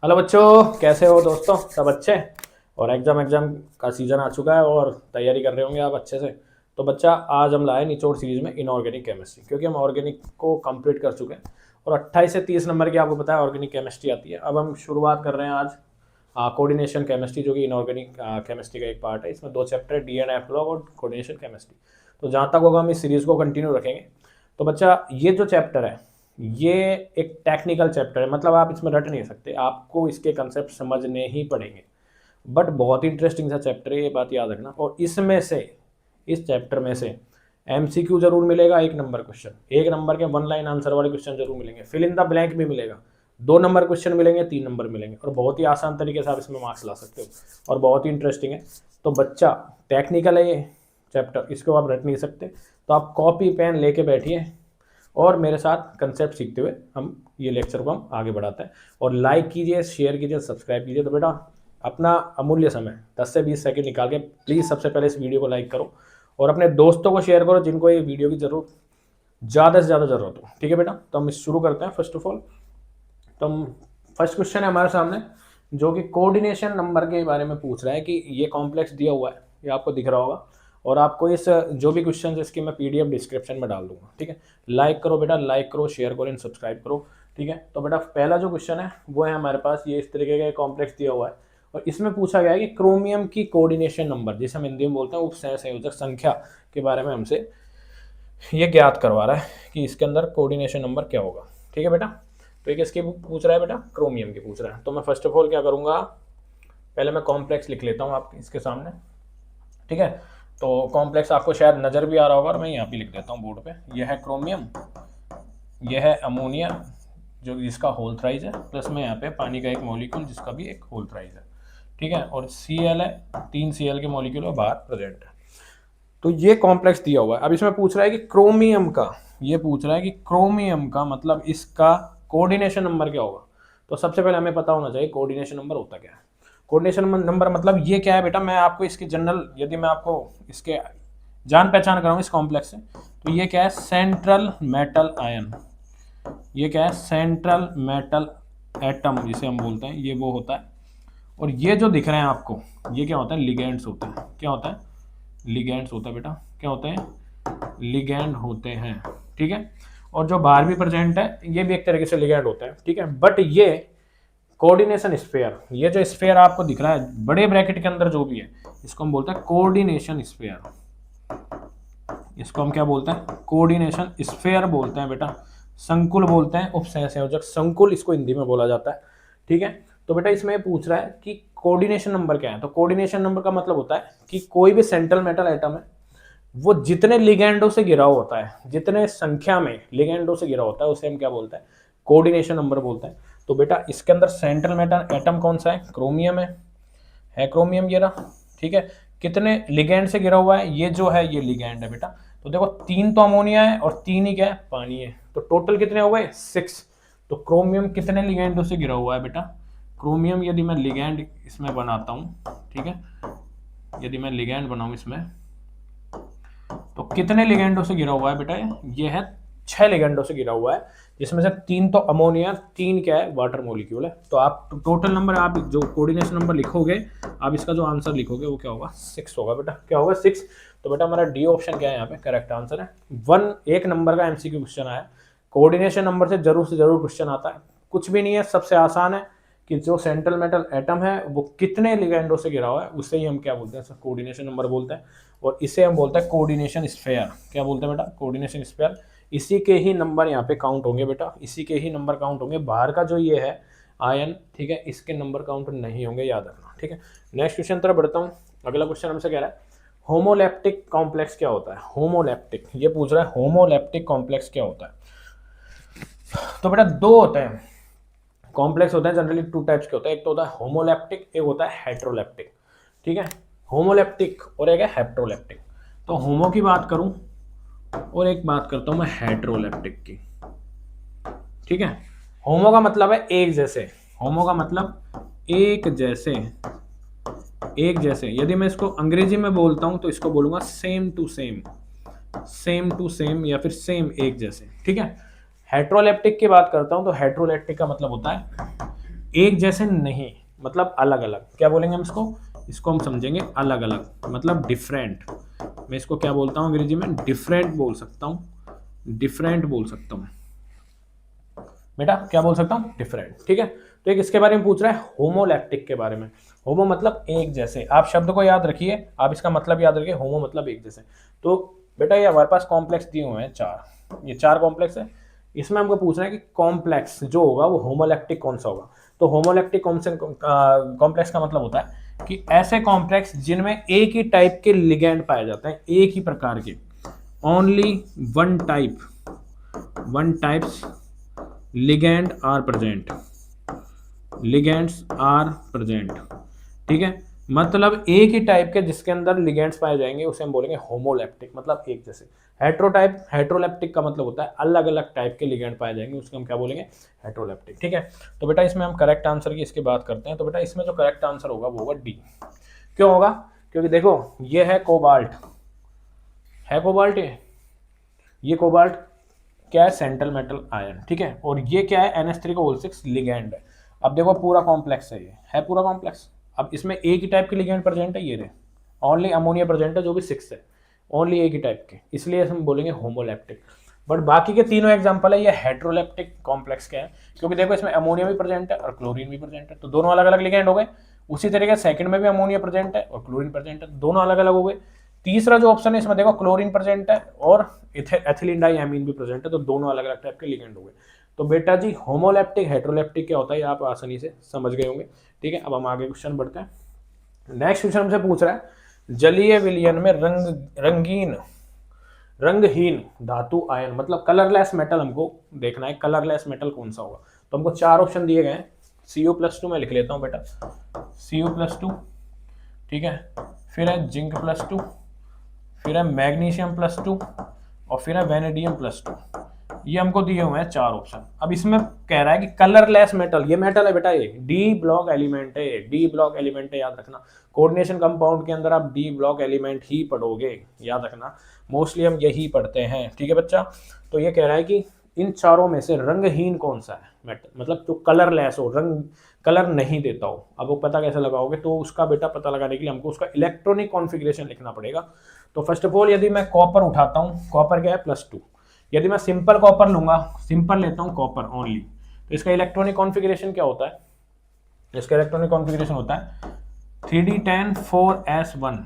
Hello बच्चों, कैसे हो दोस्तों? सब अच्छे? और एग्ज़ाम का सीज़न आ चुका है और तैयारी कर रहे होंगे आप अच्छे से। तो बच्चा, आज हम लाए निचोड़ सीरीज़ में इनऑर्गेनिक केमिस्ट्री, क्योंकि हम ऑर्गेनिक को कंप्लीट कर चुके हैं और 28 से 30 नंबर की आपको पता है ऑर्गेनिक केमिस्ट्री आती है। अब हम शुरुआत कर रहे हैं आज कोऑर्डिनेशन केमिस्ट्री, जो कि इनऑर्गेनिक केमिस्ट्री का एक पार्ट है। इसमें 2 चैप्टर है, डी एंड एफ लॉग और कोऑर्डिनेशन केमिस्ट्री। तो जहाँ तक होगा हम इस सीरीज़ को कंटिन्यू रखेंगे। तो बच्चा, ये जो चैप्टर है ये एक टेक्निकल चैप्टर है, मतलब आप इसमें रट नहीं सकते, आपको इसके कंसेप्ट समझने ही पड़ेंगे। बट बहुत ही इंटरेस्टिंग सा चैप्टर है, ये बात याद रखना। और इसमें से, इस चैप्टर में से एमसीक्यू जरूर मिलेगा, 1 नंबर क्वेश्चन, 1 नंबर के 1 लाइन आंसर वाले क्वेश्चन जरूर मिलेंगे, फिल इन द ब्लैंक भी मिलेगा, 2 नंबर क्वेश्चन मिलेंगे, 3 नंबर मिलेंगे, और बहुत ही आसान तरीके से आप इसमें मार्क्स ला सकते हो और बहुत ही इंटरेस्टिंग है। तो बच्चा, टेक्निकल है ये चैप्टर, इसको आप रट नहीं सकते। तो आप कॉपी पेन लेके बैठिए और मेरे साथ कंसेप्ट सीखते हुए हम ये लेक्चर को हम आगे बढ़ाते हैं। और लाइक कीजिए, शेयर कीजिए, सब्सक्राइब कीजिए। तो बेटा, अपना अमूल्य समय 10 से 20 सेकंड निकाल के प्लीज़ सबसे पहले इस वीडियो को लाइक करो और अपने दोस्तों को शेयर करो जिनको ये वीडियो की ज़्यादा से ज़्यादा ज़रूरत हो। ठीक है बेटा, तो हम शुरू करते हैं। फर्स्ट ऑफ ऑल, तो हम फर्स्ट क्वेश्चन है हमारे सामने, जो कि कोऑर्डिनेशन नंबर के बारे में पूछ रहा है कि ये कॉम्प्लेक्स दिया हुआ है, ये आपको दिख रहा होगा, और आपको इस जो भी क्वेश्चन है इसकी मैं पीडीएफ डिस्क्रिप्शन में डाल दूंगा। ठीक है, लाइक करो बेटा, लाइक करो, शेयर करो एंड सब्सक्राइब करो। ठीक है, तो बेटा पहला जो क्वेश्चन है वो है हमारे पास, ये इस तरीके का कॉम्प्लेक्स दिया हुआ है और इसमें पूछा गया है कि क्रोमियम की कोऑर्डिनेशन नंबर, जिसे हम हिंदी में बोलते हैं उपसहसंयोजक संख्या, के बारे में हमसे ये ज्ञात करवा रहा है कि इसके अंदर कोऑर्डिनेशन नंबर क्या होगा। ठीक है बेटा, तो एक इसकी पूछ रहा है बेटा, क्रोमियम की पूछ रहा है। तो मैं फर्स्ट ऑफ ऑल क्या करूँगा, पहले मैं कॉम्प्लेक्स लिख लेता हूँ आप इसके सामने। ठीक है, तो कॉम्प्लेक्स आपको शायद नज़र भी आ रहा होगा और मैं यहाँ पे लिख देता हूँ बोर्ड पे। यह है क्रोमियम, यह है अमोनिया जो जिसका होल थ्राइज है, प्लस में यहाँ पे पानी का एक मॉलिक्यूल जिसका भी एक होल थ्राइज है। ठीक है, और Cl है, 3 Cl के मॉलिक्यूल बाहर प्रेजेंट है। तो ये कॉम्प्लेक्स दिया हुआ है। अब इसमें पूछ रहा है कि क्रोमियम का, ये पूछ रहा है कि क्रोमियम का मतलब इसका कोऑर्डिनेशन नंबर क्या होगा। तो सबसे पहले हमें पता होना चाहिए कोऑर्डिनेशन नंबर होता क्या है। कोऑर्डिनेशन नंबर मतलब ये क्या है बेटा, मैं आपको इसकी जनरल, यदि मैं आपको इसके जान पहचान कराऊँ इस कॉम्प्लेक्स से, तो ये क्या है, सेंट्रल मेटल आयन। ये क्या है, सेंट्रल मेटल एटम जिसे हम बोलते हैं, ये वो होता है। और ये जो दिख रहे हैं आपको, ये क्या होता है, लिगेंड्स होते हैं। क्या होता है, लिगेंड्स होता है बेटा। क्या होते हैं, लिगेंड होते हैं। ठीक है, और जो बाहर भी प्रेजेंट है ये भी एक तरीके से लिगेंड होते हैं। ठीक है, बट ये कोऑर्डिनेशन स्फीयर, ये जो स्फीयर आपको दिख रहा है बड़े ब्रैकेट के अंदर जो भी है, इसको हम बोलते हैं कोऑर्डिनेशन स्फीयर। इसको हम क्या बोलते हैं, कोऑर्डिनेशन स्फीयर बोलते हैं बेटा, संकुल बोलते हैं, उपसहसंयोजक संकुल इसको हिंदी में बोला जाता है। ठीक है, तो बेटा इसमें पूछ रहा है कि कोऑर्डिनेशन नंबर क्या है। तो कोऑर्डिनेशन नंबर का मतलब होता है कि कोई भी सेंट्रल मेटल एटम है वो जितने लिगेंडों से घिरा होता है, जितने संख्या में लिगेंडों से घिरा होता है, उसे हम क्या बोलते हैं, कोऑर्डिनेशन नंबर बोलते हैं। तो बेटा इसके अंदर सेंट्रल मेटल एटम कौन सा है, क्रोमियम है क्रोमियम ये रहा। ठीक है, कितने लिगेंड से घिरा हुआ है, ये जो है ये लिगेंड है बेटा। तो देखो 3 तो अमोनिया है और 3 ही क्या है, पानी है। तो टोटल कितने हो गए, 6। तो क्रोमियम कितने लिगेंडों से घिरा हुआ है बेटा, क्रोमियम यदि मैं लिगेंड इसमें बनाता हूँ, ठीक है, यदि मैं लिगेंड बनाऊँ इसमें, तो कितने लिगेंडों से घिरा हुआ है बेटा, ये है 6 लिगेंडों से घिरा हुआ है, जिसमें से 3 तो अमोनिया, 3 क्या है, वाटर मॉलिक्यूल है। तो आप टोटल नंबर, आप जो कोऑर्डिनेशन नंबर लिखोगे, आप इसका जो आंसर लिखोगे वो क्या होगा, 6 होगा बेटा। क्या होगा, 6। तो बेटा हमारा डी ऑप्शन क्या है यहाँ पे, करेक्ट आंसर है। 1 नंबर का एमसीक्यू क्वेश्चन आया, कोऑर्डिनेशन नंबर से जरूर क्वेश्चन आता है। कुछ भी नहीं है, सबसे आसान है कि जो सेंट्रल मेटल एटम है वो कितने लिगेंडों से घिरा हुआ है, उससे ही हम क्या बोलते हैं, कोऑर्डिनेशन नंबर बोलते हैं। और इसे हम बोलते हैं कोऑर्डिनेशन स्फीयर। क्या बोलते हैं बेटा, कोऑर्डिनेशन स्फीयर। इसी के ही नंबर यहाँ पे काउंट होंगे बेटा, इसी के ही नंबर काउंट होंगे। बाहर का जो ये है आयन, ठीक है, इसके नंबर काउंट नहीं होंगे, याद रखना। ठीक है, नेक्स्ट क्वेश्चन तरफ बढ़ता हूँ। अगला क्वेश्चन हमसे कह रहा है होमोलैप्टिक कॉम्प्लेक्स क्या होता है। होमोलैप्टिक, ये पूछ रहा है होमोलैप्टिक कॉम्प्लेक्स क्या होता है। तो बेटा 2 होते हैं कॉम्प्लेक्स, होते हैं जनरली 2 टाइप्स के होते हैं। एक तो होता है होमोलैप्टिक, एक होता है हेट्रोलैप्टिक। ठीक है, होमोलैप्टिक और एक है हेट्रोलैप्टिक। तो होमो की बात करूं और एक बात करता हूं मैं हेट्रोलैप्टिक की। ठीक है, होमो का मतलब है एक जैसे, होमो का मतलब एक जैसे, एक जैसे। यदि मैं इसको अंग्रेजी में बोलता हूं तो इसको बोलूंगा same to same, same to same या फिर सेम, एक जैसे। ठीक है, हेट्रोलैप्टिक की बात करता हूं तो हेट्रोलैप्टिक का मतलब होता है एक जैसे नहीं, मतलब अलग अलग। क्या बोलेंगे हम इसको? इसको हम समझेंगे अलग अलग, मतलब डिफरेंट। मैं इसको क्या बोलता हूँ अंग्रेजी में? डिफरेंट बोल सकता हूँ, डिफरेंट बोल सकता हूँ बेटा। क्या बोल सकता हूँ? डिफरेंट। ठीक है, तो एक इसके बारे में पूछ रहा है, होमोलैक्टिक के बारे में। होमो मतलब एक जैसे, आप शब्द को याद रखिए, आप इसका मतलब याद रखिए, होमो मतलब एक जैसे। तो बेटा ये हमारे पास कॉम्प्लेक्स दिए हुए हैं चार, ये चार कॉम्प्लेक्स है। इसमें हमको पूछना है कि कॉम्प्लेक्स जो होगा वो होमोलैक्टिक कौन सा होगा। तो होमोलैक्टिक कॉम्प्लेक्स का मतलब होता है कि ऐसे कॉम्प्लेक्स जिनमें एक ही टाइप के लिगेंड पाए जाते हैं, एक ही प्रकार के, only one type, one types ligand are present, ligands are present. ठीक है, मतलब एक ही टाइप के जिसके अंदर लिगेंड्स पाए जाएंगे उसे हम बोलेंगे होमोलैप्टिक, मतलब एक जैसे। हेट्रोटाइप, हेट्रोलैप्टिक का मतलब होता है अलग अलग टाइप के लिगेंड पाए जाएंगे, उसको हम क्या बोलेंगे? हेट्रोलैप्टिक। ठीक है, तो बेटा इसमें हम करेक्ट आंसर की इसकी बात करते हैं। तो बेटा इसमें जो करेक्ट आंसर होगा वो होगा डी। क्यों होगा? क्योंकि देखो ये है कोबाल्ट, है कोबाल्ट, ये कोबाल्ट क्या है? Central metal ion. ठीक है, और ये क्या है? NH3 लिगेंड है। अब देखो पूरा कॉम्प्लेक्स है पूरा कॉम्प्लेक्स। अब इसमें एक ही टाइप के लिगेंड प्रेजेंट है, ये रहे, ओनली अमोनिया प्रेजेंट है जो भी 6 है, ओनली एक ही टाइप के, इसलिए हम बोलेंगे होमोलैप्टिक। बट बाकी के तीनों एग्जांपल है ये हेट्रोलैप्टिक कॉम्प्लेक्स के हैं, क्योंकि देखो इसमें अमोनिया भी प्रेजेंट है और क्लोरीन भी प्रेजेंट है, तो दोनों अलग अलग लिगेंड हो गए। उसी तरीके सेकंड में भी अमोनिया प्रेजेंट है और क्लोरीन प्रेजेंट है, दोनों अलग अलग हो गए। तीसरा जो ऑप्शन है इसमें देखो क्लोरीन प्रेजेंट है और एथिलीन डाई एमीन भी प्रेजेंट है, तो दोनों अलग अलग टाइप के लिगेंड हो गए। तो बेटा जी होमोलैप्टिक हेट्रोलैप्टिक क्या होता है आप आसानी से समझ गए होंगे। ठीक है, अब हम आगे क्वेश्चन बढ़ते हैं। नेक्स्ट क्वेश्चन हमसे पूछ रहा है जलीय विलयन में रंगहीन धातु आयन, मतलब कलरलेस मेटल हमको देखना है, कलरलेस मेटल कौन सा होगा। तो हमको चार ऑप्शन दिए गए हैं। CO+2 मैं लिख लेता हूँ बेटा, CO+2। ठीक है, फिर है जिंक+2, फिर है मैग्नीशियम+2 और फिर है वेनेडियम+2। ये हमको दिए हुए हैं चार ऑप्शन। अब इसमें कह रहा है कि कलरलेस मेटल, ये मेटल है बेटा, ये डी ब्लॉक एलिमेंट है, डी ब्लॉक एलिमेंट है, याद रखना। कोऑर्डिनेशन कंपाउंड के अंदर आप डी ब्लॉक एलिमेंट ही पढ़ोगे, याद रखना, मोस्टली हम यही पढ़ते हैं। ठीक है बच्चा, तो ये कह रहा है कि इन चारों में से रंगहीन कौन सा है मेटल, मतलब जो कलरलेस हो, रंग कलर नहीं देता हो। अब वो पता कैसे लगाओगे? तो उसका बेटा पता लगाने के लिए हमको उसका इलेक्ट्रॉनिक कॉन्फ़िगरेशन लिखना पड़ेगा। तो फर्स्ट ऑफ ऑल यदि मैं कॉपर उठाता हूँ, कॉपर क्या है? +2। यदि मैं सिंपल कॉपर लूंगा, सिंपल लेता हूँ कॉपर ओनली, तो इसका इलेक्ट्रॉनिक कॉन्फ़िगरेशन क्या होता है? इसका इलेक्ट्रॉनिक कॉन्फ़िगरेशन होता है 3d10 4s1।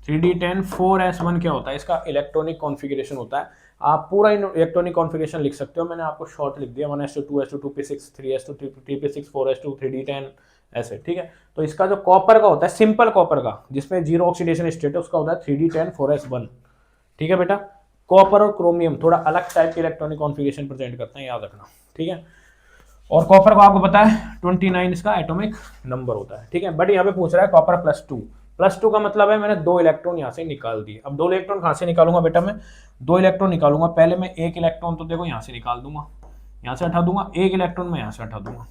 3d10 4s1 क्या होता है? इसका इलेक्ट्रॉनिक कॉन्फ़िगरेशन होता है। आप पूरा इलेक्ट्रॉनिक कॉन्फ़िगरेशन लिख सकते हो, मैंने आपको शॉर्ट लिख दिया 1s2 2s2 2p6 3s2 3p6 4s2 3d10 ऐसे। ठीक है, तो इसका जो कॉपर का होता है, सिंपल कॉपर का जिसमें जीरो ऑक्सीडेशन स्टेट है, उसका होता है 3d10 4s1। ठीक है बेटा, कॉपर और क्रोमियम थोड़ा अलग टाइप के इलेक्ट्रॉनिक कॉन्फ़िगरेशन प्रेजेंट करते हैं, याद रखना। ठीक है, और कॉपर को आपको पता है 29 इसका एटॉमिक नंबर होता है। ठीक है, बट यहाँ पे पूछ रहा है कॉपर +2 का मतलब है मैंने 2 इलेक्ट्रॉन यहाँ से निकाल दिए। अब 2 इलेक्ट्रॉन कहाँ से निकालूंगा बेटा? मैं 2 इलेक्ट्रॉन निकालूंगा। पहले मैं एक इलेक्ट्रॉन तो देखो यहाँ से निकाल दूंगा, यहाँ से हटा दूंगा, एक इलेक्ट्रॉन मैं यहाँ से हटा दूंगा।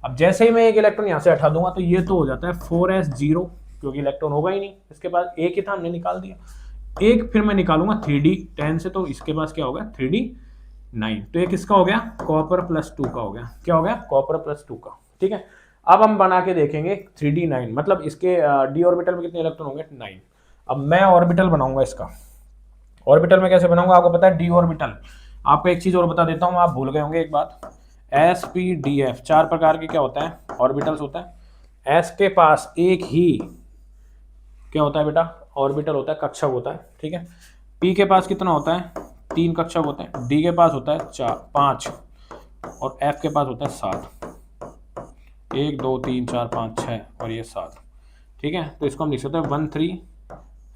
अब जैसे ही मैं एक इलेक्ट्रॉन यहाँ से हटा दूंगा तो ये तो हो जाता है 4s0, क्योंकि इलेक्ट्रॉन होगा ही नहीं, इसके पास एक ही था, हमने निकाल दिया एक। फिर मैं निकालूंगा 3d10 से, तो इसके पास क्या होगा? 3d9। तो एक किसका हो गया? कॉपर +2 का हो गया। क्या हो गया? कॉपर +2 का। ठीक है, अब हम बना के देखेंगे 3d9, मतलब इसके डी ऑर्बिटल में कितने इलेक्ट्रॉन होंगे? 9। अब मैं ऑर्बिटल बनाऊंगा इसका। ऑर्बिटल में कैसे बनाऊंगा? आपको पता है डी ऑर्बिटल। आपको एक चीज और बता देता हूँ, आप भूल गए होंगे एक बात, sp-df 4 प्रकार के क्या होता है? ऑर्बिटल्स होता है। s के पास एक ही क्या होता है बेटा? ऑर्बिटल होता है, कक्षक होता है। ठीक है, p के पास कितना होता है? 3 कक्षक होते हैं। d के पास होता है 5 और f के पास होता है 7। 1 2 3 4 5 6 और ये 7। ठीक है, तो इसको हम लिख सकते हैं 1 3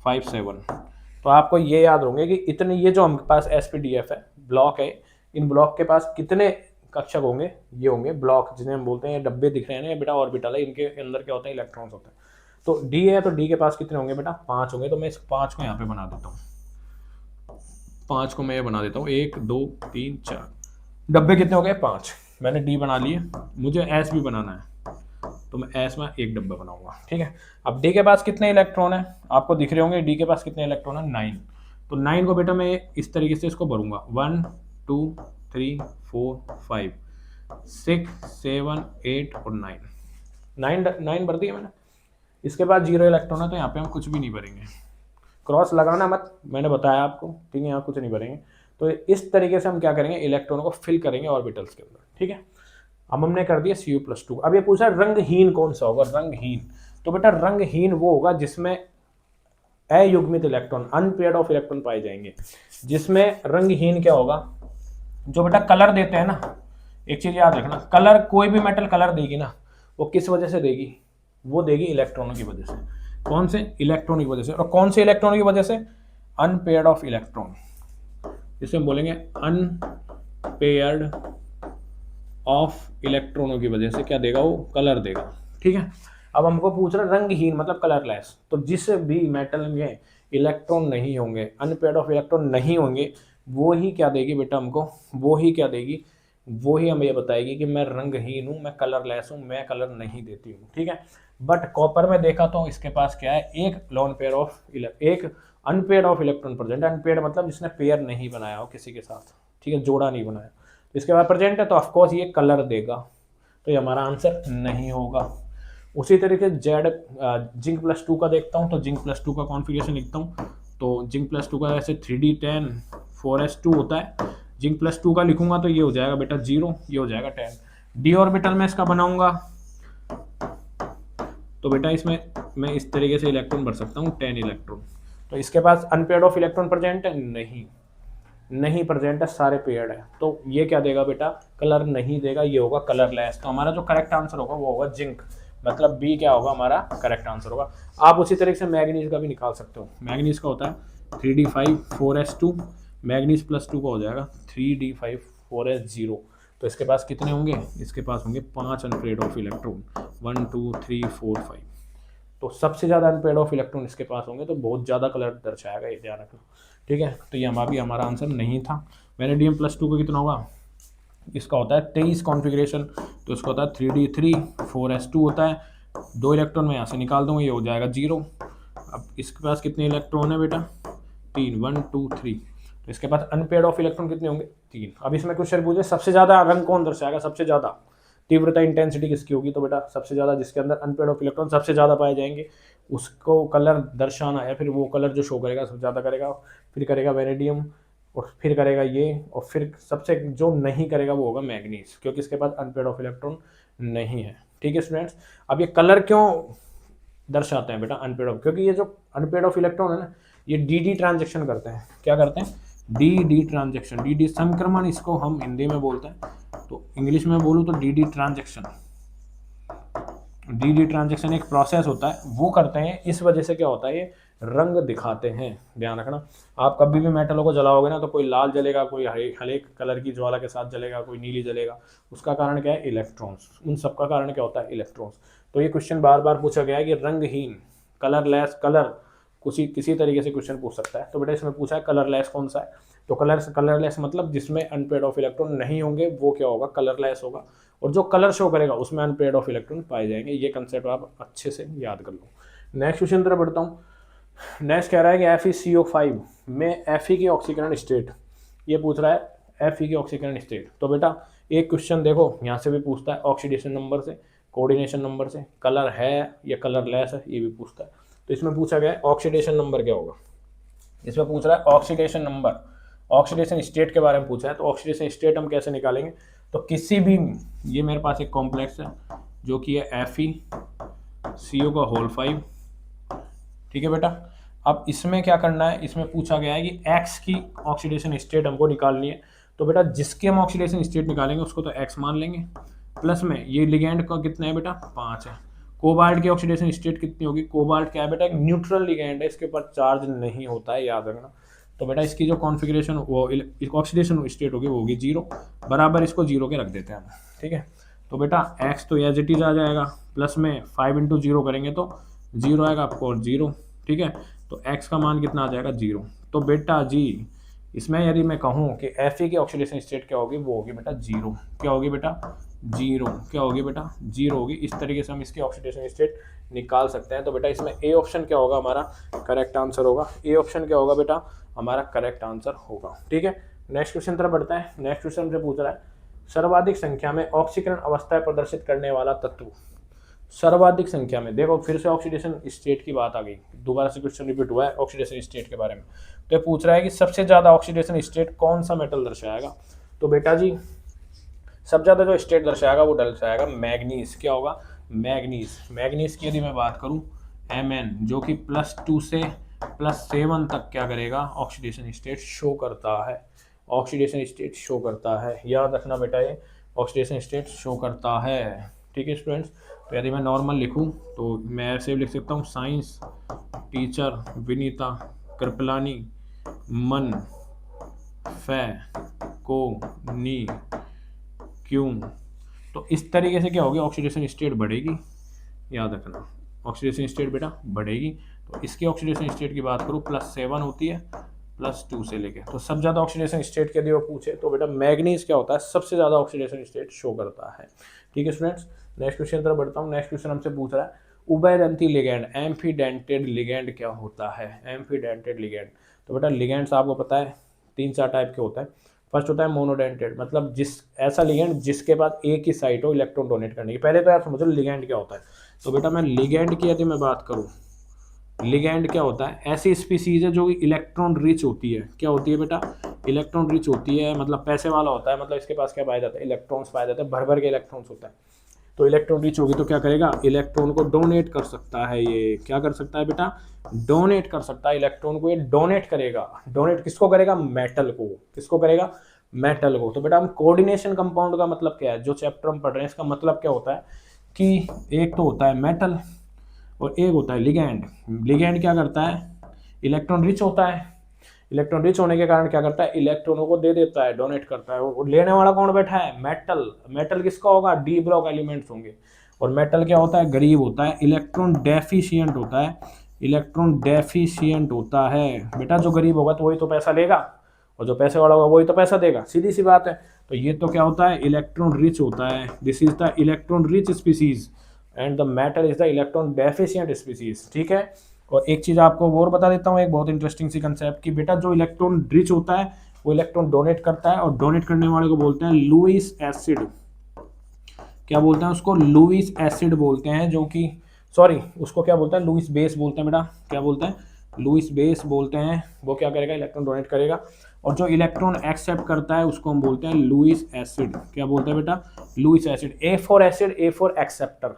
5 7। तो आपको ये याद होंगे कि इतने, ये जो हमारे पास sp-df है, ब्लॉक है, इन ब्लॉक के पास कितने कक्षक होंगे? ये होंगे ब्लॉक, जिन्हें हम बोलते हैं, डब्बे दिख रहे हैं ना बेटा, ऑर्बिटल है, इनके अंदर क्या होता है? इलेक्ट्रॉन्स होते हैं। तो डी है, तो डी के पास कितने होंगे बेटा? 5 होंगे। तो मैं इस 5 को यहाँ पे बना देता हूँ, 5 को मैं ये बना देता हूँ, 1 2 3 4। डब्बे कितने हो गए? 5। मैंने डी बना लिए, मुझे एस भी बनाना है, तो मैं एस में एक डब्बा बनाऊंगा। ठीक है, अब डी के पास कितने इलेक्ट्रॉन है? आपको दिख रहे होंगे डी के पास कितने इलेक्ट्रॉन है? 9। तो 9 को बेटा मैं इस तरीके से इसको भरूंगा, 1 2 3 4 5। 6 7 8 और 9 भर दिया मैंने। इसके बाद 0 इलेक्ट्रॉन है तो यहाँ पे हम कुछ भी नहीं भरेंगे, क्रॉस लगाना मत, मैंने बताया आपको, ठीक है, यहाँ कुछ नहीं भरेंगे। तो इस तरीके से हम क्या करेंगे, इलेक्ट्रॉनों को फिल करेंगे ऑर्बिटल्स के अंदर, ठीक है। अब हमने कर दिया Cu+2। अब ये पूछा रंगहीन कौन सा होगा, रंगहीन। तो बेटा रंगहीन वो होगा जिसमें अयुग्मित इलेक्ट्रॉन, अनपेयर्ड ऑफ इलेक्ट्रॉन पाए जाएंगे। जिसमें रंगहीन क्या होगा, जो बेटा कलर देते हैं ना, एक चीज याद रखना, कलर कोई भी मेटल कलर देगी ना, वो किस वजह से देगी, वो देगी इलेक्ट्रॉनों की वजह से। कौन से, इलेक्ट्रॉन की वजह से। और कौन से इलेक्ट्रॉन की वजह से, अनपेयर्ड ऑफ इलेक्ट्रॉन, जिसे हम बोलेंगे अनपेयर्ड ऑफ इलेक्ट्रॉनों की वजह से क्या देगा, वो कलर देगा, ठीक है। अब हमको पूछ रहा है रंगहीन मतलब कलरलेस, तो जिस भी मेटल में इलेक्ट्रॉन नहीं होंगे, अनपेयर्ड ऑफ इलेक्ट्रॉन नहीं होंगे, वो ही क्या देगी बेटा हमको, वो ही क्या देगी, वो ही हमें ये बताएगी कि मैं रंगहीन हूँ, मैं कलरलेस हूँ, मैं कलर नहीं देती हूँ, ठीक है। बट कॉपर में देखा तो इसके पास क्या है, एक लोन पेयर ऑफ एक unpaired of electron present. Unpaired मतलब जिसने पेयर नहीं बनाया हो किसी के साथ, ठीक है, जोड़ा नहीं बनाया, इसके बाद प्रेजेंट है, तो ऑफकोर्स ये कलर देगा, तो ये हमारा आंसर नहीं होगा। उसी तरीके जेड Zinc+2 का देखता हूँ, तो Zinc+2 का कॉन्फ़िगरेशन लिखता हूँ, तो Zinc+2 का ऐसे 3d10 4s2 होता है। Zinc+2 का लिखूंगा तो ये हो जाएगा बेटा 0, ये हो जाएगा 10। डी ऑर्बिटल में इसका बनाऊंगा तो बेटा इसमें मैं इस तरीके से इलेक्ट्रॉन भर सकता हूँ 10 इलेक्ट्रॉन। तो इसके पास अनपेयर्ड ऑफ इलेक्ट्रॉन प्रेजेंट है, नहीं प्रेजेंट है, सारे पेयर्ड है, तो ये क्या देगा बेटा, कलर नहीं देगा, ये होगा कलरलेस। तो हमारा जो करेक्ट आंसर होगा वो होगा जिंक, मतलब बी क्या होगा हमारा करेक्ट आंसर होगा। आप उसी तरीके से मैग्नीज का भी निकाल सकते हो। मैग्नीज का होता है 3d5 4s2, मैग्नीज +2 का हो जाएगा 3d5 4s0। तो इसके पास कितने होंगे, इसके पास होंगे 5 अनपेयर्ड ऑफ इलेक्ट्रॉन, 1 2 3 4 5। तो सबसे ज़्यादा अनपेयर्ड ऑफ इलेक्ट्रॉन इसके पास होंगे, तो बहुत ज़्यादा कलर दर्शाएगा, ये ध्यान रखना, ठीक है। तो ये हमारा आंसर नहीं था। Vanadium+2 का कितना होगा, इसका होता है 23 कॉन्फ़िगरेशन, तो इसका होता है 3d3 4s2 होता है, 2 इलेक्ट्रॉन में यहाँ से निकाल दूंगा, ये हो जाएगा 0। अब इसके पास कितने इलेक्ट्रॉन है बेटा, 3 1 2 3। तो इसके पास अनपेयर्ड ऑफ इलेक्ट्रॉन कितने होंगे, 3। अब इसमें क्वेश्चन पूछे सबसे ज़्यादा रंग कौन दर्शाएगा, सबसे ज़्यादा तीव्रता इंटेंसिटी किसकी होगी, तो बेटा सबसे ज़्यादा जिसके अंदर अनपेयर्ड ऑफ इलेक्ट्रॉन सबसे ज़्यादा पाए जाएंगे उसको कलर दर्शाना है, फिर वो कलर जो शो करेगा सबसे ज़्यादा करेगा, फिर करेगा वेनेडियम, और फिर करेगा ये, और फिर सबसे जो नहीं करेगा वो होगा मैग्नीज, क्योंकि इसके पास अनपेयर्ड ऑफ इलेक्ट्रॉन नहीं है, ठीक है स्टूडेंट्स। अब ये कलर क्यों दर्शाते हैं बेटा अनपेयर्ड ऑफ, क्योंकि ये जो अनपेयर्ड ऑफ इलेक्ट्रॉन है ना, ये डी ट्रांजेक्शन करते हैं, क्या करते हैं, डी ट्रांजेक्शन, डी संक्रमण इसको हम हिंदी में बोलते हैं, तो इंग्लिश में बोलूँ तो डी ट्रांजेक्शन। डी ट्रांजेक्शन एक प्रोसेस होता है, वो करते हैं, इस वजह से क्या होता है, ये रंग दिखाते हैं, ध्यान रखना। आप कभी भी मेटलों को जलाओगे ना, तो कोई लाल जलेगा, कोई हरे कलर की ज्वाला के साथ जलेगा, कोई नीली जलेगा, उसका कारण क्या है, इलेक्ट्रॉन्स, उन सब का कारण क्या होता है, इलेक्ट्रॉन्स। तो ये क्वेश्चन बार बार पूछा गया है कि रंगहीन, कलरलेस, किसी तरीके से क्वेश्चन पूछ सकता है। तो बेटा इसमें पूछा है कलरलेस कौन सा है, तो कलरलेस मतलब जिसमें अनपेयर्ड ऑफ इलेक्ट्रॉन नहीं होंगे वो क्या होगा, कलरलेस होगा, और जो कलर शो करेगा उसमें अनपेयर्ड ऑफ इलेक्ट्रॉन पाए जाएंगे। ये कंसेप्ट आप अच्छे से याद कर लो। नेक्स्ट क्वेश्चन तरफ बढ़ता हूँ। नेक्स्ट कह रहा है कि FeCO5 में Fe की ऑक्सीकरण स्टेट, ये पूछ रहा है Fe की ऑक्सीकरण स्टेट। तो बेटा एक क्वेश्चन देखो यहाँ से भी पूछता है ऑक्सीडेशन नंबर से, कोऑर्डिनेशन नंबर से, कलर है या कलरलेस है ये भी पूछता है। तो इसमें पूछा गया है ऑक्सीडेशन नंबर क्या होगा, इसमें पूछ रहा है ऑक्सीडेशन नंबर, ऑक्सीडेशन स्टेट के बारे में पूछा है। तो ऑक्सीडेशन स्टेट हम कैसे निकालेंगे, तो किसी भी, ये मेरे पास एक कॉम्प्लेक्स है जो कि है FeCO5, ठीक है बेटा। अब इसमें क्या करना है, इसमें पूछा गया है कि X की ऑक्सीडेशन स्टेट हमको निकालनी है। तो बेटा जिसके हम ऑक्सीडेशन स्टेट निकालेंगे उसको तो X मान लेंगे, प्लस में ये लिगेंड का कितना है बेटा, 5 है। कोबाल्ट की ऑक्सीडेशन स्टेट कितनी होगी, कोबाल्ट क्या है बेटा, एक न्यूट्रल लिगेंड है, इसके ऊपर चार्ज नहीं होता है, याद रखना। तो बेटा इसकी जो कॉन्फ़िगरेशन वो ऑक्सीडेशन स्टेट होगी वो होगी 0, बराबर इसको 0 के रख देते हैं हम, ठीक है। तो बेटा X तो एज इट इज आ जाएगा, प्लस में 5 × 0 करेंगे तो 0 आएगा आपको, और 0, ठीक है। तो X का मान कितना आ जाएगा, 0। तो बेटा जी इसमें यदि मैं कहूँ कि Fe की ऑक्सीडेशन स्टेट क्या होगी, वो होगी बेटा 0, क्या होगी बेटा 0, क्या होगी बेटा 0 होगी। इस तरीके से हम इसकी ऑक्सीडेशन स्टेट निकाल सकते हैं। तो बेटा इसमें ए ऑप्शन क्या होगा, हमारा करेक्ट आंसर होगा, ए ऑप्शन क्या होगा बेटा, हमारा करेक्ट आंसर होगा, ठीक है। नेक्स्ट क्वेश्चन तरफ बढ़ता है। नेक्स्ट क्वेश्चन से पूछ रहा है सर्वाधिक संख्या में ऑक्सीकरण अवस्थाएं प्रदर्शित करने वाला तत्व। सर्वाधिक संख्या में, देखो फिर से ऑक्सीडेशन स्टेट की बात आ गई, दोबारा से क्वेश्चन रिपीट हुआ है ऑक्सीडेशन स्टेट के बारे में। तो ये पूछ रहा है कि सबसे ज्यादा ऑक्सीडेशन स्टेट कौन सा मेटल दर्शाएगा। तो बेटा जी सबसे ज्यादा जो स्टेट दर्शाएगा वो दर्शाएगा मैग्नीज। क्या होगा? मैग्नीज। मैग्नीज की यदि मैं बात करूं Mn, जो कि +2 से +7 तक क्या करेगा? ऑक्सीडेशन स्टेट शो करता है। ऑक्सीडेशन स्टेट शो करता है, याद रखना बेटा, ये ऑक्सीडेशन स्टेट शो करता है। ठीक है स्टूडेंट्स। तो यदि मैं नॉर्मल लिखूं तो मैं ऐसे लिख सकता हूँ, साइंस टीचर विनीता कृपलानी मन फै को नी क्यों। तो इस तरीके से क्या होगी? ऑक्सीडेशन स्टेट बढ़ेगी, याद रखना ऑक्सीडेशन स्टेट बेटा बढ़ेगी। तो इसकी ऑक्सीडेशन स्टेट की बात करूँ +7 होती है +2 से लेके। तो सबसे ज़्यादा ऑक्सीडेशन स्टेट यदि वो पूछे तो बेटा मैग्नीज क्या होता है? सबसे ज़्यादा ऑक्सीडेशन स्टेट शो करता है। ठीक है स्टूडेंट्स। नेक्स्ट क्वेश्चन तरफ बढ़ता हूँ। नेक्स्ट क्वेश्चन हमसे पूछ रहा है उभयदंती लिगैंड, एम्फीडेंटेड लिगैंड क्या होता है? एम्फीडेंटेड लिगैंड। तो बेटा लिगैंड्स आपको पता है 3-4 टाइप के होता है। फर्स्ट होता है मोनोडेंटेड, मतलब जिस ऐसा लिगैंड जिसके पास एक ही साइट हो इलेक्ट्रॉन डोनेट करने की। पहले तो यार समझो लिगैंड क्या होता है। तो बेटा मैं लिगैंड की यदि मैं बात करूं, लिगैंड क्या होता है? ऐसी स्पीसीज है जो इलेक्ट्रॉन रिच होती है। क्या होती है बेटा? इलेक्ट्रॉन रिच होती है, मतलब पैसे वाला होता है, मतलब इसके पास क्या पाया जाता है? इलेक्ट्रॉन्स पाया जाता है, भर भर के इलेक्ट्रॉन्स होता है। तो इलेक्ट्रॉन रिच होगी तो क्या करेगा? इलेक्ट्रॉन को डोनेट कर सकता है। ये क्या कर सकता है बेटा? डोनेट कर सकता है इलेक्ट्रॉन को। ये डोनेट करेगा। डोनेट किसको करेगा? मेटल को। किसको करेगा? मेटल को। तो बेटा हम कोऑर्डिनेशन कंपाउंड का मतलब क्या है, जो चैप्टर हम पढ़ रहे हैं इसका मतलब क्या होता है कि एक तो होता है मेटल और एक होता है लिगैंड। लिगैंड क्या करता है? इलेक्ट्रॉन रिच होता है। इलेक्ट्रॉन रिच होने के कारण क्या करता है? इलेक्ट्रॉनों को दे देता है, डोनेट करता है। वो लेने वाला कौन बैठा है? मेटल। मेटल किसका होगा? डी ब्लॉक एलिमेंट्स होंगे। और मेटल क्या होता है? गरीब होता है, इलेक्ट्रॉन डेफिशिएंट होता है। इलेक्ट्रॉन डेफिशिएंट होता है बेटा। जो गरीब होगा तो वही तो पैसा लेगा, और जो पैसे वाला होगा वही तो पैसा देगा, सीधी सी बात है। तो ये तो क्या होता है? इलेक्ट्रॉन रिच होता है। This is the electron rich species and the metal is the electron deficient species. ठीक है। और एक चीज आपको और बता देता हूँ, एक बहुत इंटरेस्टिंग सी कंसेप्ट की बेटा, जो इलेक्ट्रॉन रिच होता है वो इलेक्ट्रॉन डोनेट करता है, और डोनेट करने वाले को बोलते हैं लुईस एसिड। क्या बोलते हैं उसको? लुईस एसिड बोलते हैं। जो कि सॉरी, उसको क्या बोलते हैं? लुईस बेस बोलते हैं बेटा। क्या बोलते हैं? लुईस बेस बोलते हैं। वो क्या करेगा? इलेक्ट्रॉन डोनेट करेगा। और जो इलेक्ट्रॉन एक्सेप्ट करता है उसको हम बोलते हैं लुईस एसिड। क्या बोलते हैं बेटा? Lewis acid. A for acid, A for acceptor,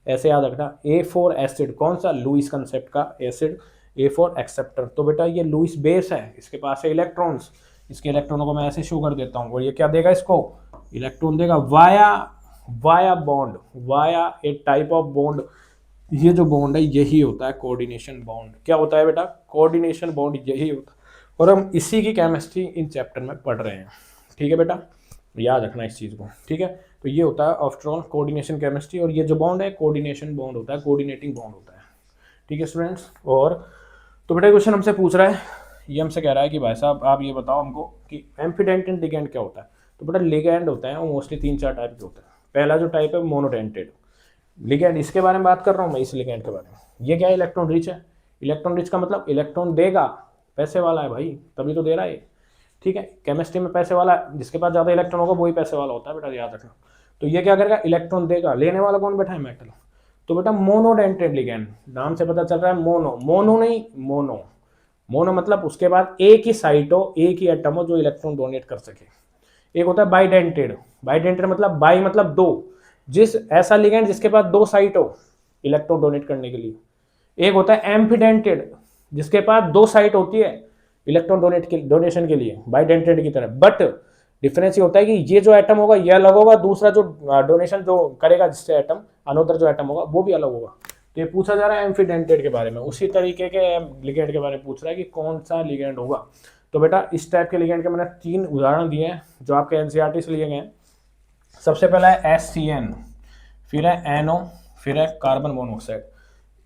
ऐसे याद रखना। ए फॉर एसिड कौन सा? लुईस कंसेप्ट का एसिड। A for acceptor. तो बेटा ये लुईस बेस है, इसके पास है इलेक्ट्रॉन्स। इसके इलेक्ट्रॉनों को मैं ऐसे शो कर देता हूँ, और ये क्या देगा? इसको इलेक्ट्रॉन देगा via bond, via A type of bond. ये जो बॉन्ड है यही होता है कोऑर्डिनेशन बॉन्ड। क्या होता है बेटा? कोऑर्डिनेशन बॉन्ड यही होता है। और हम इसी की केमिस्ट्री इन चैप्टर में पढ़ रहे हैं। ठीक है बेटा, याद रखना इस चीज़ को। ठीक है। तो ये होता है आफ्टर ऑल कोऑर्डिनेशन केमिस्ट्री, और ये जो बॉन्ड है कोऑर्डिनेशन बॉन्ड होता है, कोऑर्डिनेटिंग बॉन्ड होता है। ठीक है स्टूडेंट्स। और तो बेटा क्वेश्चन हमसे पूछ रहा है, ये हमसे कह रहा है कि भाई साहब आप ये बताओ हमको कि एम्फीडेंटेड लिगैंड क्या होता है। तो बेटा लिगैंड होता है वो मोस्टली 3-4 टाइप के होते हैं। पहला जो टाइप है मोनोडेंटेड लिगैंड, इसके बारे में बात कर रहा हूँ मैं, इस लिगैंड के बारे में। ये क्या है? इलेक्ट्रॉन रिच है। इलेक्ट्रॉन रिच का मतलब इलेक्ट्रॉन देगा, पैसे वाला है भाई, तभी तो दे रहा है। ठीक है। केमिस्ट्री में पैसे वाला, जिसके पास ज़्यादा इलेक्ट्रॉन होगा वही पैसे वाला होता है बेटा, याद रखना। तो ये क्या करेगा? इलेक्ट्रॉन देगा। लेने वाला कौन बैठा है? मेटल। तो बेटा मोनोडेंटेड लिगैंड, नाम से पता चल रहा है मोनो, मोनो नहीं मोनो। मोनो मतलब उसके बाद एक ही साइट हो, एक ही एटम हो जो इलेक्ट्रॉन डोनेट कर सके। एक होता है बाइडेंटेड। बाइडेंटेड मतलब बाई मतलब दो, जिस ऐसा लिगैंड जिसके पास 2 साइट हो इलेक्ट्रॉन डोनेट करने के लिए। एक होता है एम्फीडेंटेड, जिसके पास 2 साइट होती है इलेक्ट्रॉन डोनेशन के लिए, बाइडेंटेड की तरह। बट डिफरेंस ये होता है कि ये जो एटम होगा ये अलग होगा, दूसरा जो डोनेशन जो करेगा जिससे एटम, अनोदर जो एटम होगा वो भी अलग होगा। तो ये पूछा जा रहा है एम्फीडेंटेड के बारे में। उसी तरीके के लिगैंड के बारे में पूछ रहा है कि कौन सा लिगैंड होगा। तो बेटा इस टाइप के लिगैंड के मैंने 3 उदाहरण दिए हैं जो आपके एनसीईआरटी से लिए गए हैं। सबसे पहला है SCN, फिर है NO, फिर है कार्बन मोनोऑक्साइड।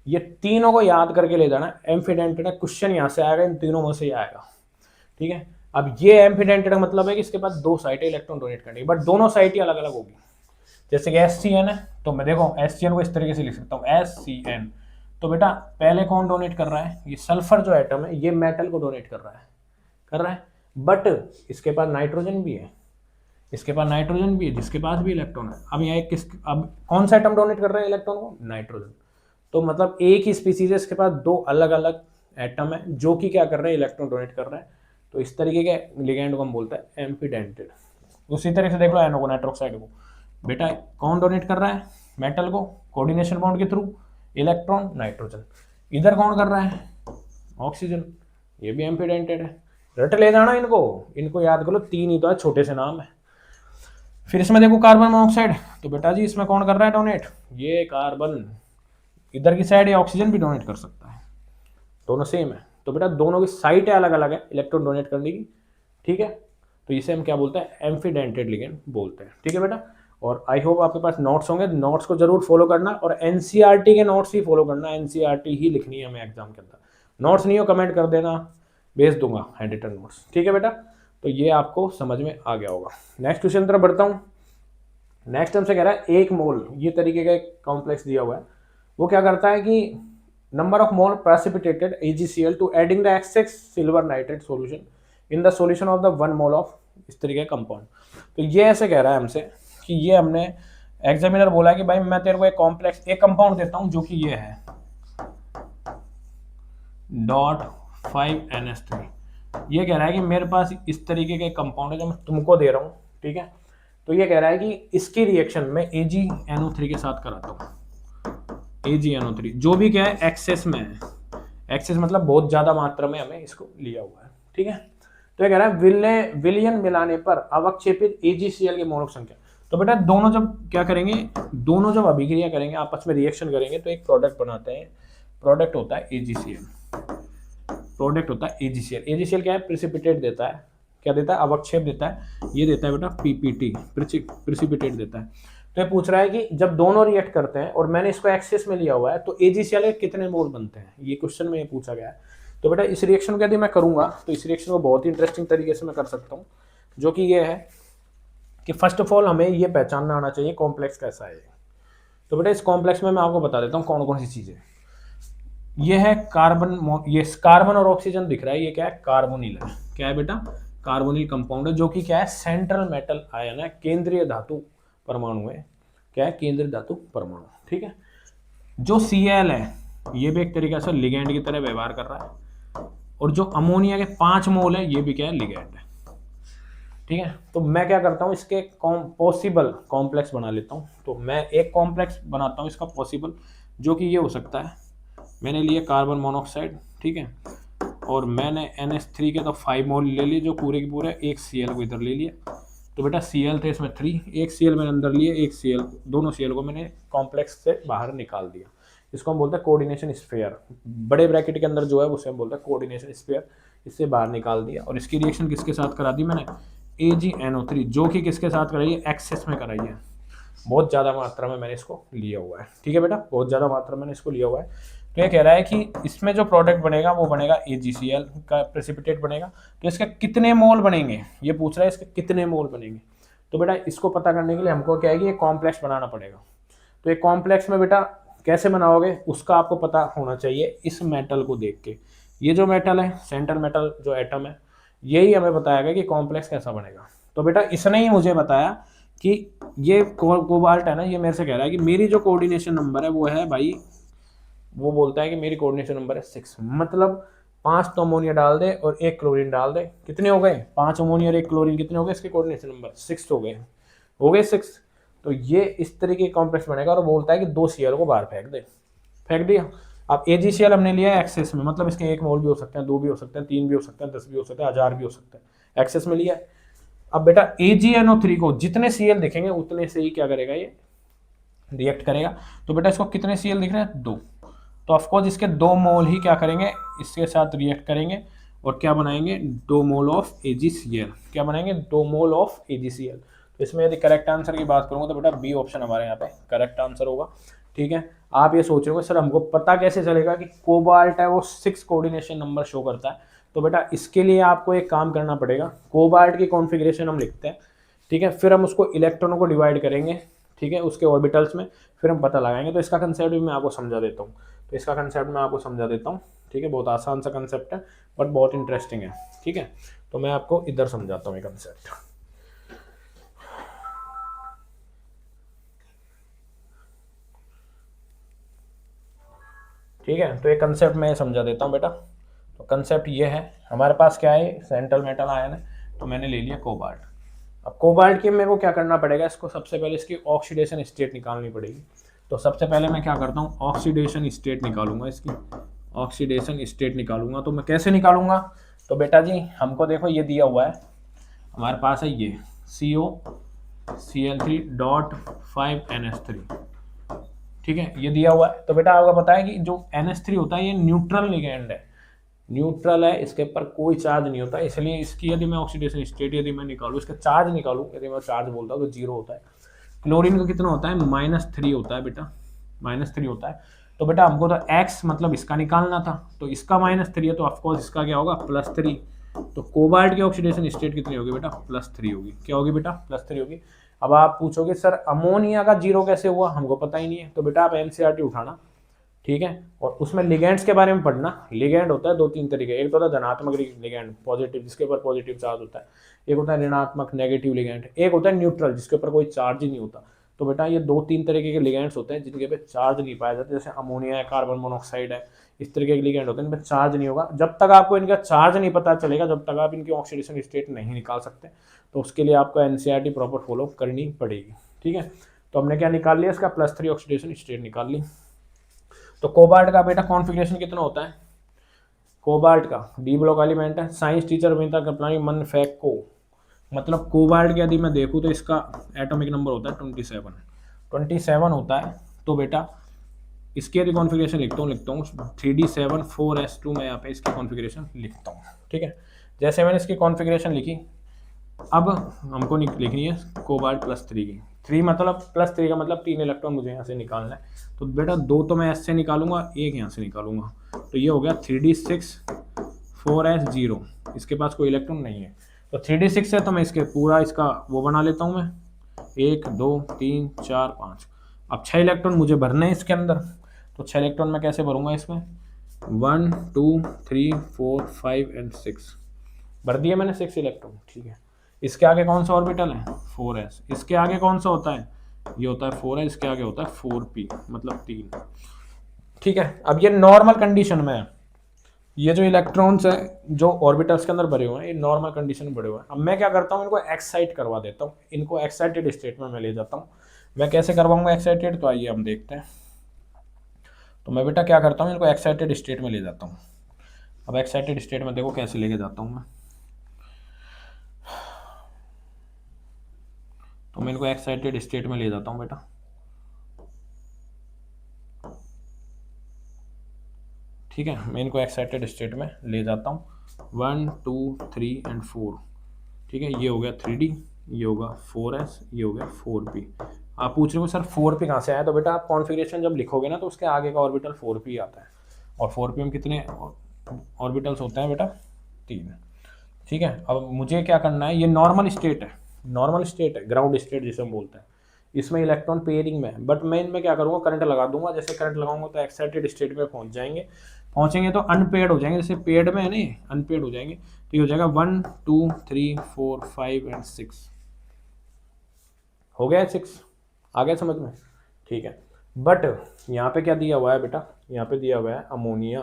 ये तीनों को याद करके ले जाना। एम्फीडेंटेड है, क्वेश्चन यहाँ से आएगा, इन तीनों में से ही आएगा। ठीक है। अब ये एम्फीडेंटेड का मतलब है कि इसके पास 2 साइट है इलेक्ट्रॉन डोनेट करने की, बट दोनों साइट ही अलग अलग होगी। जैसे कि SCN है, तो मैं देखो SCN को इस तरीके से लिख सकता हूँ SCN। तो बेटा पहले कौन डोनेट कर रहा है? ये सल्फर जो एटम है ये मेटल को डोनेट कर रहा है, बट इसके पास नाइट्रोजन भी है। इसके पास नाइट्रोजन भी है, जिसके पास भी इलेक्ट्रॉन है। अब यहाँ अब कौन सा एटम डोनेट कर रहा है इलेक्ट्रॉन को? नाइट्रोजन। तो मतलब एक ही स्पीसीज है, इसके पास दो अलग अलग एटम है जो कि क्या कर रहे हैं, इलेक्ट्रॉन डोनेट कर रहे हैं। तो इस तरीके के लिगेंड को हम बोलते हैं एम्फीडेंटेड। उसी तरह से देख लो एनो को, नाइट्रोक्साइड को, बेटा कौन डोनेट कर रहा है मेटल को? कोऑर्डिनेशन बॉन्ड के थ्रू इलेक्ट्रॉन, नाइट्रोजन। इधर कौन कर रहा है? ऑक्सीजन। ये भी एम्फीडेंटेड है। रट ले जाना इनको, इनको याद करो, तीन ही तो है, छोटे से नाम है। फिर इसमें देखो कार्बन मोनोऑक्साइड, तो बेटा जी इसमें कौन कर रहा है डोनेट? ये कार्बन। इधर की साइड ये ऑक्सीजन भी डोनेट कर सकता है, दोनों सेम है। तो बेटा दोनों की साइट अलग अलग है इलेक्ट्रॉन डोनेट करने की, ठीक है। तो इसे हम क्या बोलते हैं? एम्फीडेंटेड लिगेंड बोलते हैं, ठीक है बेटा। और आई होप आपके पास नोट्स होंगे, नोट्स को जरूर फॉलो करना, और एनसीईआरटी के नोट्स ही फॉलो करना, एनसीईआरटी ही लिखनी है हमें एग्जाम के अंदर। नोट्स नहीं हो कमेंट कर देना, भेज दूंगा हैंड रिटन नोट्स, ठीक है बेटा। तो ये आपको समझ में आ गया होगा। नेक्स्ट क्वेश्चन तरफ बढ़ता हूँ। नेक्स्ट हमसे कह रहा है एक मोल, ये तरीके का एक कॉम्प्लेक्स दिया हुआ है, वो क्या करता है कि number of mole precipitated AgCl to adding the X6 silver nitrate solution in the solution of the 1 mole of इस तरीके का कंपाउंड। तो ये ऐसे कह रहा है हमसे कि ये हमने एग्जामिनर बोला है कि भाई मैं तेरे को एक कॉम्प्लेक्स एक कंपाउंड देता हूं जो कि ये है .5NH3। ये कह रहा है कि मेरे पास इस तरीके के कंपाउंड है जो मैं तुमको दे रहा हूं, ठीक है। तो ये कह रहा है कि इसकी रिएक्शन मैं AgNO3 के साथ कराता हूँ। AgNO3 जो भी क्या है एक्सेस में है, एक्सेस मतलब बहुत ज्यादा मात्रा में हमें इसको लिया हुआ है, ठीक है। तो ये कह रहा है विलयन मिलाने पर अवक्षेपित AgCl की मोलक संख्या। तो बेटा दोनों जब क्या करेंगे, दोनों जब अभिक्रिया करेंगे, आपस में रिएक्शन करेंगे, तो एक प्रोडक्ट बनाते हैं। प्रोडक्ट होता है AgCl। प्रोडक्ट होता है AgCl। AgCl क्या है? प्रेसिपिटेट देता है। क्या देता है? अवक्षेप देता है। ये देता है बेटा PPT, प्रेसिपिटेट देता है। तो ये पूछ रहा है कि जब दोनों रिएक्ट करते हैं और मैंने इसको एक्सेस में लिया हुआ है, तो AgCl के कितने मोल बनते हैं? ये क्वेश्चन में ये पूछा गया है। तो बेटा इस रिएक्शन को यदि मैं करूंगा तो इस रिएक्शन को बहुत ही इंटरेस्टिंग तरीके से मैं कर सकता हूँ, जो कि ये है कि फर्स्ट ऑफ ऑल हमें ये पहचानना आना चाहिए कॉम्प्लेक्स कैसा है। तो बेटा इस कॉम्प्लेक्स में मैं आपको बता देता हूँ कौन कौन सी चीजें। ये है कार्बन, ये कार्बन और ऑक्सीजन दिख रहा है, ये क्या है? कार्बोनिल है। क्या है बेटा? कार्बोनिल कंपाउंड है, जो कि क्या है? सेंट्रल मेटल आयन है, केंद्रीय धातु परमाणु है। क्या है? केंद्रीय धातु परमाणु, ठीक है। जो Cl है ये भी एक तरीके से लिगेंड की तरह व्यवहार कर रहा है, और जो अमोनिया के 5 मोल है ये भी क्या है? लिगेंड है, ठीक है। तो मैं क्या करता हूँ, इसके पॉसिबल कॉम्प्लेक्स बना लेता हूँ। तो मैं एक कॉम्प्लेक्स बनाता हूँ इसका पॉसिबल, जो कि ये हो सकता है, मैंने लिए कार्बन मोनोऑक्साइड, ठीक है, और मैंने NH3 के तो 5 मोल ले लिए जो पूरे के पूरे, एक Cl को इधर ले लिया। तो बेटा Cl थे इसमें 3, एक Cl मैंने अंदर लिए, एक Cl, दोनों Cl को मैंने कॉम्प्लेक्स से बाहर निकाल दिया। इसको हम बोलते हैं कोऑर्डिनेशन स्फीयर। बड़े ब्रैकेट के अंदर जो है उसे हम बोलते हैं कोऑर्डिनेशन स्फीयर। इससे बाहर निकाल दिया, और इसकी रिएक्शन किसके साथ करा दी मैंने? AgNO3, जो कि किसके साथ कराई है? एक्सेस में कराई है। बहुत ज़्यादा मात्रा में मैंने इसको लिया हुआ है, ठीक है बेटा, बहुत ज़्यादा मात्रा में मैंने इसको लिया हुआ है। तो ये कह रहा है कि इसमें जो प्रोडक्ट बनेगा वो बनेगा AgCl का प्रेसिपिटेट बनेगा। तो इसके कितने मोल बनेंगे ये पूछ रहा है, इसके कितने मोल बनेंगे। तो बेटा इसको पता करने के लिए हमको क्या है कि ये कॉम्प्लेक्स बनाना पड़ेगा। तो ये कॉम्प्लेक्स में बेटा कैसे बनाओगे उसका आपको पता होना चाहिए इस मेटल को देख के। ये जो मेटल है, सेंट्रल मेटल जो एटम है, यही हमें बताएगा कि कॉम्प्लेक्स कैसा बनेगा। तो बेटा इसने ही मुझे बताया कि ये कोबाल्ट है ना, ये मेरे से कह रहा है कि मेरी जो कोऑर्डिनेशन नंबर है वो है भाई, वो बोलता है कि मेरी कोऑर्डिनेशन नंबर है 6। मतलब 5 तो अमोनिया डाल दे और 1 क्लोरीन डाल दे, कितने हो गए? 5 अमोनिया और 1 क्लोरीन, कितने हो गए इसके कोऑर्डिनेशन नंबर? 6 हो गए, 6। तो ये इस तरीके का कॉम्प्लेक्स बनेगा, और बोलता है कि 2 Cl को बाहर फेंक दे। फेंक दिया। अब AgCl हमने लिया है एक्सेस में, मतलब इसके 1 मोल भी हो सकते हैं, 2 भी हो सकते हैं, 3 भी हो सकते हैं, 10 भी हो सकते हैं, 1000 भी हो सकते हैं, एक्सेस में लिया है। अब बेटा AgNO3 को जितने Cl दिखेंगे उतने से ही क्या करेगा, ये रिएक्ट करेगा। तो बेटा इसको कितने Cl दिख रहे हैं? 2। तो ऑफकोर्स इसके 2 मोल ही क्या करेंगे, इसके साथ रिएक्ट करेंगे, और क्या बनाएंगे? 2 मोल ऑफ AgCl। क्या बनाएंगे? 2 मोल ऑफ AgCl। तो इसमें यदि करेक्ट आंसर की बात करूंगा तो बेटा बी ऑप्शन हमारे यहाँ पे करेक्ट आंसर होगा, ठीक है। आप ये सोच रहे हो सर हमको पता कैसे चलेगा कि कोबाल्ट है वो 6 कोऑर्डिनेशन नंबर शो करता है। तो बेटा इसके लिए आपको एक काम करना पड़ेगा, कोबाल्ट की कॉन्फ़िगरेशन हम लिखते हैं, ठीक है, फिर हम उसको इलेक्ट्रॉनों को डिवाइड करेंगे, ठीक है, उसके ऑर्बिटल्स में, फिर हम पता लगाएंगे। तो इसका कंसेप्ट भी मैं आपको समझा देता हूँ। तो इसका कंसेप्ट मैं आपको समझा देता हूँ, ठीक है। बहुत आसान सा कंसेप्ट है बट बहुत इंटरेस्टिंग है, ठीक है। तो मैं आपको इधर समझाता हूँ ये कंसेप्ट। ठीक है, तो एक कंसेप्ट मैं समझा देता हूँ बेटा। तो कंसेप्ट ये है, हमारे पास क्या है, सेंट्रल मेटल आयन है, तो मैंने ले लिया कोबाल्ट। अब कोबाल्ट की मेरे को क्या करना पड़ेगा, इसको सबसे पहले इसकी ऑक्सीडेशन स्टेट निकालनी पड़ेगी। तो सबसे पहले मैं क्या करता हूँ, ऑक्सीडेशन स्टेट निकालूंगा, इसकी ऑक्सीडेशन स्टेट निकालूंगा। तो मैं कैसे निकालूंगा, तो बेटा जी हमको देखो ये दिया हुआ है, हमारे पास है ये COCl3.5NH3, ठीक है, ये दिया हुआ है। तो बेटा आपको पता है कि जो NH3 होता है ये न्यूट्रल लिगेंड है, न्यूट्रल है, इसके ऊपर कोई चार्ज नहीं होता, इसलिए इसकी यदि मैं ऑक्सीडेशन स्टेट यदि मैं निकालूं, इसका चार्ज निकालूं, यदि मैं चार्ज बोलता हूँ तो 0 होता है। क्लोरीन का कितना होता है, -3 होता है बेटा, -3 होता है। तो बेटा हमको तो x मतलब इसका निकालना था, तो इसका -3 है, तो ऑफकोर्स इसका क्या होगा, +3। तो कोबाल्ट की ऑक्सीडेशन स्टेट कितनी होगी बेटा, +3 होगी। क्या होगी बेटा, +3 होगी। अब आप पूछोगे सर अमोनिया का 0 कैसे हुआ, हमको पता ही नहीं है। तो बेटा आप एनसीईआरटी उठाना, ठीक है, और उसमें लिगेंड्स के बारे में पढ़ना। लिगेंड होता है 2-3 तरीके, एक तो होता है धनात्मक लिगेंड पॉजिटिव, जिसके ऊपर पॉजिटिव चार्ज होता है, एक होता है ऋणात्मक नेगेटिव लिगेंड, एक होता है न्यूट्रल जिसके ऊपर कोई चार्ज ही नहीं होता। तो बेटा ये 2-3 तरीके के लिगेंड्स होते हैं जिनके पे चार्ज नहीं पाया जाता, जैसे अमोनिया है, कार्बन मोनोऑक्साइड है, इस तरीके के लिगेंड होते हैं, इनमें चार्ज नहीं होगा। जब तक आपको इनका चार्ज नहीं पता चलेगा, जब तक आप इनकी ऑक्सीडेशन स्टेट नहीं निकाल सकते। तो उसके लिए आपको एनसीईआरटी प्रॉपर फॉलो करनी पड़ेगी, ठीक है। तो हमने क्या निकाल लिया, इसका +3 ऑक्सीडेशन स्टेट निकाल ली। तो कोबाल्ट का बेटा कॉन्फ़िगरेशन कितना होता है, कोबाल्ट का डी ब्लॉक एलिमेंट है, साइंस टीचर विनीता कृपलानी मन फैक्ट को, मतलब कोबाल्ट के यदि मैं देखूँ तो इसका एटॉमिक नंबर होता है 27 होता है। तो बेटा इसकी यदि कॉन्फ़िगरेशन लिखता हूँ 3D7 4s2, मैं यहाँ पे इसकी कॉन्फ़िगरेशन लिखता हूँ, ठीक है। जैसे मैंने इसकी कॉन्फ़िगरेशन लिखी, अब हमको लिखनी है कोबाल्ट +3 की। 3 मतलब +3 का मतलब 3 इलेक्ट्रॉन मुझे यहाँ से निकालना है। तो बेटा 2 तो मैं एस से निकालूंगा, 1 यहाँ से निकालूंगा, तो ये हो गया 3D6 4s0, इसके पास कोई इलेक्ट्रॉन नहीं है। तो 3D6 है तो मैं इसके पूरा इसका वो बना लेता हूँ मैं, 1 2 3 4 5। अब 6 इलेक्ट्रॉन मुझे भरने हैं इसके अंदर, तो 6 इलेक्ट्रॉन मैं कैसे भरूंगा इसमें, 1 2 3 4 5 एंड 6 भर दिए मैंने 6 इलेक्ट्रॉन, ठीक है। इसके आगे कौन सा ऑर्बिटल है, 4s, इसके आगे कौन सा होता है, ये होता है 4s, इसके आगे होता है 4p मतलब 3, ठीक है। अब ये नॉर्मल कंडीशन में है, ये जो इलेक्ट्रॉन्स है जो ऑर्बिटल्स के अंदर भरे हुए हैं ये नॉर्मल कंडीशन में भरे हुए हैं। अब मैं क्या करता हूँ, इनको एक्साइट करवा देता हूँ, इनको एक्साइटेड स्टेट में मैं ले जाता हूँ। मैं कैसे करवाऊंगा एक्साइटेड, तो आइए हम देखते हैं। तो मैं बेटा क्या करता हूँ, इनको एक्साइटेड स्टेट में ले जाता हूँ। अब एक्साइटेड स्टेट में देखो कैसे लेके जाता हूँ मैं, तो मैं इनको एक्साइटेड स्टेट में ले जाता हूँ बेटा, ठीक है। मैं इनको एक्साइटेड स्टेट में ले जाता हूँ, 1 2 3 एंड 4, ठीक है। ये हो गया 3D, ये होगा 4s, ये हो गया 4p। आप पूछ रहे हो सर 4p कहाँ से आया, तो बेटा आप कॉन्फ़िगरेशन जब लिखोगे ना तो उसके आगे का ऑर्बिटल 4p आता है, और 4p में कितने ऑर्बिटल्स होते हैं बेटा, 3, ठीक है। अब मुझे क्या करना है, ये नॉर्मल स्टेट है, नॉर्मल स्टेट है, ग्राउंड स्टेट जिसे हम बोलते हैं, इसमें इलेक्ट्रॉन पेयरिंग में है। बट मैं इनमें क्या करूँगा, करंट लगा दूंगा, जैसे करंट लगाऊंगा तो एक्साइटेड स्टेट में पहुंचेंगे तो अनपेड हो जाएंगे, जैसे पेड में है नहीं, अनपेड हो जाएंगे। तो ये हो जाएगा 1 2 3 4 5 एंड 6, हो गया 6, आ गया समझ में, ठीक है। बट यहाँ पे क्या दिया हुआ है बेटा, यहाँ पे दिया हुआ है अमोनिया,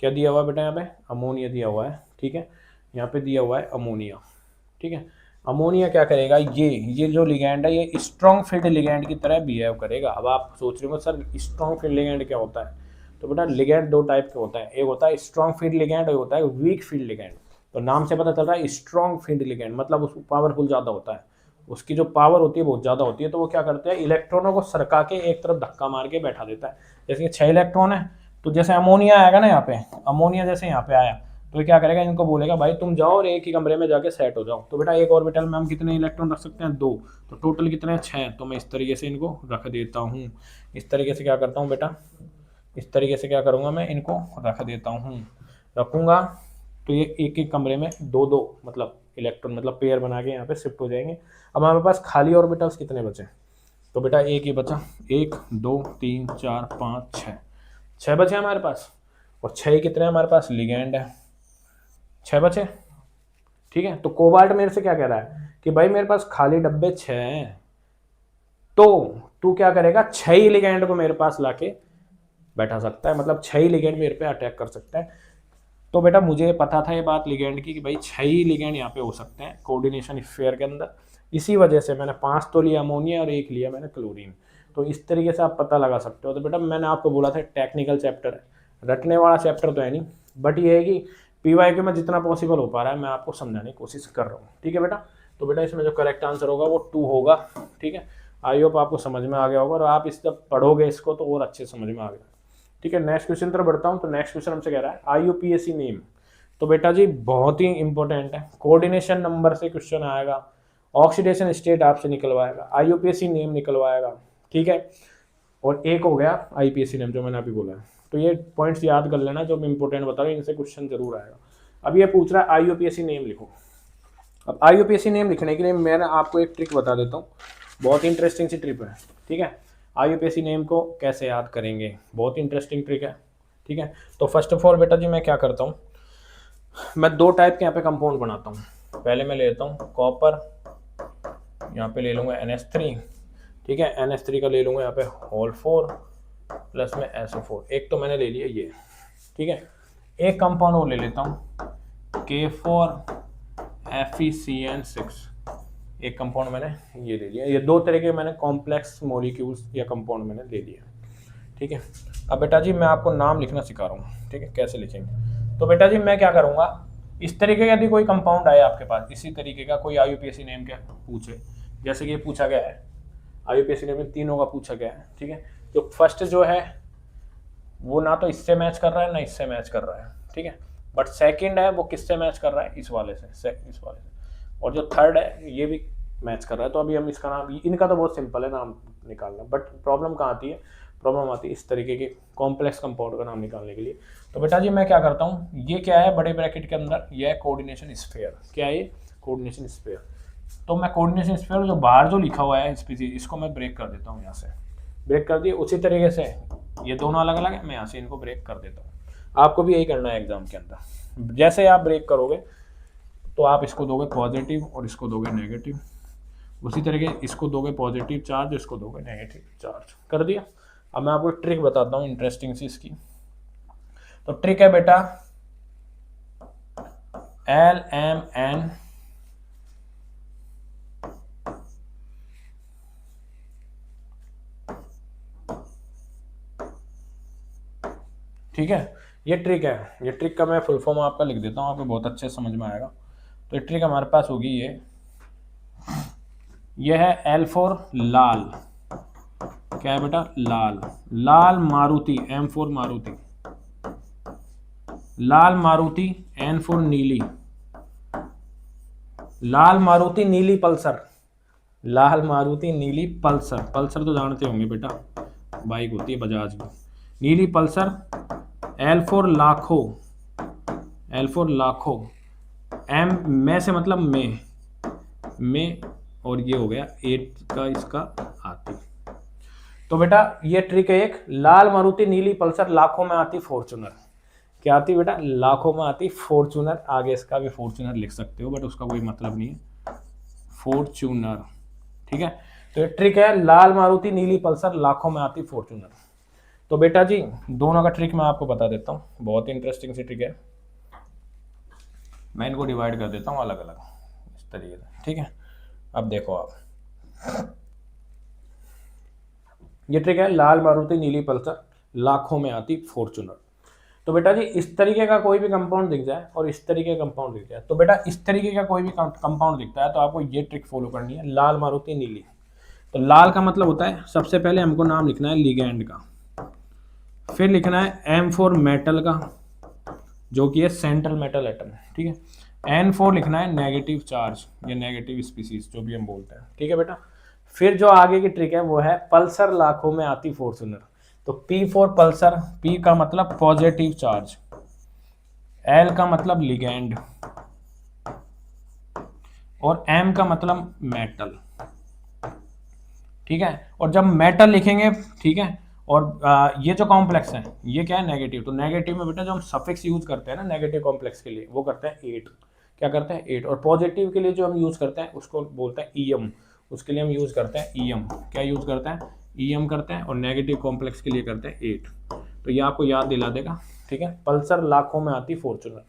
क्या दिया हुआ है बेटा, यहाँ पे अमोनिया दिया हुआ है, ठीक है। यहाँ पे दिया हुआ है अमोनिया, ठीक है। अमोनिया क्या करेगा, ये जो लिगैंड है ये स्ट्रॉन्ग फील्ड लिगैंड की तरह बिहेव करेगा। अब आप सोच रहे हो सर स्ट्रॉन्ग फील्ड लिगैंड क्या होता है, तो बेटा लिगैंड 2 टाइप के होता है, एक होता है स्ट्रॉन्ग फील्ड लिगैंड और होता है वीक फील्ड लिगैंड। तो नाम से पता चल रहा है स्ट्रॉन्ग फील्ड लिगैंड मतलब उसको पावरफुल ज़्यादा होता है, उसकी जो पावर होती है बहुत ज़्यादा होती है। तो वो क्या करते हैं, इलेक्ट्रॉनों को सरका के एक तरफ धक्का मार के बैठा देता है। जैसे 6 इलेक्ट्रॉन है, तो जैसे अमोनिया आएगा ना यहाँ पे, अमोनिया जैसे यहाँ पे आया तो ये क्या करेगा, इनको बोलेगा भाई तुम जाओ और एक ही कमरे में जाके सेट हो जाओ। तो बेटा एक ऑर्बिटल में हम कितने इलेक्ट्रॉन रख सकते हैं, 2, तो टोटल कितने हैं, 6। तो मैं इस तरीके से इनको रख देता हूँ, इस तरीके से क्या करता हूँ बेटा, इस तरीके से क्या करूँगा मैं, इनको रख देता हूँ, रखूँगा तो ये एक एक कमरे में 2-2 मतलब इलेक्ट्रॉन मतलब पेयर बना के यहाँ पे शिफ्ट हो जाएंगे। अब हमारे पास खाली ऑर्बिटल्स कितने बचे, तो बेटा एक ही बचा, 1 2 3 4 5 6 बचे हमारे पास, और 6 कितने हमारे पास, लिगेंड है, 6 बचे, ठीक है। तो कोबाल्ट मेरे से क्या कह रहा है कि भाई मेरे पास खाली डब्बे 6 हैं, तो तू क्या करेगा, 6 ही लिगेंड को मेरे पास लाके बैठा सकता है, मतलब 6 ही लिगेंड मेरे पे अटैक कर सकता है। तो बेटा मुझे पता था ये बात लिगेंड की कि भाई 6 ही लिगेंड यहाँ पे हो सकते हैं कोऑर्डिनेशन स्फीयर के अंदर, इसी वजह से मैंने 5 तो लिया अमोनिया और 1 लिया मैंने क्लोरीन। तो इस तरीके से आप पता लगा सकते हो। तो बेटा मैंने आपको बोला था टेक्निकल चैप्टर है, रटने वाला चैप्टर तो है नहीं, बट ये है कि पीवाईक्यू में जितना पॉसिबल हो पा रहा है मैं आपको समझाने की कोशिश कर रहा हूँ, ठीक है बेटा। तो बेटा इसमें जो करेक्ट आंसर होगा वो 2 होगा, ठीक है। आई होप आपको समझ में आ गया होगा, और आप इस जब पढ़ोगे इसको तो और अच्छे समझ में आ गया, ठीक है। नेक्स्ट क्वेश्चन तरफ बढ़ता हूँ। तो नेक्स्ट क्वेश्चन हमसे कह रहा है IUPAC नेम। तो बेटा जी बहुत ही इंपॉर्टेंट है, कोऑर्डिनेशन नंबर से क्वेश्चन आएगा, ऑक्सीडेशन स्टेट आपसे निकलवाएगा, IUPAC नेम निकलवाएगा, ठीक है। और एक हो गया IPAC नेम जो मैंने अभी बोला है। तो ये पॉइंट्स याद कर लेना जो मैं इंपॉर्टेंट बता रहा हूँ, इनसे क्वेश्चन जरूर आएगा। अब ये पूछ रहा है IUPAC नेम लिखो। अब IUPAC नेम लिखने के लिए मैंने आपको एक ट्रिक बता देता हूँ, बहुत इंटरेस्टिंग सी ट्रिक है, ठीक है। IUPAC नेम को कैसे याद करेंगे, बहुत इंटरेस्टिंग ट्रिक है, ठीक है। तो फर्स्ट ऑफ ऑल बेटा जी मैं क्या करता हूँ, मैं 2 टाइप के यहाँ पे कंपाउंड बनाता हूँ। पहले मैं लेता हूँ कॉपर, यहाँ पे ले लूँगा NH3, ठीक है। NH3 का ले लूँगा यहाँ पे होल 4 प्लस में SO4, एक तो मैंने ले लिया ये, ठीक है। एक कंपाउंड और ले लेता हूँ K4FeCN6, एक कंपाउंड मैंने ये ले लिया। ये 2 तरह के मैंने कॉम्प्लेक्स मॉलिक्यूल्स या कंपाउंड मैंने ले लिया, ठीक है। अब बेटा जी मैं आपको नाम लिखना सिखा रहा हूँ, ठीक है, कैसे लिखेंगे। तो बेटा जी मैं क्या करूँगा, इस तरीके का यदि कोई कंपाउंड आए आपके पास, इसी तरीके का कोई IUPAC नेम क्या पूछे, जैसे कि ये पूछा गया है IUPAC नेम में तीनों का पूछा गया है, ठीक है। तो फर्स्ट जो है वो ना तो इससे मैच कर रहा है ना इससे मैच कर रहा है, ठीक है। बट सेकंड है वो किससे मैच कर रहा है, इस वाले से, इस वाले से। और जो थर्ड है ये भी मैच कर रहा है। तो अभी हम इसका नाम, इनका तो बहुत सिंपल है नाम निकालना, बट प्रॉब्लम कहाँ आती है, प्रॉब्लम आती है इस तरीके के कॉम्प्लेक्स कंपाउंड का नाम निकालने के लिए। तो बेटा जी मैं क्या करता हूँ, ये क्या है बड़े ब्रैकेट के अंदर, ये है कोऑर्डिनेशन स्फीयर। क्या है ये, कोऑर्डिनेशन स्फीयर। तो मैं कोऑर्डिनेशन स्फीयर जो बाहर जो लिखा हुआ है स्पीसीज, इसको मैं ब्रेक कर देता हूँ, यहाँ से ब्रेक कर दिए। उसी तरीके से ये दोनों अलग अलग है, मैं यहाँ से इनको ब्रेक कर देता हूँ। आपको भी यही करना है एग्जाम के अंदर। जैसे आप ब्रेक करोगे तो आप इसको दोगे पॉजिटिव और इसको दोगे नेगेटिव, उसी तरीके इसको दोगे पॉजिटिव चार्ज, इसको दोगे नेगेटिव चार्ज। कर दिया। अब मैं आपको एक ट्रिक बताता हूँ इंटरेस्टिंग सी इसकी। तो ट्रिक है बेटा LMN ठीक है। ये ट्रिक है, ये ट्रिक का मैं फुल फॉर्म आपका लिख देता हूँ, आपको बहुत अच्छे समझ में आएगा। तो ये ट्रिक हमारे पास होगी ये है L फॉर लाल। क्या है बेटा, लाल, लाल मारुति, M फॉर मारुति, लाल मारुति, N फॉर नीली, लाल मारुति नीली पल्सर, लाल मारुति नीली पल्सर, पल्सर तो जानते होंगे बेटा, बाइक होती है बजाज की, नीली पल्सर। L फॉर लाखों, L फॉर लाखों, M में से मतलब में, और ये हो गया 8 का इसका हाथी। तो बेटा ये ट्रिक है एक, लाल मारुति नीली पल्सर, लाखों में आती फॉर्च्यूनर। क्या आती बेटा, लाखों में आती फॉर्च्यूनर। आगे इसका भी फॉर्च्यूनर लिख सकते हो बट उसका कोई मतलब नहीं है, फॉर्च्यूनर, ठीक है। तो ये ट्रिक है, लाल मारुति नीली पल्सर, लाखों में आती फॉर्च्यूनर। तो बेटा जी दोनों का ट्रिक मैं आपको बता देता हूँ, बहुत इंटरेस्टिंग सी ट्रिक है। मैं इनको डिवाइड कर देता हूँ अलग अलग इस तरीके से, ठीक है। अब देखो आप, ये ट्रिक है, लाल मारुति नीली पल्सर, लाखों में आती फॉर्च्यूनर। तो बेटा जी इस तरीके का कोई भी कंपाउंड दिख जाए और इस तरीके का कंपाउंड दिख जाए, तो बेटा इस तरीके का कोई भी कंपाउंड दिखता है तो आपको ये ट्रिक फॉलो करनी है, लाल मारुति नीली। तो लाल का मतलब होता है, सबसे पहले हमको नाम लिखना है लिगैंड का, फिर लिखना है M फॉर मेटल का जो कि है सेंट्रल मेटल एटम, ठीक है। N फॉर लिखना है नेगेटिव चार्ज या नेगेटिव स्पीसीज जो भी हम बोलते हैं, ठीक है बेटा। फिर जो आगे की ट्रिक है वो है पल्सर लाखों में आती फॉर्च्यूनर। तो P फॉर पल्सर, P का मतलब पॉजिटिव चार्ज, L का मतलब लिगैंड और M का मतलब मेटल, ठीक है। और जब मेटल लिखेंगे, ठीक है, और ये जो कॉम्प्लेक्स है ये क्या है, नेगेटिव। तो नेगेटिव में बेटा जो हम सफिक्स यूज करते हैं ना नेगेटिव कॉम्प्लेक्स के लिए, वो करते हैं 8। क्या करते हैं, 8। और पॉजिटिव के लिए जो हम यूज करते हैं उसको बोलते हैं EM, उसके लिए हम यूज करते हैं EM। क्या यूज करते हैं, EM करते हैं। और नेगेटिव कॉम्प्लेक्स के लिए करते हैं 8। तो ये आपको याद दिला देगा। ठीक है, पल्सर लाखों में आती फॉर्च्यूनर।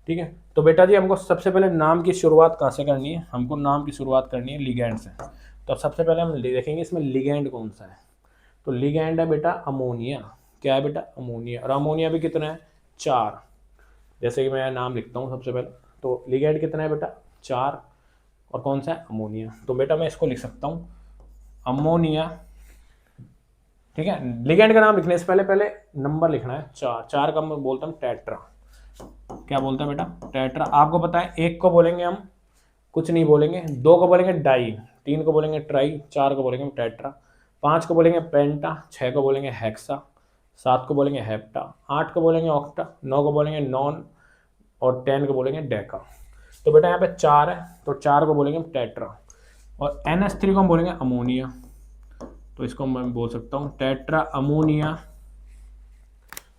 ठीक है, तो बेटा जी हमको सबसे पहले नाम की शुरुआत कहाँ से करनी है, हमको नाम की शुरुआत करनी है लिगैंड से। तो सबसे पहले हम देखेंगे इसमें लिगैंड कौन सा है। तो लिगैंड है बेटा अमोनिया। क्या है बेटा, अमोनिया। और अमोनिया भी कितना है, 4। जैसे कि मैं नाम लिखता हूँ सबसे पहले, तो लिगैंड कितना है बेटा, 4। और कौन सा है, अमोनिया। तो बेटा मैं इसको लिख सकता हूँ अमोनिया। ठीक है, लिगैंड का नाम लिखने से पहले पहले नंबर लिखना है 4। 4 का मैं बोलता हूँ टेट्रा। क्या बोलता है बेटा, टेट्रा। आपको पता है 1 को बोलेंगे हम कुछ नहीं बोलेंगे, 2 को बोलेंगे डाई, 3 को बोलेंगे ट्राई, 4 को बोलेंगे टेट्रा, 5 को बोलेंगे पेंटा, 6 को बोलेंगे हेक्सा, 7 को बोलेंगे हेप्टा, 8 को बोलेंगे ऑक्टा, 9 को बोलेंगे नॉन, और 10 को बोलेंगे डेका। तो बेटा यहाँ पे 4 है, तो 4 को बोलेंगे टेट्रा। और NH3 को हम बोलेंगे अमोनिया। तो इसको मैं बोल सकता हूँ टेट्रा अमोनिया।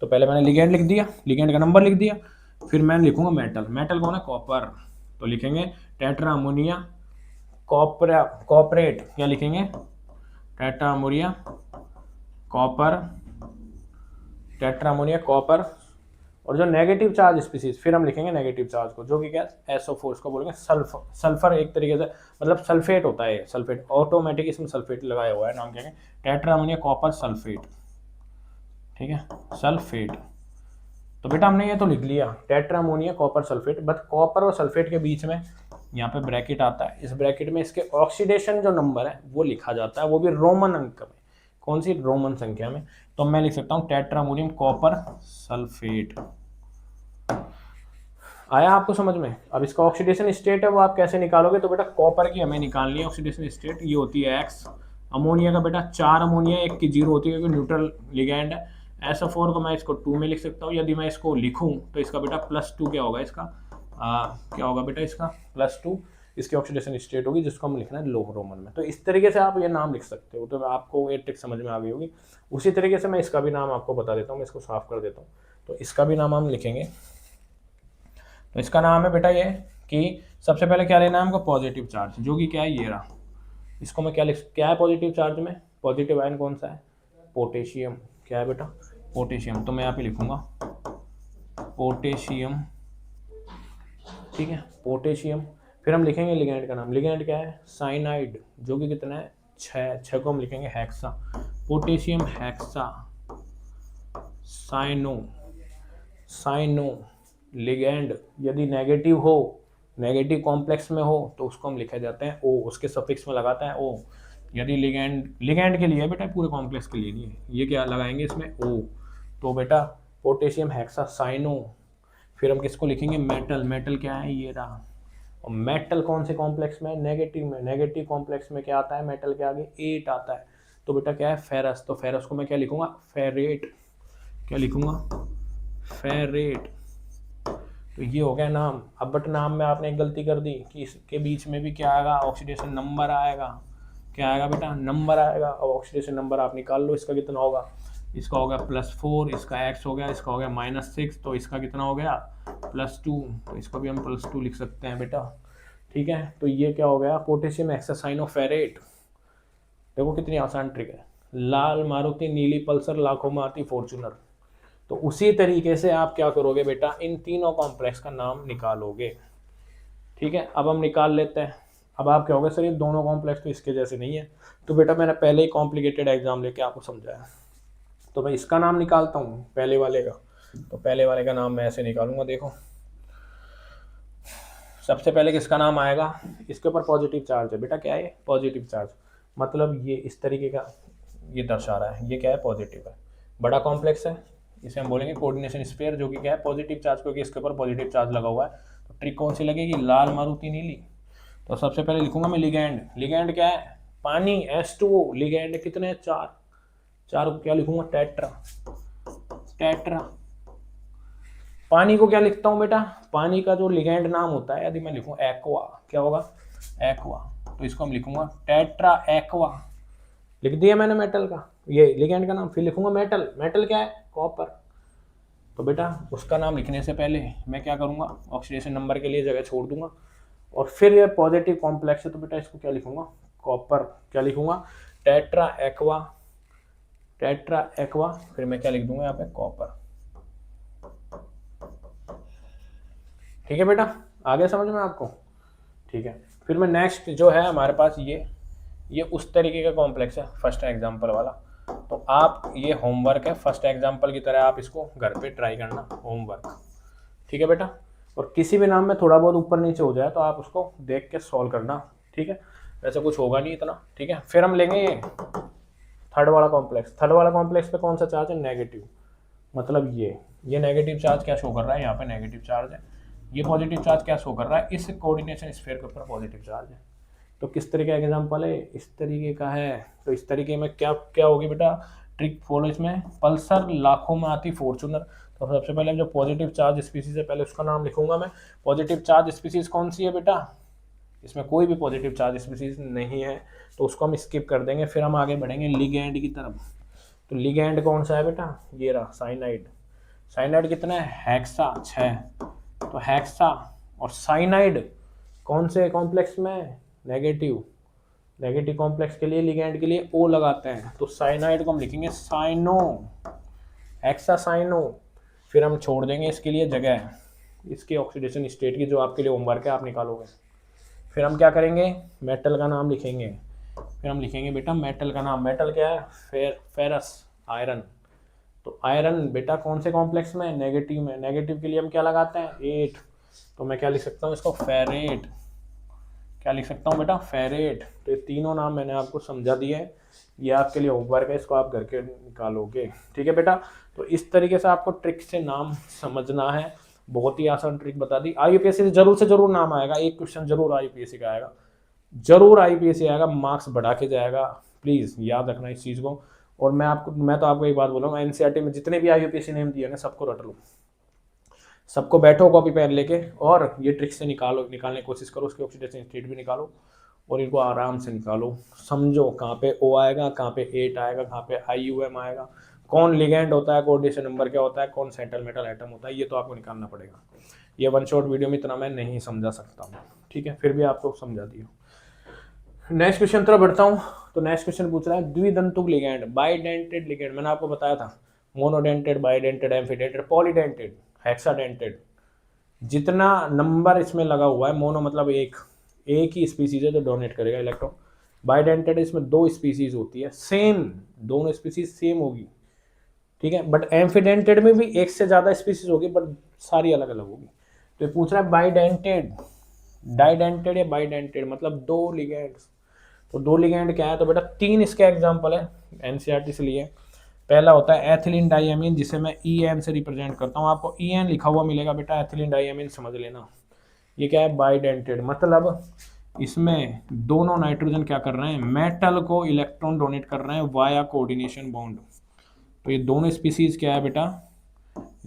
तो पहले मैंने लिगैंड लिख दिया, लिगैंड का नंबर लिख दिया, फिर मैं लिखूंगा मेटल। मेटल कौन है, कॉपर। तो लिखेंगे टेट्रा अमोनिया कॉपरा कॉपरेट। क्या लिखेंगे, tetra ammonia copper, tetra ammonia copper. और जो नेगेटिव चार्ज स्पीसीज, फिर हम लिखेंगे नेगेटिव चार्ज को, जो कि क्या है SO4, इसको बोलेंगे सल्फर। सल्फर एक तरीके से मतलब सल्फेट होता है, सल्फेट ऑटोमेटिक इसमें सल्फेट लगाया हुआ है, नाम क्या है, टेट्रा अमोनिया कॉपर सल्फेट। ठीक है, सल्फेट। तो बेटा हमने ये तो लिख लिया tetra ammonia copper sulphate, but copper और सल्फेट के बीच में यहाँ पे ब्रैकेट आता है। इस ब्रैकेट में इसके ऑक्सीडेशन जो नंबर है वो लिखा जाता है, वो भी रोमन अंक में। कौन सी, रोमन संख्या में। तो मैं लिख सकता हूँ टेट्रा अमोनियम कॉपर सल्फेट। आया आपको समझ में। अब इसका ऑक्सीडेशन स्टेट है वो आप कैसे निकालोगे, तो बेटा कॉपर की हमें निकालनी है ऑक्सीडेशन स्टेट, ये होती है X। अमोनिया का बेटा 4 अमोनिया, 1 की 0 होती है क्योंकि न्यूट्रल लिगैंड है। SO4 को मैं इसको 2 में लिख सकता हूँ। यदि मैं इसको लिखूँ तो इसका बेटा +2 क्या होगा, इसका क्या होगा बेटा, इसका +2 इसकी ऑक्सीडेशन स्टेट होगी, जिसको हम लिखना है रोमन में। तो इस तरीके से आप ये नाम लिख सकते हो। तो आपको ये ट्रिक समझ में आ गई होगी। उसी तरीके से मैं इसका भी नाम आपको बता देता हूँ, मैं इसको साफ कर देता हूँ। तो इसका भी नाम हम लिखेंगे। तो इसका नाम है बेटा ये कि सबसे पहले क्या लेना है हमको, पॉजिटिव चार्ज, जो कि क्या है, ये रहा। इसको मैं क्या है पॉजिटिव चार्ज में, पॉजिटिव आयन कौन सा है, पोटेशियम। क्या है बेटा, पोटेशियम। तो मैं यहाँ पे लिखूंगा पोटेशियम। ठीक है, पोटेशियम। फिर हम लिखेंगे लिगैंड का नाम। लिगैंड क्या है, साइनाइड, जो कि कितना है, 6 को हम लिखेंगे hexa. Potassium hexa cyano ligand. यदि नेगेटिव हो, नेगेटिव कॉम्प्लेक्स में हो, तो उसको हम लिखे जाते हैं O, उसके सफिक्स में लगाते हैं O। यदि लिगैंड के लिए बेटा, पूरे कॉम्प्लेक्स के लिए नहीं है, ये क्या लगाएंगे इसमें O। तो बेटा पोटेशियम हेक्सासाइनो। फिर हम किसको लिखेंगे, मेटल। मेटल क्या है, ये रहा। और मेटल कौन से कॉम्प्लेक्स में, नेगेटिव में। नेगेटिव कॉम्प्लेक्स में क्या आता है, मेटल के आगे 8 आता है। तो बेटा क्या है, फेरस। तो फेरस को मैं क्या लिखूंगा, फेरेट। क्या लिखूंगा, फेरेट। तो ये हो गया नाम। अब बट नाम में आपने एक गलती कर दी कि इसके बीच में भी क्या आएगा, ऑक्सीडेशन नंबर आएगा। क्या आएगा बेटा, नंबर आएगा। और ऑक्सीडेशन नंबर आप निकाल लो, इसका कितना होगा, इसका हो गया +4, इसका X हो गया, इसका हो गया -6, तो इसका कितना हो गया, +2। तो इसको भी हम +2 लिख सकते हैं बेटा। ठीक है, तो ये क्या हो गया, पोटेशियम हेक्सासाइनोफेरेट। देखो कितनी आसान ट्रिक है। लाल मारुति नीली पल्सर लाखों में आती फॉर्च्यूनर। तो उसी तरीके से आप क्या करोगे बेटा, इन तीनों कॉम्प्लेक्स का नाम निकालोगे। ठीक है, अब हम निकाल लेते हैं। अब आप क्या होगा, सर ये दोनों कॉम्प्लेक्स तो इसके जैसे नहीं है। तो बेटा मैंने पहले ही कॉम्प्लिकेटेड एग्जाम लेके आपको समझाया। तो मैं इसका नाम निकालता हूँ पहले वाले का। तो पहले वाले का नाम मैं ऐसे निकालूंगा, देखो सबसे पहले किसका नाम आएगा, इसके ऊपर पॉजिटिव चार्ज है बेटा। क्या है, पॉजिटिव चार्ज, मतलब ये इस तरीके का ये दर्शा रहा है, ये क्या है, पॉजिटिव है। बड़ा कॉम्प्लेक्स है, इसे हम बोलेंगे कोऑर्डिनेशन स्फीयर, जो कि क्या है, पॉजिटिव चार्ज, क्योंकि इसके ऊपर पॉजिटिव चार्ज लगा हुआ है। तो ट्रिक कौन सी लगेगी, लाल मारुति नीली। तो सबसे पहले लिखूंगा मैं लिगैंड। लिगैंड क्या है, पानी, H2O। लिगैंड कितने, 4 को क्या लिखूंगा, टेट्रा। पानी को क्या लिखता हूं बेटा, पानी का जो लिगैंड नाम होता है, यदि मैं लिखूं एक्वा, क्या होगा, एक्वा। तो इसको हम लिखूंगा टेट्रा एक्वा। लिख दिया मैंने मेटल का, ये लिगैंड का नाम। फिर लिखूंगा मेटल। मेटल क्या है, कॉपर। तो बेटा उसका नाम लिखने से पहले मैं क्या करूंगा, ऑक्सीडेशन नंबर के लिए जगह छोड़ दूंगा। और फिर ये पॉजिटिव कॉम्प्लेक्स है, तो बेटा इसको क्या लिखूंगा, कॉपर। क्या लिखूंगा, टेट्रा एक्वा टेट्रा एक्वा, फिर मैं क्या लिख दूंगा यहाँ पे कॉपर। ठीक है बेटा, आ गया समझ में आपको? ठीक है, फिर मैं नेक्स्ट जो है हमारे पास ये उस तरीके का कॉम्प्लेक्स है फर्स्ट एग्जाम्पल वाला। तो आप ये होमवर्क है फर्स्ट एग्जाम्पल की तरह, आप इसको घर पे ट्राई करना होमवर्क। ठीक है बेटा, और किसी भी नाम में थोड़ा बहुत ऊपर नीचे हो जाए तो आप उसको देख के सॉल्व करना। ठीक है, वैसे कुछ होगा नहीं इतना। ठीक है, फिर हम लेंगे ये थर्ड वाला कॉम्प्लेक्स। थर्ड वाला कॉम्प्लेक्स पे कौन सा चार्ज है? नेगेटिव। मतलब ये नेगेटिव चार्ज क्या शो कर रहा है? यहाँ पे नेगेटिव चार्ज है। ये पॉजिटिव चार्ज क्या शो कर रहा है? इस कोऑर्डिनेशन स्फीयर के ऊपर पॉजिटिव चार्ज है। तो किस तरीके का एग्जांपल है? इस तरीके का है। तो इस तरीके में क्या क्या होगी बेटा? ट्रिक फॉलो इसमें। पल्सर लाखों में आती फॉर्चूनर। तो सबसे पहले जो पॉजिटिव चार्ज स्पीसीज है पहले उसका नाम लिखूंगा मैं। पॉजिटिव चार्ज स्पीसीज कौन सी है बेटा? इसमें कोई भी पॉजिटिव चार्ज स्पीसीज नहीं है, तो उसको हम स्किप कर देंगे। फिर हम आगे बढ़ेंगे लिगैंड की तरफ। तो लिगैंड कौन सा है बेटा? ये रहा साइनाइड। साइनाइड कितना है? हेक्सा 6। तो हेक्सा और साइनाइड कौन से कॉम्प्लेक्स में? नेगेटिव। नेगेटिव कॉम्प्लेक्स के लिए लिगैंड के लिए ओ लगाते हैं, तो साइनाइड को हम लिखेंगे साइनो, हेक्सा साइनो। फिर हम छोड़ देंगे इसके लिए जगह, इसके ऑक्सीडेशन स्टेट की जो आपके लिए होमवर्क है आप निकालोगे। फिर हम क्या करेंगे? मेटल का नाम लिखेंगे। फिर हम लिखेंगे बेटा मेटल का नाम। मेटल क्या है? Ferrous, iron. तो आयरन बेटा कौन से कॉम्प्लेक्स में? नेगेटिव में। नेगेटिव के लिए हम क्या लगाते हैं? 8। तो मैं क्या लिख सकता हूँ इसको? फेरेट। क्या लिख सकता हूँ बेटा? फेरेट। तो ये तीनों नाम मैंने आपको समझा दिए हैं, ये आपके लिए होमवर्क है, इसको आप घर के निकालोगे। ठीक है बेटा, तो इस तरीके से आपको ट्रिक से नाम समझना है। बहुत ही आसान ट्रिक बता दी। आईयूपीएससी से जरूर नाम आएगा, एक क्वेश्चन जरूर आईयूपीएससी का आएगा, जरूर आईयूपीएससी आएगा, मार्क्स बढ़ा के जाएगा। प्लीज याद रखना इस चीज को। और मैं तो आपको एक बात बोलूँगा, एनसीईआरटी में जितने भी आईयूपीएससी नेम दिए ना सबको रट लो, सबको बैठो कॉपी पेन लेके और ये ट्रिक से निकालने की कोशिश करो, उसके ऑक्सीडेशन स्टेट भी निकालो और इनको आराम से निकालो। समझो कहाँ पे ओ आएगा, कहाँ पे 8 आएगा, कहाँ पे IUM आएगा, कौन लिगेंड होता है, कोऑर्डिनेशन नंबर क्या होता है, कौन सेंट्रल मेटल एटम होता है, ये तो आपको निकालना पड़ेगा। ये वन शॉट वीडियो में इतना मैं नहीं समझा सकता हूँ। ठीक है, फिर भी आपको समझा दिया। नेक्स्ट क्वेश्चन तरफ बढ़ता हूँ। तो नेक्स्ट क्वेश्चन पूछ रहा है द्विदंतुक लिगेंड, बाइडेंटेड लिगेंड। मैंने आपको बताया था मोनोडेंटेड, बाइडेंटेड, एम्फीडेंटेड, पॉलीडेंटेड, हेक्साडेंटेड। जितना नंबर इसमें लगा हुआ है, मोनो मतलब एक ही स्पीसीज है जो डोनेट करेगा इलेक्ट्रॉन। बाइडेंटेड इसमें 2 स्पीसीज होती है, सेम दोनों स्पीसीज सेम होगी। ठीक है, बट एम्फीडेंटेड में भी एक से ज्यादा स्पीसीज होगी, बट सारी अलग अलग होगी। तो ये पूछ रहा है बाइडेंटेड, डाइडेंटेड या बाइडेंटेड, मतलब 2 लिगेंड्स। तो 2 लिगेंड क्या है? तो बेटा 3 इसके एग्जाम्पल है एनसीईआरटी से लिए। पहला होता है एथिलीन डाइएमीन, जिसे मैं EN से रिप्रेजेंट करता हूँ। आपको EN लिखा हुआ मिलेगा बेटा, एथिलीन डाइएमीन समझ लेना। ये क्या है? बाइडेंटेड, मतलब इसमें दोनों नाइट्रोजन क्या कर रहे हैं? मेटल को इलेक्ट्रॉन डोनेट कर रहे हैं वाया कोऑर्डिनेशन बॉन्ड। तो ये दोनों स्पीसीज क्या है बेटा?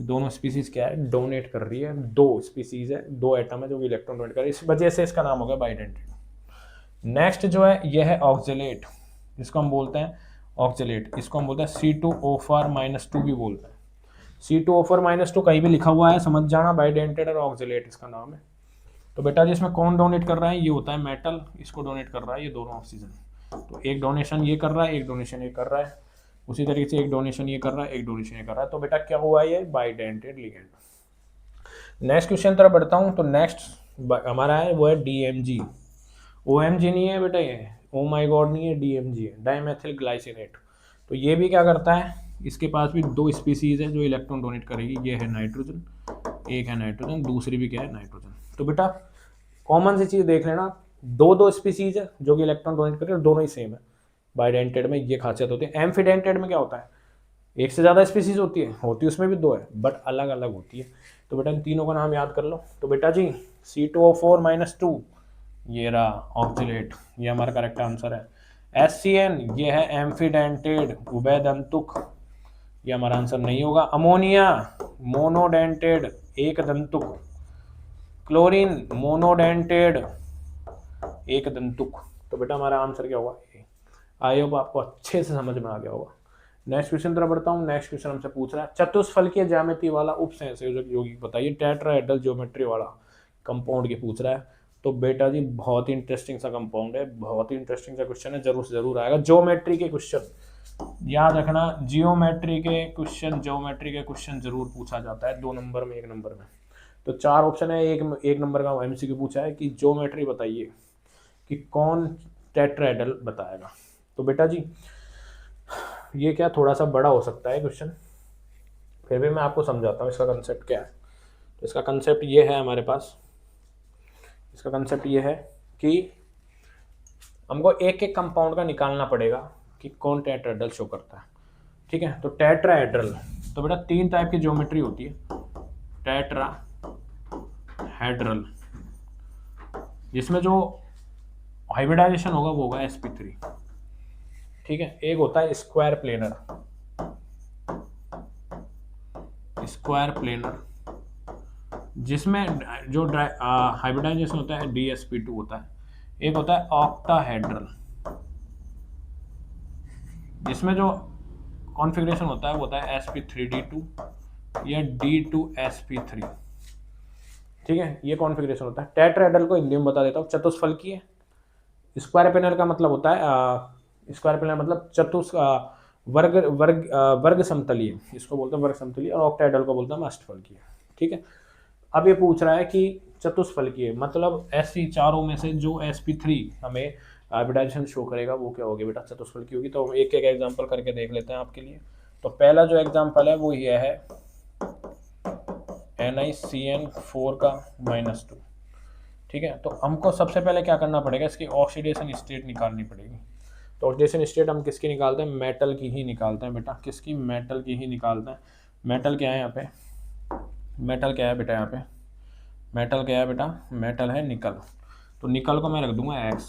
दोनों स्पीसीज क्या है? डोनेट कर रही है। 2 स्पीसीज है, 2 एटम है जो इलेक्ट्रॉन डोनेट कर रही है, इस वजह से इसका नाम हो गया बाइडेंटेड। नेक्स्ट जो है यह है ऑक्जेलेट, इसको हम बोलते हैं ऑक्जेलेट, इसको हम बोलते हैं C2O4-2 भी बोलते हैं। C2O4-2 कहीं भी लिखा हुआ है समझ जाना, बाइडेंटेड और ऑक्जेलेट इसका नाम है। तो बेटा जी इसमें कौन डोनेट कर रहा है? ये होता है मेटल, इसको डोनेट कर रहा है ये दोनों ऑक्सीजन। तो एक डोनेशन ये कर रहा है, एक डोनेशन ये कर रहा है, उसी तरीके से एक डोनेशन ये कर रहा है, एक डोनेशन ये कर रहा है। तो बेटा क्या हुआ? ये बाइडेंटेड लिगेंड। नेक्स्ट क्वेश्चन तरफ बढ़ता हूँ। तो नेक्स्ट हमारा है वो है DMG। OMG नहीं है बेटा, ये ओ माई गॉड नहीं है, DMG है, डाइमेथिल ग्लाइसिनेट। तो ये भी क्या करता है? इसके पास भी 2 स्पीसीज है जो इलेक्ट्रॉन डोनेट करेगी। ये है नाइट्रोजन, एक है नाइट्रोजन, दूसरी भी क्या है? नाइट्रोजन। तो बेटा कॉमन सी चीज देख लेना, 2 स्पीसीज है जो कि इलेक्ट्रॉन डोनेट कर रही है, दोनों ही सेम है। बाइडेंटेड में ये खासियत होती है। एम्फीडेंटेड में क्या होता है? एक से ज्यादा स्पीसीज होती है उसमें भी 2 है, बट अलग अलग होती है। तो बेटा इन तीनों का नाम याद कर लो। तो बेटा जी C2O4-2 ये रहा ऑक्जिलेट, ये हमारा करेक्ट आंसर है। SCN ये है एम्फीडेंटेड, उभयदंतुक, ये हमारा आंसर नहीं होगा। अमोनिया मोनोडेंटेड, एक दंतुक। क्लोरीन मोनोडेंटेड, एक दंतुक। तो बेटा हमारा आंसर क्या होगा? आई होप आपको अच्छे से समझ में आ गया होगा। नेक्स्ट क्वेश्चन तरफ बढ़ता हूँ। नेक्स्ट क्वेश्चन हमसे पूछ रहा है चतुष्फलकीय ज्यामिति वाला उपसंयोजक यौगिक बताइए। टेट्राहेड्रल ज्योमेट्री वाला कंपाउंड के पूछ रहा है। तो बेटा जी बहुत ही इंटरेस्टिंग सा कंपाउंड है, बहुत ही इंटरेस्टिंग सा क्वेश्चन है, जरूर से जरूर आएगा। ज्योमेट्री के क्वेश्चन याद रखना ज्योमेट्री के क्वेश्चन जरूर पूछा जाता है 2 नंबर में 1 नंबर में। तो 4 ऑप्शन है, एक नंबर का एमसीक्यू पूछा है कि ज्योमेट्री बताइए कि कौन टेट्राहेड्रल बताएगा। तो बेटा जी ये क्या थोड़ा सा बड़ा हो सकता है क्वेश्चन, फिर भी मैं आपको समझाता हूँ इसका कंसेप्ट क्या है। तो इसका कंसेप्ट ये है हमारे पास, इसका कंसेप्ट ये है कि हमको एक एक कंपाउंड का निकालना पड़ेगा कि कौन टेट्राहेड्रल शो करता है। ठीक है, तो टेट्राहेड्रल, तो बेटा 3 टाइप की ज्योमेट्री होती है टेट्राहेड्रल, जिसमें जो हाइब्रिडाइजेशन होगा वो होगा sp3। ठीक है, एक होता है स्क्वायर प्लेनर, जिसमें जो हाइब्रिडाइजेशन होता है dsp2 होता है। एक होता है ऑक्टाहेड्रल, जिसमें जो कॉन्फ़िगरेशन होता है वो होता है sp3d2 या d2sp3। ठीक है, ये कॉन्फ़िगरेशन होता है। टेट्राहेड्रल को हिंदी में बता देता हूँ, चतुष्फलकीय है। स्क्वायर प्लेनर का मतलब होता है स्क्वायर प्लेनर मतलब वर्ग वर्ग वर्ग समतलीय, इसको बोलते हैं वर्ग समतलीय। और ऑक्टाहेड्रल को बोलते हैं अष्टफलकीय। ठीक है, अब ये पूछ रहा है कि चतुष्फलकीय मतलब ऐसी चारों में से जो sp3 हमें हाइब्रिडाइजेशन शो करेगा वो क्या होगी बेटा, चतुष्फलकीय होगी। तो एक एक एग्जांपल करके देख लेते हैं आपके लिए। तो पहला जो एग्जांपल है वो ये है NiCN4 का -2। ठीक है, तो हमको सबसे पहले क्या करना पड़ेगा, इसकी ऑक्सीडेशन स्टेट निकालनी पड़ेगी। तो ऑक्सीडेशन स्टेट हम किसकी निकालते हैं, मेटल की ही निकालते हैं बेटा, किसकी, मेटल की ही निकालते हैं। मेटल क्या है यहाँ पे, मेटल क्या है बेटा, यहाँ पे मेटल क्या है बेटा, मेटल है निकल। तो निकल को मैं रख दूंगा x,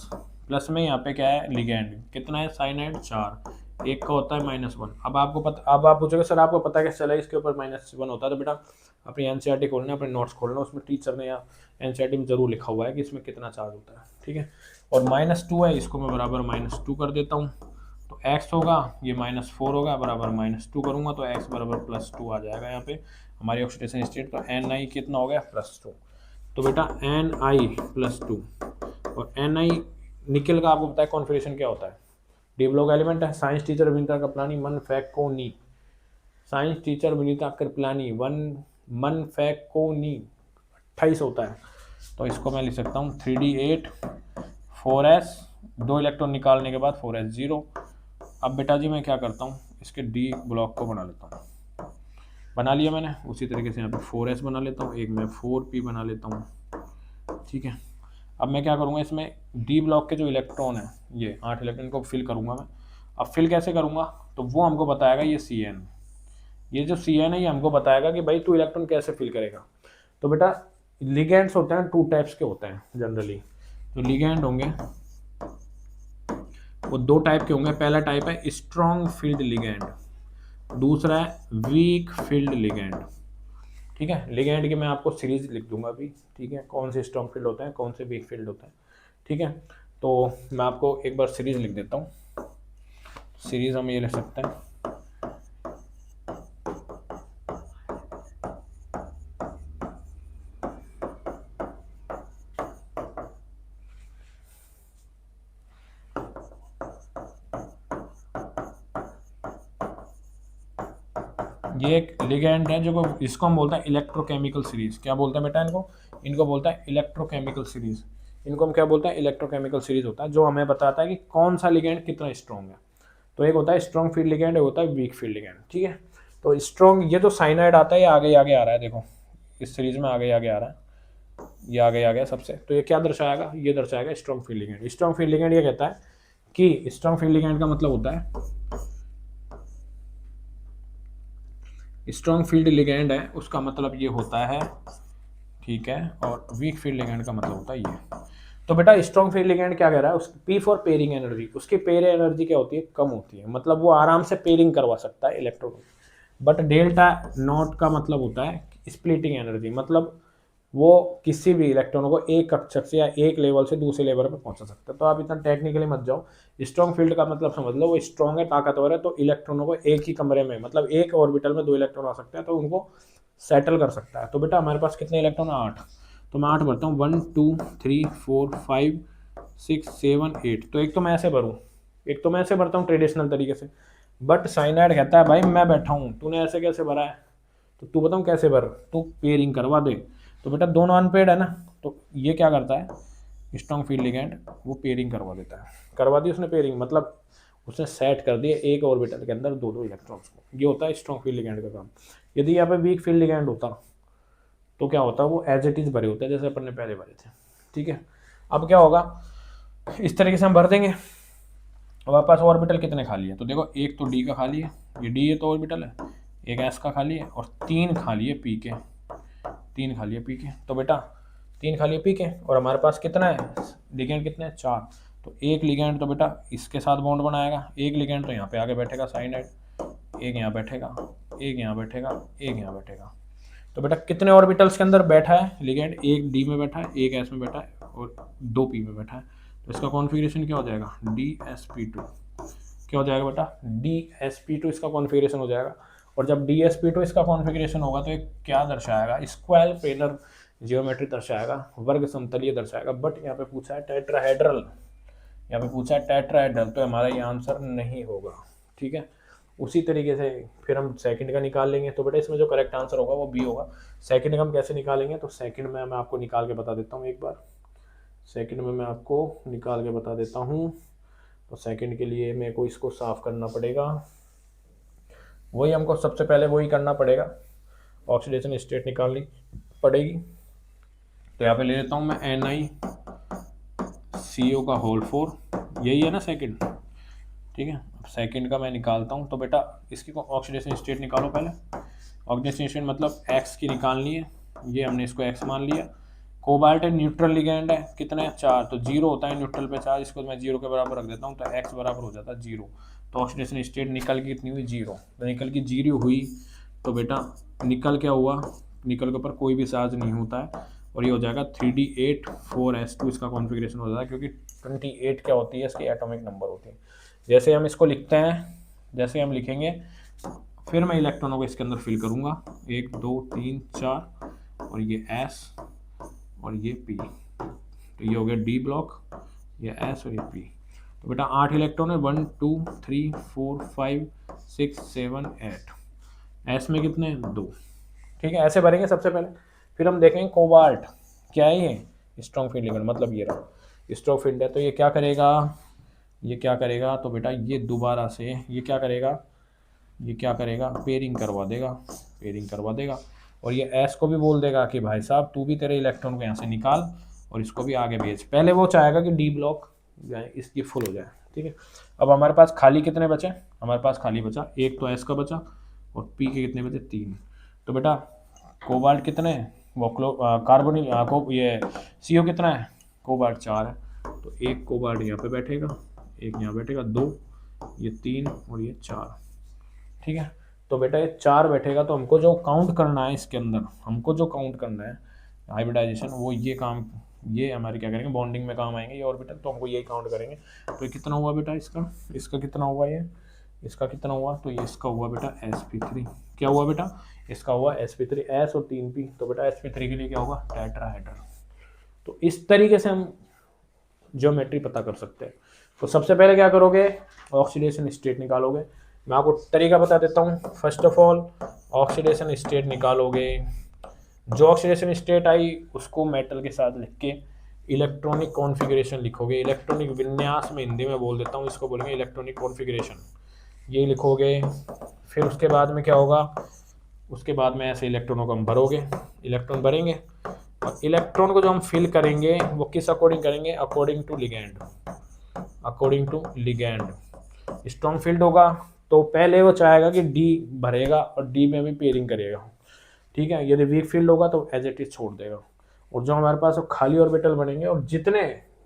प्लस में यहाँ पे क्या है लिगेंड, कितना है साइनाइड 4, एक का होता है -1। अब आपको पता, अब आप पूछोगे सर आपको पता कैसे चला इसके ऊपर -1 होता है। तो बेटा अपनी एनसीईआरटी खोलना, अपने नोट्स खोलना, उसमें टीचर ने या एनसीईआरटी में जरूर लिखा हुआ है कि इसमें कितना चार्ज होता है। ठीक है, और -2 है, इसको मैं बराबर -2 कर देता हूँ। तो x होगा, ये -4 होगा, बराबर -2 करूँगा तो x बराबर +2 आ जाएगा यहाँ पे हमारी ऑक्सीडेशन स्टेट। तो Ni कितना हो गया, +2। तो बेटा Ni+2, और Ni निकल का आपको पता है कॉन्फ़िगरेशन क्या होता है, डी ब्लॉक एलिमेंट है। साइंस टीचर विनीता कृपलानी मन फैक्कोनी, साइंस टीचर विनीता कृपलानी मन फैक्कोनी 28 होता है। तो इसको मैं लिख सकता हूँ 3d8 4s, 2 इलेक्ट्रॉन निकालने के बाद 4s 0। अब बेटा जी मैं क्या करता हूँ, इसके डी ब्लॉक को बना लेता हूँ, बना लिया मैंने। उसी तरीके से यहाँ पे 4s बना लेता हूँ, एक मैं 4p बना लेता हूँ। ठीक है, अब मैं क्या करूँगा, इसमें डी ब्लॉक के जो इलेक्ट्रॉन है ये 8 इलेक्ट्रॉन को फिल करूँगा मैं। अब फिल कैसे करूँगा, तो वो हमको बताएगा ये Cn, ये जो Cn है ये हमको बताएगा कि भाई तू इलेक्ट्रॉन कैसे फिल करेगा। तो बेटा लिगेंड्स होते हैं 2 टाइप्स के होते हैं जनरली। तो लिगेंड होंगे वो 2 टाइप के होंगे। पहला टाइप है स्ट्रॉन्ग फील्ड लिगेंड, दूसरा है वीक फील्ड लिगेंड। ठीक है, लिगेंड की मैं आपको सीरीज लिख दूंगा अभी। ठीक है, कौन से स्ट्रॉन्ग फील्ड होते हैं, कौन से वीक फील्ड होते हैं। ठीक है, तो मैं आपको एक बार सीरीज लिख देता हूँ। सीरीज हम ये लिख सकते हैं, ये एक लिगेंड है जो इसको हम बोलते हैं इलेक्ट्रोकेमिकल सीरीज। क्या बोलते हैं बेटा इनको, इनको बोलता है इलेक्ट्रोकेमिकल सीरीज। इनको हम क्या बोलते हैं, इलेक्ट्रोकेमिकल सीरीज होता है जो हमें बताता है कि कौन सा लिगेंड कितना स्ट्रॉन्ग है। तो एक होता है स्ट्रॉन्ग फील्ड लिगेंड, एक होता है वीक फील्ड लिगेंड। ठीक है, तो स्ट्रॉन्ग ये तो साइनाइड आता है, ये आगे आगे आ रहा है, देखो इस सीरीज में आगे आगे आ रहा है, ये आगे आ गया सबसे। तो ये क्या दर्शाएगा, ये दर्शाएगा strong field ligand. Strong field ligand ये कहता है कि स्ट्रॉन्ग फील्ड लिगेंड का मतलब होता है, स्ट्रॉन्ग फील्ड लिगेंड है उसका मतलब ये होता है, ठीक है, और वीक फील्ड लिगेंड का मतलब होता है ये। तो बेटा स्ट्रॉन्ग फील्ड लिगेंड क्या कह रहा है, उस पी फॉर पेयरिंग एनर्जी, उसकी पेयर एनर्जी क्या होती है, कम होती है, मतलब वो आराम से पेयरिंग करवा सकता है इलेक्ट्रॉन। बट डेल्टा नॉट का मतलब होता है स्प्लिटिंग एनर्जी, मतलब वो किसी भी इलेक्ट्रॉनों को एक कक्षक से या एक लेवल से दूसरे लेवल पर पहुंचा सकता है। तो आप इतना टेक्निकली मत जाओ, स्ट्रॉन्ग फील्ड का मतलब समझ लो वो स्ट्रॉन्ग है, ताकतवर है, तो इलेक्ट्रॉनों को एक ही कमरे में, मतलब एक ऑर्बिटल में 2 इलेक्ट्रॉन आ सकते हैं, तो उनको सेटल कर सकता है। तो बेटा हमारे पास कितने इलेक्ट्रॉन, 8। तो मैं 8 भरता हूँ, 1 2 3 4 5 6 7 8। तो एक तो मैं ऐसे भरूँ, एक तो मैं ऐसे भरता हूँ ट्रेडिशनल तरीके से, बट साइनाइड कहता है भाई मैं बैठा हूँ, तूने ऐसे कैसे भरा है, तो तू बताऊँ कैसे भर, तू पेयरिंग करवा दे। तो बेटा दोनों अनपेड है ना, तो ये क्या करता है स्ट्रॉन्ग फील्ड लिगेंड, वो पेयरिंग करवा देता है। करवा दी उसने पेयरिंग, मतलब उसने सेट कर दिया एक ऑर्बिटल के अंदर दो दो इलेक्ट्रॉन्स को। ये होता है स्ट्रॉन्ग फील्ड लिगेंड का काम। यदि यहाँ पे वीक फील्ड लिगेंड होता तो क्या होता, वो एज इट इज भरे होते हैं जैसे अपन ने पहले भरे थे। ठीक है, अब क्या होगा, इस तरीके से हम भर देंगे। अब आपके पास ऑर्बिटल कितने खाली है, तो देखो एक तो डी का खाली है, ये डी है तो ऑर्बिटल है, एक एस का खाली है और तीन खाली है पी के, तीन खाली है पी के। तो बेटा तीन खाली है पी के और हमारे पास कितना है लिगेंड, कितने हैं 4। तो एक लिगेंड तो बेटा इसके साथ बॉन्ड बनाएगा, एक लिगेंड तो यहाँ पे आके बैठेगा साइनाइड, एक यहाँ बैठेगा, एक यहाँ बैठेगा, एक यहाँ बैठेगा। तो बेटा कितने ऑर्बिटल्स के अंदर बैठा है लिगेंड, एक डी में बैठा है, एक एस में बैठा है और दो पी में बैठा है। तो इसका कॉन्फ़िगरेशन क्या हो जाएगा, DsP2। क्या हो जाएगा बेटा, DsP2 इसका कॉन्फ़िगरेशन हो जाएगा। और जब DsP2 इसका कॉन्फ़िगरेशन होगा तो ये क्या दर्शाएगा, स्क्वायर प्लेनर जियोमेट्री दर्शाएगा, वर्ग समतलीय दर्शाएगा। बट यहाँ पे पूछा है टेट्राहेड्रल, यहाँ पे पूछा है टेट्राहेड्रल, तो हमारा ये आंसर नहीं होगा। ठीक है, उसी तरीके से फिर हम सेकंड का निकाल लेंगे। तो बेटा इसमें जो करेक्ट आंसर होगा वो बी होगा। सेकंड का हम कैसे निकालेंगे, तो सेकंड में मैं आपको निकाल के बता देता हूँ एक बार, सेकंड में मैं आपको निकाल के बता देता हूँ। तो सेकंड के लिए मेरे को इसको साफ करना पड़ेगा, वही हमको सबसे पहले वही करना पड़ेगा, ऑक्सीडेशन स्टेट निकालनी पड़ेगी। तो यहाँ पे ले लेता हूँ मैं NiCO का होल 4, यही है ना सेकंड। ठीक है, अब सेकंड का मैं निकालता हूँ। तो बेटा इसकी ऑक्सीडेशन स्टेट निकालो पहले। ऑक्सीडेशन स्टेट मतलब एक्स की निकालनी है, ये हमने इसको एक्स मान लिया। कोबाल्ट है, न्यूट्रल लिगेंड है, कितने 4, तो जीरो होता है न्यूट्रल पे चार्ज, इसको मैं जीरो के बराबर रख देता हूँ, तो एक्स बराबर हो जाता है जीरो। तो ऑक्सीडेशन स्टेट निकल की कितनी हुई, जीरो। तो निकल की जीरो हुई तो बेटा निकल क्या हुआ, निकल के ऊपर कोई भी चार्ज नहीं होता है और ये हो जाएगा 3D8 4s2 इसका कॉन्फ़िगरेशन हो जाता है, क्योंकि 28 क्या होती है इसकी एटॉमिक नंबर होती है। जैसे हम इसको लिखते हैं, जैसे हम लिखेंगे, फिर मैं इलेक्ट्रॉनों को इसके अंदर फिल करूँगा, 1 2 3 4 और ये S और ये P। तो ये हो गया डी ब्लॉक, ये S और ये P। तो बेटा 8 इलेक्ट्रॉन है, 1 2 3 4 5 6 7 8। S में कितने हैं, 2। ठीक है, ऐसे भरेंगे सबसे पहले। फिर हम देखेंगे कोबाल्ट क्या है, ये स्ट्रॉन्ग फील्ड लिगेंड, मतलब ये रहा स्ट्रॉन्ग फील्ड है। तो ये क्या करेगा, ये क्या करेगा, तो बेटा ये दोबारा से ये क्या करेगा, ये क्या करेगा, पेयरिंग करवा देगा, पेयरिंग करवा देगा। और ये एस को भी बोल देगा कि भाई साहब तू भी तेरे इलेक्ट्रॉन को यहाँ से निकाल और इसको भी आगे भेज। पहले वो चाहेगा कि डी ब्लॉक जाए, इसकी फुल हो जाए। ठीक है, अब हमारे पास खाली कितने बचे, हमारे पास खाली बचा एक तो एस का बचा और पी के कितने बचे, 3। तो बेटा कोबाल्ट कितने हैं, वो कार्बोनिल ये CO कितना है, कोबाल्ट 4 है। तो एक कोबाल्ट यहाँ पे बैठेगा, एक यहाँ बैठेगा, 2 ये 3 और ये 4। ठीक है, तो बेटा ये 4 बैठेगा। तो हमको जो काउंट करना है इसके अंदर, हमको जो काउंट करना है हाइब्रिडाइजेशन, वो ये काम, ये हमारे क्या करेंगे बॉन्डिंग में काम आएंगे ये ऑर्बिटल, तो हमको यही काउंट करेंगे। तो ये कितना हुआ बेटा इसका, इसका कितना हुआ, ये इसका कितना हुआ, तो ये इसका हुआ बेटा sp3। क्या हुआ बेटा, इसका हुआ sp3, s और 3p। तो बेटा sp3 के लिए क्या होगा, टेट्राहेड्रल। तो इस तरीके से हम ज्योमेट्री पता कर सकते हैं। तो सबसे पहले क्या करोगे, ऑक्सीडेशन स्टेट निकालोगे। मैं आपको तरीका बता देता हूँ। First of all oxidation state निकालोगे, जो ऑक्सीडेशन स्टेट आई उसको मेटल के साथ लिख के इलेक्ट्रॉनिक कॉन्फ़िगरेशन लिखोगे। इलेक्ट्रॉनिक विन्यास में हिंदी में बोल देता हूँ, इसको बोलेंगे इलेक्ट्रॉनिक कॉन्फ़िगरेशन, ये लिखोगे। फिर उसके बाद में क्या होगा, उसके बाद में ऐसे इलेक्ट्रॉनों को हम भरोगे, इलेक्ट्रॉन भरेंगे और इलेक्ट्रॉन को जो हम फिल करेंगे वो किस अकॉर्डिंग करेंगे, according to ligand, according to ligand. Strong field होगा तो पहले वो चाहेगा कि डी भरेगा और डी में भी पेयरिंग करेगा। ठीक है, यदि वीक फील्ड होगा तो एज इट इज छोड़ देगा। और जो हमारे पास खाली ऑर्बिटल बनेंगे और जितने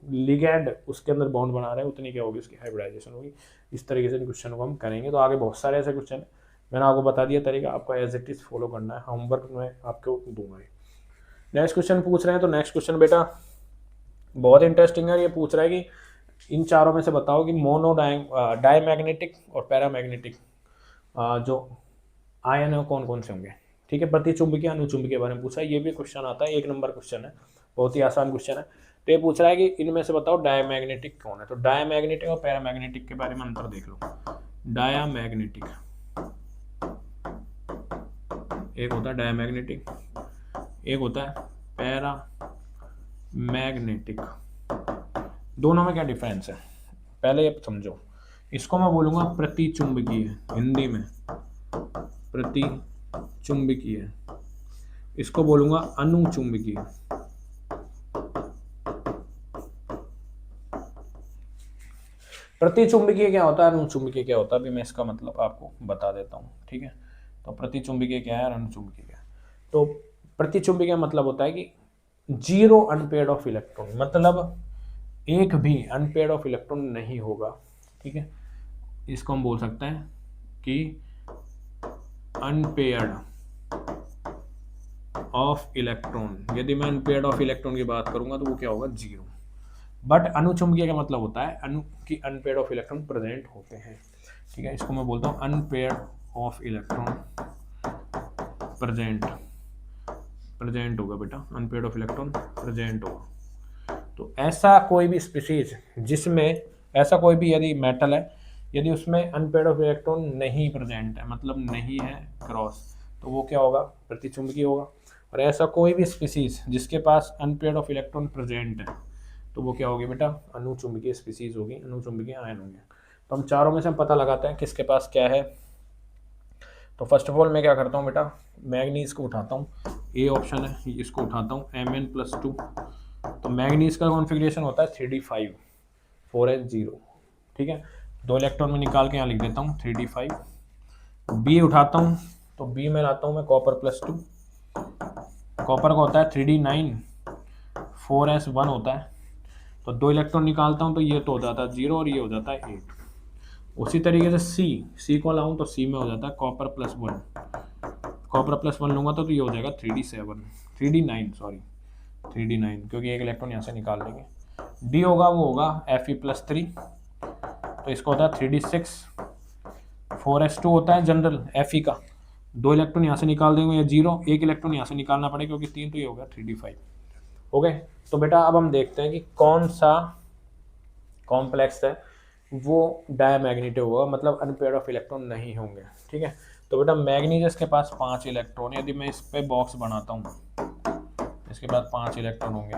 लिगेंड उसके अंदर बॉन्ड बना रहे हैं उतनी क्या होगी, उसकी हाइब्रिडाइजेशन होगी। इस तरीके से क्वेश्चन को हम करेंगे। तो आगे बहुत सारे ऐसे क्वेश्चन है, मैंने आपको बता दिया तरीका, आपको एज इट इज फॉलो करना है, होमवर्क में आपको दूंगा। नेक्स्ट क्वेश्चन पूछ रहे हैं, तो नेक्स्ट क्वेश्चन बेटा बहुत इंटरेस्टिंग है। ये पूछ रहा है कि इन चारों में से बताओ कि मोनो डायमैग्नेटिक और पैरामैग्नेटिक जो आयन है कौन कौन से होंगे। ठीक है, प्रतिचुंबकीय अनुचुंबकीय के बारे में पूछा है, ये भी क्वेश्चन आता है, 1 नंबर क्वेश्चन है, बहुत ही आसान क्वेश्चन है। तो ये पूछ रहा है कि इनमें से बताओ डायमैग्नेटिक कौन है। तो डायमैग्नेटिक और पैरामैग्नेटिक के बारे में अंतर देख लो। डायामैग्नेटिक, एक होता है डायामैग्नेटिक, एक होता है पैरामैग्नेटिक। दोनों में क्या डिफरेंस है पहले ये समझो। इसको मैं बोलूँगा प्रतिचुंबकीय, हिंदी में प्रतिचुंबकीय, इसको बोलूँगा अनुचुंबकीय। प्रतिचुंबकीय क्या होता है, अनुचुंबकीय क्या होता है, अभी मैं इसका मतलब आपको बता देता हूँ, ठीक है। तो प्रतिचुंबकीय क्या है और अनुचुंबकीय क्या है। तो प्रतिचुंबकीय मतलब होता है कि जीरो अनपेयर्ड ऑफ इलेक्ट्रॉन, मतलब एक भी अनपेयर्ड ऑफ इलेक्ट्रॉन नहीं होगा, ठीक है। इसको हम बोल सकते हैं कि अनपेयर्ड ऑफ इलेक्ट्रॉन। यदि मैं अनपेयर्ड ऑफ इलेक्ट्रॉन की बात करूंगा तो वो क्या होगा, जीरो। बट अनुचुंबकीय का मतलब होता है अनु की अनपेयर्ड ऑफ इलेक्ट्रॉन प्रेजेंट होते हैं, ठीक है। इसको मैं बोलता हूँ अनपेयर्ड ऑफ इलेक्ट्रॉन प्रेजेंट होगा बेटा, अनपेयर्ड ऑफ इलेक्ट्रॉन प्रेजेंट होगा। तो ऐसा कोई भी स्पीशीज जिसमें ऐसा कोई भी यदि मेटल है, यदि उसमें अनपेयर्ड ऑफ इलेक्ट्रॉन नहीं प्रेजेंट है, मतलब नहीं है क्रॉस, तो वो क्या होगा, प्रतिचुंबकीय होगा। और ऐसा कोई भी स्पीशीज जिसके पास अनपेयर्ड ऑफ इलेक्ट्रॉन प्रेजेंट है, तो वो क्या होगी बेटा, अनुचुंबकीय स्पीशीज होगी, अनुचुंबकीय आयन होंगे। तो हम चारों में से हम पता लगाते हैं किसके पास क्या है। तो फर्स्ट ऑफ ऑल मैं क्या करता हूँ बेटा, मैग्नीज को उठाता हूँ, ए ऑप्शन है, इसको उठाता हूँ Mn+2। तो मैग्नीज का कॉन्फ़िगरेशन होता है 3d5 4s0, ठीक है। 2 इलेक्ट्रॉन में निकाल के यहाँ लिख देता हूँ 3d5। बी उठाता हूँ, तो बी में लाता हूँ मैं कॉपर+2। कॉपर का होता है 3d9 4s1 होता है। तो 2 इलेक्ट्रॉन निकालता हूँ तो ये तो हो जाता है 0 और ये हो जाता है 8। उसी तरीके से सी को लाऊं तो सी में हो जाता है कॉपर+1। कॉपर+1 लूँगा तो ये हो जाएगा 3d9 क्योंकि एक इलेक्ट्रॉन यहाँ से निकाल लेंगे। डी होगा वो होगा Fe+3, तो इसको होता है 3d6। 4s2 होता है जनरल Fe का, 2 इलेक्ट्रॉन यहाँ से निकाल देंगे, ये 0, एक इलेक्ट्रॉन यहाँ से निकालना पड़ेगा क्योंकि 3, तो ये होगा 3d5। हो गए। तो बेटा अब हम देखते हैं कि कौन सा कॉम्प्लेक्स है वो डायमैग्नेटिक होगा, मतलब अनपेयर्ड ऑफ इलेक्ट्रॉन नहीं होंगे, ठीक है। तो बेटा मैग्नीज के पास 5 इलेक्ट्रॉन, यदि मैं इस पे बॉक्स बनाता हूँ, इसके पास 5 इलेक्ट्रॉन होंगे।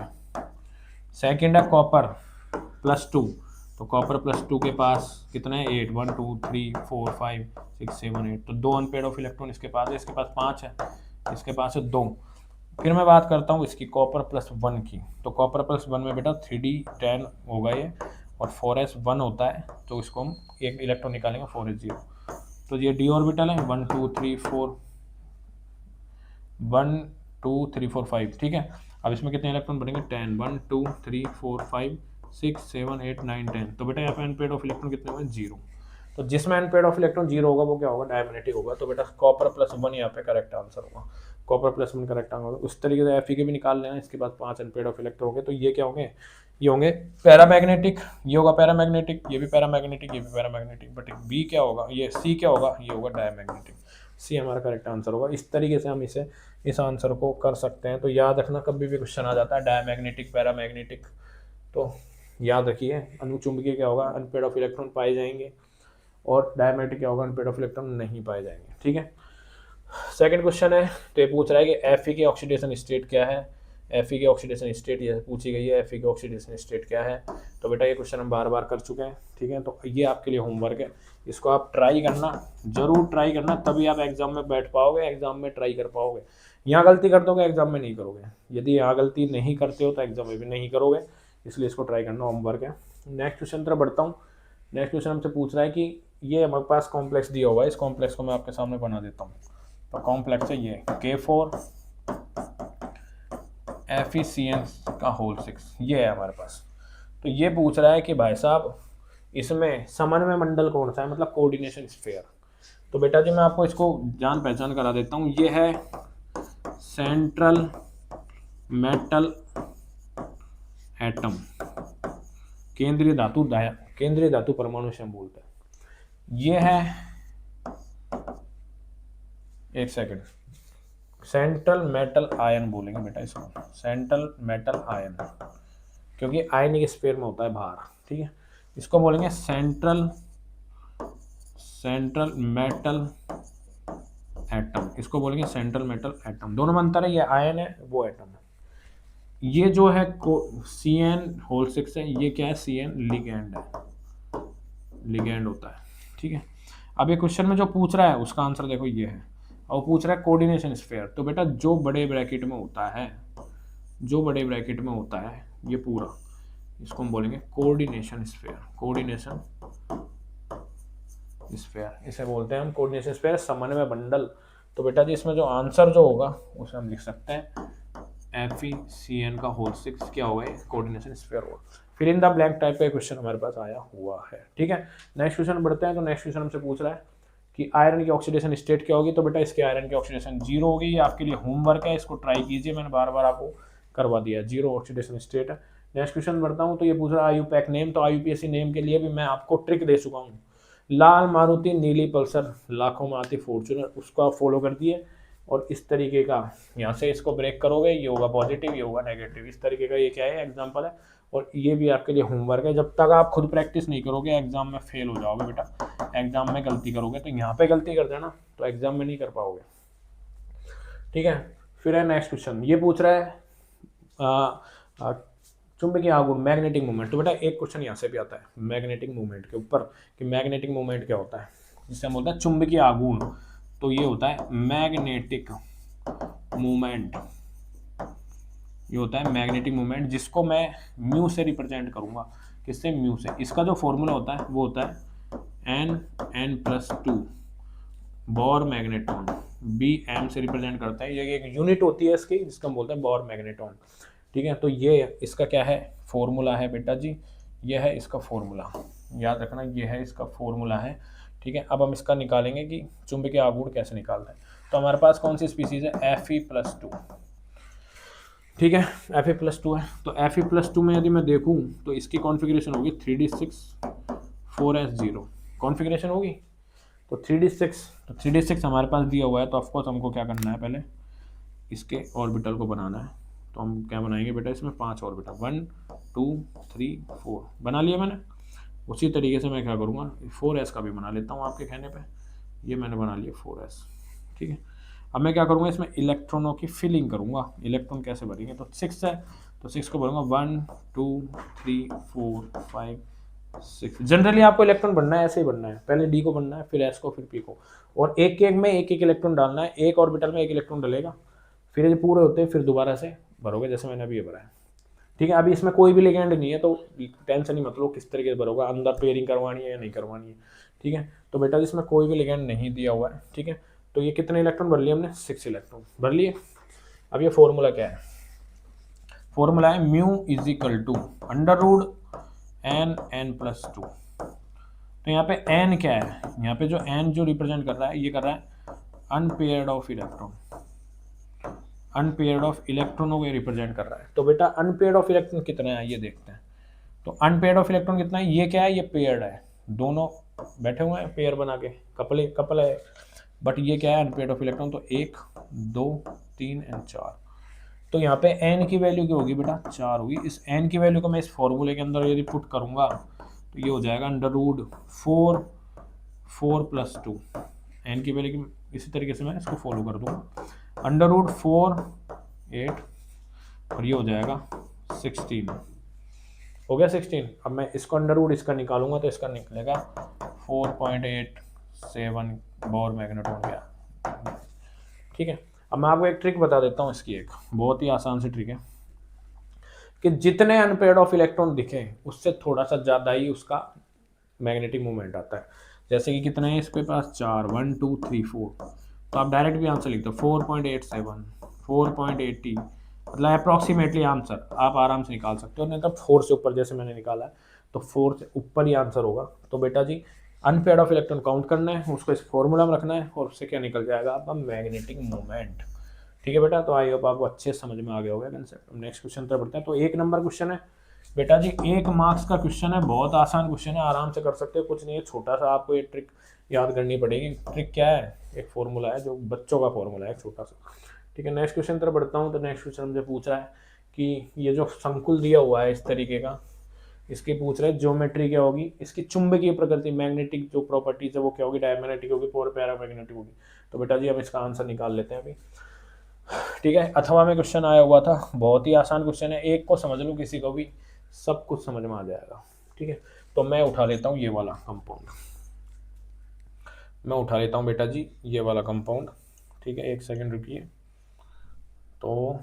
सेकंड है कॉपर+2, तो कॉपर+2 के पास कितने हैं, 8, 1 2 3 4 5 6 7 8, तो 2 अनपेयर्ड ऑफ इलेक्ट्रॉन इसके पास है, इसके पास 5 है, इसके पास है 2। फिर मैं बात करता हूँ इसकी कॉपर+1 की, तो कॉपर+1 में बेटा 3d10 होगा ये, और 4s1 होता है, तो इसको हम एक इलेक्ट्रॉन निकालेंगे 4s0। तो ये d ऑर्बिटल है 1 2 3 4 1 2 3 4 5, ठीक है। अब इसमें कितने इलेक्ट्रॉन बनेंगे, 10 1 2 3 4 5 6 7 8 9 10। तो बेटा यहाँ पे अनपेयर्ड ऑफ इलेक्ट्रॉन कितने हुए, 0। तो जिसमें अनपेयर्ड ऑफ इलेक्ट्रॉन 0 होगा वो क्या होगा, डायमैग्नेटिक होगा। तो बेटा कॉपर+1 यहाँ पे करेक्ट आंसर होगा, कॉपर+1 करेक्ट आंसर होगा। उस तरीके से Fe के भी निकाल लेना, इसके बाद 5 अनपेयर्ड ऑफ इलेक्ट्रॉन होंगे, तो ये क्या होंगे, ये होंगे पैरामैग्नेटिक, ये होगा पैरामैग्नेटिक, ये भी पैरामैग्नेटिक, ये भी पैरामैग्नेटिक। बट बी क्या होगा, ये सी क्या होगा, ये होगा डायमैग्नेटिक। सी हमारा करेक्ट आंसर होगा। इस तरीके से हम इस आंसर को कर सकते हैं। तो याद रखना, कभी भी क्वेश्चन आ जाता है डायमैग्नेटिक पैरामैग्नेटिक, तो याद रखिए अनुचुंबकीय क्या होगा, अनपेयर्ड ऑफ इलेक्ट्रॉन पाए जाएंगे, और डायमैग्नेटिक क्या होगा, अनपेयर्ड ऑफ इलेक्ट्रॉन नहीं पाए जाएंगे, ठीक है। सेकंड क्वेश्चन है, तो ये पूछ रहा है कि Fe की ऑक्सीडेशन स्टेट क्या है। Fe की ऑक्सीडेशन स्टेट ये पूछी गई है, Fe की ऑक्सीडेशन स्टेट क्या है। तो बेटा ये क्वेश्चन हम बार बार कर चुके हैं, ठीक है। तो ये आपके लिए होमवर्क है, इसको आप ट्राई करना, जरूर ट्राई करना, तभी आप एग्जाम में बैठ पाओगे, एग्जाम में ट्राई कर पाओगे। यहाँ गलती कर दोगे एग्जाम में नहीं करोगे, यदि यहाँ गलती नहीं करते हो तो एग्जाम में भी नहीं करोगे, इसलिए इसको ट्राई करना, होमवर्क है। नेक्स्ट क्वेश्चन तरफ बढ़ता हूँ। नेक्स्ट क्वेश्चन हमसे पूछ रहा है कि ये हमारे पास कॉम्प्लेक्स दिया हुआ है, इस कॉम्प्लेक्स को मैं आपके सामने बना देता हूँ। तो कॉम्प्लेक्स है ये K4 FeCN का होल 6, ये है हमारे पास। तो ये पूछ रहा है कि भाई साहब इसमें समन्वय मंडल कौन सा है, मतलब कोऑर्डिनेशन स्फीयर। तो बेटा जी मैं आपको इसको जान पहचान करा देता हूँ, ये है सेंट्रल मेटल एटम, केंद्रीय धातु परमाणु से हम बोलते हैं। ये है, एक सेकंड, सेंट्रल मेटल आयन बोलेंगे बेटा इसको, सेंट्रल मेटल आयन, क्योंकि आयनिक स्फीयर में होता है बाहर, ठीक है। इसको बोलेंगे सेंट्रल सेंट्रल मेटल एटम, इसको बोलेंगे सेंट्रल मेटल एटम। दोनों में अंतर है, ये आयन है वो एटम है। ये जो है CN6 है, ये क्या है, CN लिगेंड है, लिगेंड होता है, ठीक है। अब ये क्वेश्चन में जो पूछ रहा है उसका आंसर देखो ये है, और पूछ रहा है कोऑर्डिनेशन स्फीयर। तो बेटा जो बड़े ब्रैकेट में होता है, जो बड़े ब्रैकेट में होता है ये पूरा, इसको हम बोलेंगे कोऑर्डिनेशन स्फीयर, कोऑर्डिनेशन स्फीयर इसे बोलते हैं हम, कोऑर्डिनेशन स्फीयर, समन्वय बंडल। तो बेटा जी इसमें जो आंसर जो होगा उसे हम लिख सकते हैं FeCN6 क्या होगा, कोऑर्डिनेशन स्फीयर होगा। फिर इन द ब्लैंक टाइप का क्वेश्चन हमारे पास आया हुआ है, ठीक है। नेक्स्ट क्वेश्चन बढ़ते हैं। तो नेक्स्ट क्वेश्चन हमसे पूछ रहा है कि आयरन की ऑक्सीडेशन स्टेट क्या होगी। तो बेटा इसके आयरन की ऑक्सीडेशन 0 होगी। ये आपके लिए होमवर्क है, इसको ट्राई कीजिए, मैंने बार बार आपको करवा दिया, 0 ऑक्सीडेशन स्टेट है। नेक्स्ट क्वेश्चन बढ़ता हूँ। तो ये पूछ रहा है IUPAC नेम। तो IUPAC नेम के लिए भी मैं आपको ट्रिक दे चुका हूँ, लाल मारुति नीली पल्सर लाखों में आती फॉर्च्यूनर, उसको फॉलो कर दिए और इस तरीके का यहाँ से इसको ब्रेक करोगे, ये होगा पॉजिटिव, ये होगा नेगेटिव, इस तरीके का ये क्या है, एग्जाम्पल है। और ये भी आपके लिए होमवर्क है, जब तक आप खुद प्रैक्टिस नहीं करोगे एग्जाम में फेल हो जाओगे बेटा। एग्जाम में गलती करोगे तो यहाँ पे गलती कर देना तो एग्जाम में नहीं कर पाओगे, ठीक है। फिर है नेक्स्ट क्वेश्चन, ये पूछ रहा है चुंबकीय आघूर्ण, मैग्नेटिक मूवमेंट। तो बेटा एक क्वेश्चन यहाँ से भी आता है मैग्नेटिक मूवमेंट के ऊपर कि मैग्नेटिक मूवमेंट क्या होता है, जिससे हम बोलते हैं चुंबकीय आघूर्ण। तो ये होता है मैग्नेटिक मूवमेंट, ये होता है मैग्नेटिक मूवमेंट, जिसको मैं म्यू से रिप्रेजेंट करूंगा। किससे, म्यू से। इसका जो फॉर्मूला होता है वो होता है N+2 बोर मैग्नेटॉन, Bm से रिप्रेजेंट करता है। ये एक यूनिट होती है इसकी, जिसको हम बोलते हैं बोर मैग्नेटॉन, ठीक है। तो ये इसका क्या है, फॉर्मूला है बेटा जी, ये है इसका फॉर्मूला, याद रखना ये है इसका फॉर्मूला है, ठीक है। अब हम इसका निकालेंगे कि चुंबकीय आघूर्ण कैसे निकालना है। तो हमारे पास कौन सी स्पीसीज है, Fe+2, ठीक है, Fe+2 है। तो Fe+2 में यदि मैं देखूं तो इसकी कॉन्फ़िगरेशन होगी 3d6 4s0 कॉन्फ़िगरेशन होगी। तो 3d6 हमारे पास दिया हुआ है, तो ऑफकोर्स हमको क्या करना है, पहले इसके ऑर्बिटल को बनाना है। तो हम क्या बनाएंगे बेटा, इसमें 5 ऑर्बिटल 1 2 3 4 बना लिया मैंने। उसी तरीके से मैं क्या करूँगा, 4s का भी बना लेता हूँ आपके कहने पे, ये मैंने बना लिया 4s, ठीक है। अब मैं क्या करूँगा, इसमें इलेक्ट्रॉनों की फिलिंग करूँगा। इलेक्ट्रॉन कैसे भरेंगे, तो 6 है तो 6 को भरूँगा 1 2 3 4 5 6। जनरली आपको इलेक्ट्रॉन बनना है, ऐसे ही बनना है, पहले डी को बनना है, फिर एस को, फिर पी को, और एक एक में एक एक इलेक्ट्रॉन डालना है। एक ऑर्बिटल में एक इलेक्ट्रॉन डलेगा, फिर ये पूरे होते हैं, फिर दोबारा से भरोगे, जैसे मैंने अभी ये भरा है, ठीक है। अभी इसमें कोई भी लिगेंड नहीं है, तो टेंशन नहीं मतलब किस तरीके से भरोगा, अंदर पेयरिंग करवानी है या नहीं करवानी है, ठीक है। तो बेटा इसमें कोई भी लिगेंड नहीं दिया हुआ है, ठीक है। तो ये कितने इलेक्ट्रॉन भर लिए हमने, 6 इलेक्ट्रॉन भर लिए। अब ये फॉर्मूला क्या है, फॉर्मूला है μ √n+2। तो यहाँ पे n क्या है, यहाँ पे जो n जो रिप्रेजेंट कर रहा है, ये कर रहा है unpaired of electron, unpaired of इलेक्ट्रॉनों को रिप्रेजेंट कर रहा है। तो बेटा अनपेयर्ड ऑफ इलेक्ट्रॉन कितना है ये देखते हैं। तो अनपेयर्ड ऑफ इलेक्ट्रॉन कितना है, ये क्या है, ये पेयर्ड है, दोनों बैठे हुए हैं पेयर बना के, कपल है। बट ये क्या है, अनपेयर्ड ऑफ इलेक्ट्रॉन। तो 1 2 3 और 4। तो यहाँ पे n की वैल्यू क्या होगी बेटा, 4 होगी। इस n की वैल्यू को मैं इस फॉर्मूले के अंदर यदि पुट करूँगा तो ये हो जाएगा √4 + 2। n की वैल्यू की इसी तरीके से मैं इसको फॉलो कर दूँगा, √4 8 और ये हो जाएगा 16, हो गया 16। अब मैं इसको अंडर इसका निकालूंगा तो इसका निकलेगा 4.87 बोर मैग्नेटॉन गया, ठीक है। अब मैं आपको एक ट्रिक बता देता हूँ इसकी, एक बहुत ही आसान सी ट्रिक है कि जितने अनपेयर्ड ऑफ इलेक्ट्रॉन दिखे उससे थोड़ा सा ज़्यादा ही उसका मैग्नेटिक मूवमेंट आता है। जैसे कि कितने हैं इसके पास, 4 1 2 3 4। तो आप डायरेक्ट भी आंसर लिख दो 4.87 4.80, मतलब अप्रॉक्सीमेटली आंसर आप आराम से निकाल सकते हो। नहीं तो 4 से ऊपर जैसे मैंने निकाला है तो 4 से ऊपर ही आंसर होगा। तो बेटा जी अनपेयर्ड ऑफ इलेक्ट्रॉन काउंट करना है, उसको इस फॉर्मूला में रखना है और उससे क्या निकल जाएगा आपका मैग्नेटिक मूवमेंट, ठीक है बेटा। तो आई होप आपको अच्छे समझ में आ गया होगा कंसेप्ट। नेक्स्ट क्वेश्चन पर बढ़ते हैं। तो 1 नंबर क्वेश्चन है बेटा जी, 1 मार्क्स का क्वेश्चन है, बहुत आसान क्वेश्चन है, आराम से कर सकते हो, कुछ नहीं है, छोटा सा आपको ये ट्रिक याद करनी पड़ेगी। ट्रिक क्या है, एक फॉर्मूला है जो बच्चों का फॉर्मूला है, छोटा सा, ठीक है। नेक्स्ट क्वेश्चन तरफ बढ़ता हूँ। तो नेक्स्ट क्वेश्चन मुझे पूछ रहा है कि ये जो संकुल दिया हुआ है इस तरीके का, इसकी पूछ रहे ज्योमेट्री क्या होगी, इसकी चुंबकीय प्रकृति मैग्नेटिक जो प्रॉपर्टीज है वो क्या होगी, डायमैग्नेटिक होगी, पैरामैग्नेटिक होगी। तो बेटा जी हम इसका आंसर निकाल लेते हैं अभी। ठीक है, अथवा में क्वेश्चन आया हुआ था, बहुत ही आसान क्वेश्चन है, एक को समझ लो किसी को भी सब कुछ समझ में आ जाएगा। ठीक है, तो मैं उठा लेता हूँ ये वाला कंपाउंड, मैं उठा लेता हूँ बेटा जी ये वाला कंपाउंड। ठीक है, एक सेकंड रुकिए। तो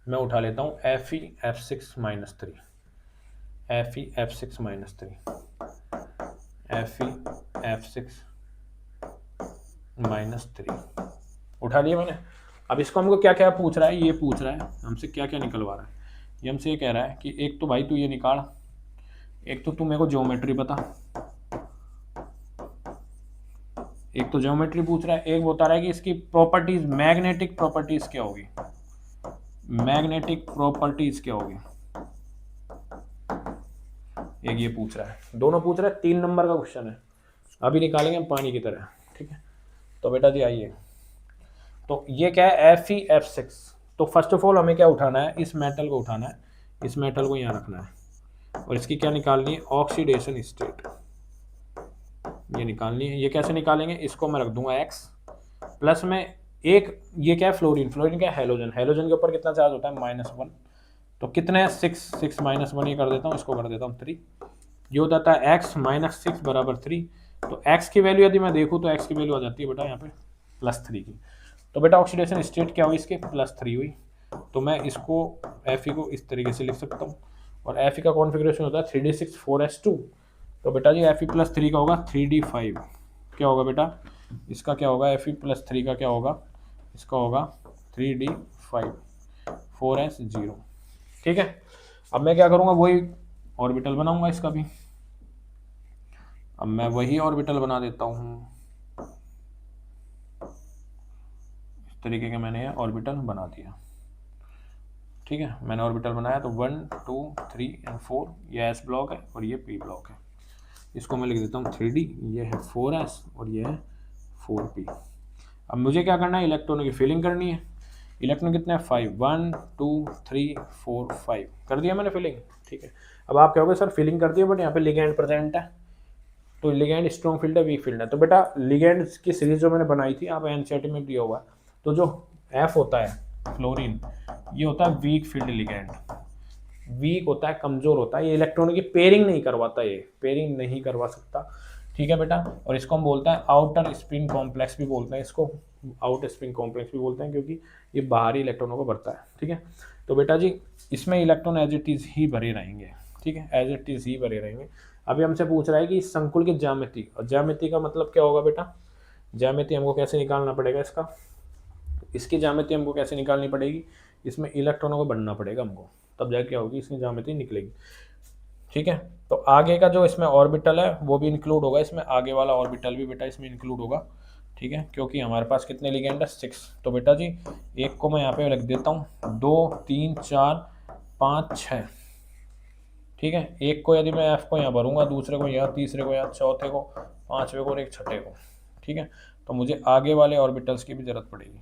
मैं उठा लेता हूँ FeF6 - 3, FeF6 - 3, FeF6 - 3 उठा लिया मैंने। अब इसको हमको क्या क्या पूछ रहा है, ये पूछ रहा है हमसे क्या क्या निकलवा रहा है। ये हमसे ये कह रहा है कि एक तो भाई तू ये निकाल, एक तो तू मेरे को ज्योमेट्री बता, एक तो ज्योमेट्री पूछ रहा है, एक बता रहा है कि इसकी प्रॉपर्टीज, मैग्नेटिक प्रॉपर्टीज क्या होगी, मैग्नेटिक प्रॉपर्टीज क्या होगी, एक ये पूछ रहा है, दोनों पूछ रहा है। 3 नंबर का क्वेश्चन है, अभी निकालेंगे हम पानी की तरह। ठीक है, तो बेटा जी आइए, तो ये क्या है FeF6। तो फर्स्ट ऑफ ऑल हमें क्या उठाना है, इस मेटल को उठाना है, इस मेटल को यहाँ रखना है और इसकी क्या निकालनी है, ऑक्सीडेशन स्टेट, ये निकालनी है। ये कैसे निकालेंगे, इसको मैं रख दूंगा x प्लस में एक, ये क्या है फ्लोरीन, फ्लोरीन क्या है हेलोजन, हेलोजन के ऊपर कितना चार्ज होता है -1, तो कितने हैं 6 -1 ये कर देता हूँ, इसको कर देता हूँ 3, ये हो जाता है x - 6 = 3। तो x की वैल्यू यदि मैं देखूँ तो x की वैल्यू आ जाती है बेटा यहाँ पे +3 की। तो बेटा ऑक्सीडेशन स्टेट क्या हुई इसके, +3 हुई। तो मैं इसको Fe को इस तरीके से लिख सकता हूँ और Fe का कॉन्फ़िगरेशन होता है 3d6 4s2। तो बेटा जी Fe +3 का होगा 3d5, क्या होगा बेटा इसका, क्या होगा Fe +3 का क्या होगा, इसका होगा 3d5 4s0। ठीक है, अब मैं क्या करूँगा, वही ऑर्बिटल बनाऊंगा इसका भी। अब मैं वही ऑर्बिटल बना देता हूँ, इस तरीके के मैंने ऑर्बिटल बना दिया। ठीक है, मैंने ऑर्बिटल बनाया तो 1 2 3 और 4 ये S ब्लॉक है और ये P ब्लॉक है। इसको मैं लिख देता हूँ 3D, ये है 4S और ये है 4P। अब मुझे क्या करना है, इलेक्ट्रॉनों की फिलिंग करनी है। इलेक्ट्रॉन कितने हैं 5, 1 2 3 4 5 कर दिया मैंने फिलिंग। ठीक है, अब आप कहोगे सर फिलिंग कर दिया बट यहाँ पे लिगेंड प्रेजेंट है, तो लिगेंड स्ट्रॉन्ग फील्ड है वीक फील्ड है। तो बेटा लिगेंड की सीरीज जो मैंने बनाई थी, आप एनसीईआरटी में दिया हुआ, तो जो F होता है फ्लोरीन, ये होता है वीक फील्ड लिगेंड, वीक होता है, कमजोर होता है, ये इलेक्ट्रॉनों की पेयरिंग नहीं करवाता, ये पेयरिंग नहीं करवा सकता। ठीक है बेटा, और इसको हम बोलते हैं आउटर स्पिन कॉम्प्लेक्स भी बोलते हैं, इसको आउटर स्पिन कॉम्प्लेक्स भी बोलते हैं क्योंकि ये बाहरी इलेक्ट्रॉनों को भरता है। ठीक है, तो बेटा जी इसमें इलेक्ट्रॉन एज इट इज ही भरे रहेंगे। ठीक है, एज इट इज ही भरे रहेंगे। अभी हमसे पूछ रहा है कि इस संकुल की ज्यामिति, और ज्यामिति का मतलब क्या होगा बेटा, ज्यामिति हमको कैसे निकालना पड़ेगा इसका, इसकी ज्यामिति हमको कैसे निकालनी पड़ेगी, इसमें इलेक्ट्रॉनों को बढ़ना पड़ेगा हमको, तब जाके क्या होगी इसकी ज्यामिति निकलेगी। ठीक है, तो आगे का जो इसमें ऑर्बिटल है वो भी इंक्लूड होगा इसमें, आगे वाला ऑर्बिटल भी बेटा इसमें इंक्लूड होगा। ठीक है, क्योंकि हमारे पास कितने लिगेंड है 6। तो बेटा जी एक को मैं यहाँ पे लिख देता हूँ 2 3 4 5 6। ठीक है, एक को यदि मैं F को यहाँ भरूंगा, दूसरे को यहाँ, तीसरे को यहाँ, चौथे को, पांचवे को और एक छठे को। ठीक है, तो मुझे आगे वाले ऑर्बिटल्स की भी जरूरत पड़ेगी।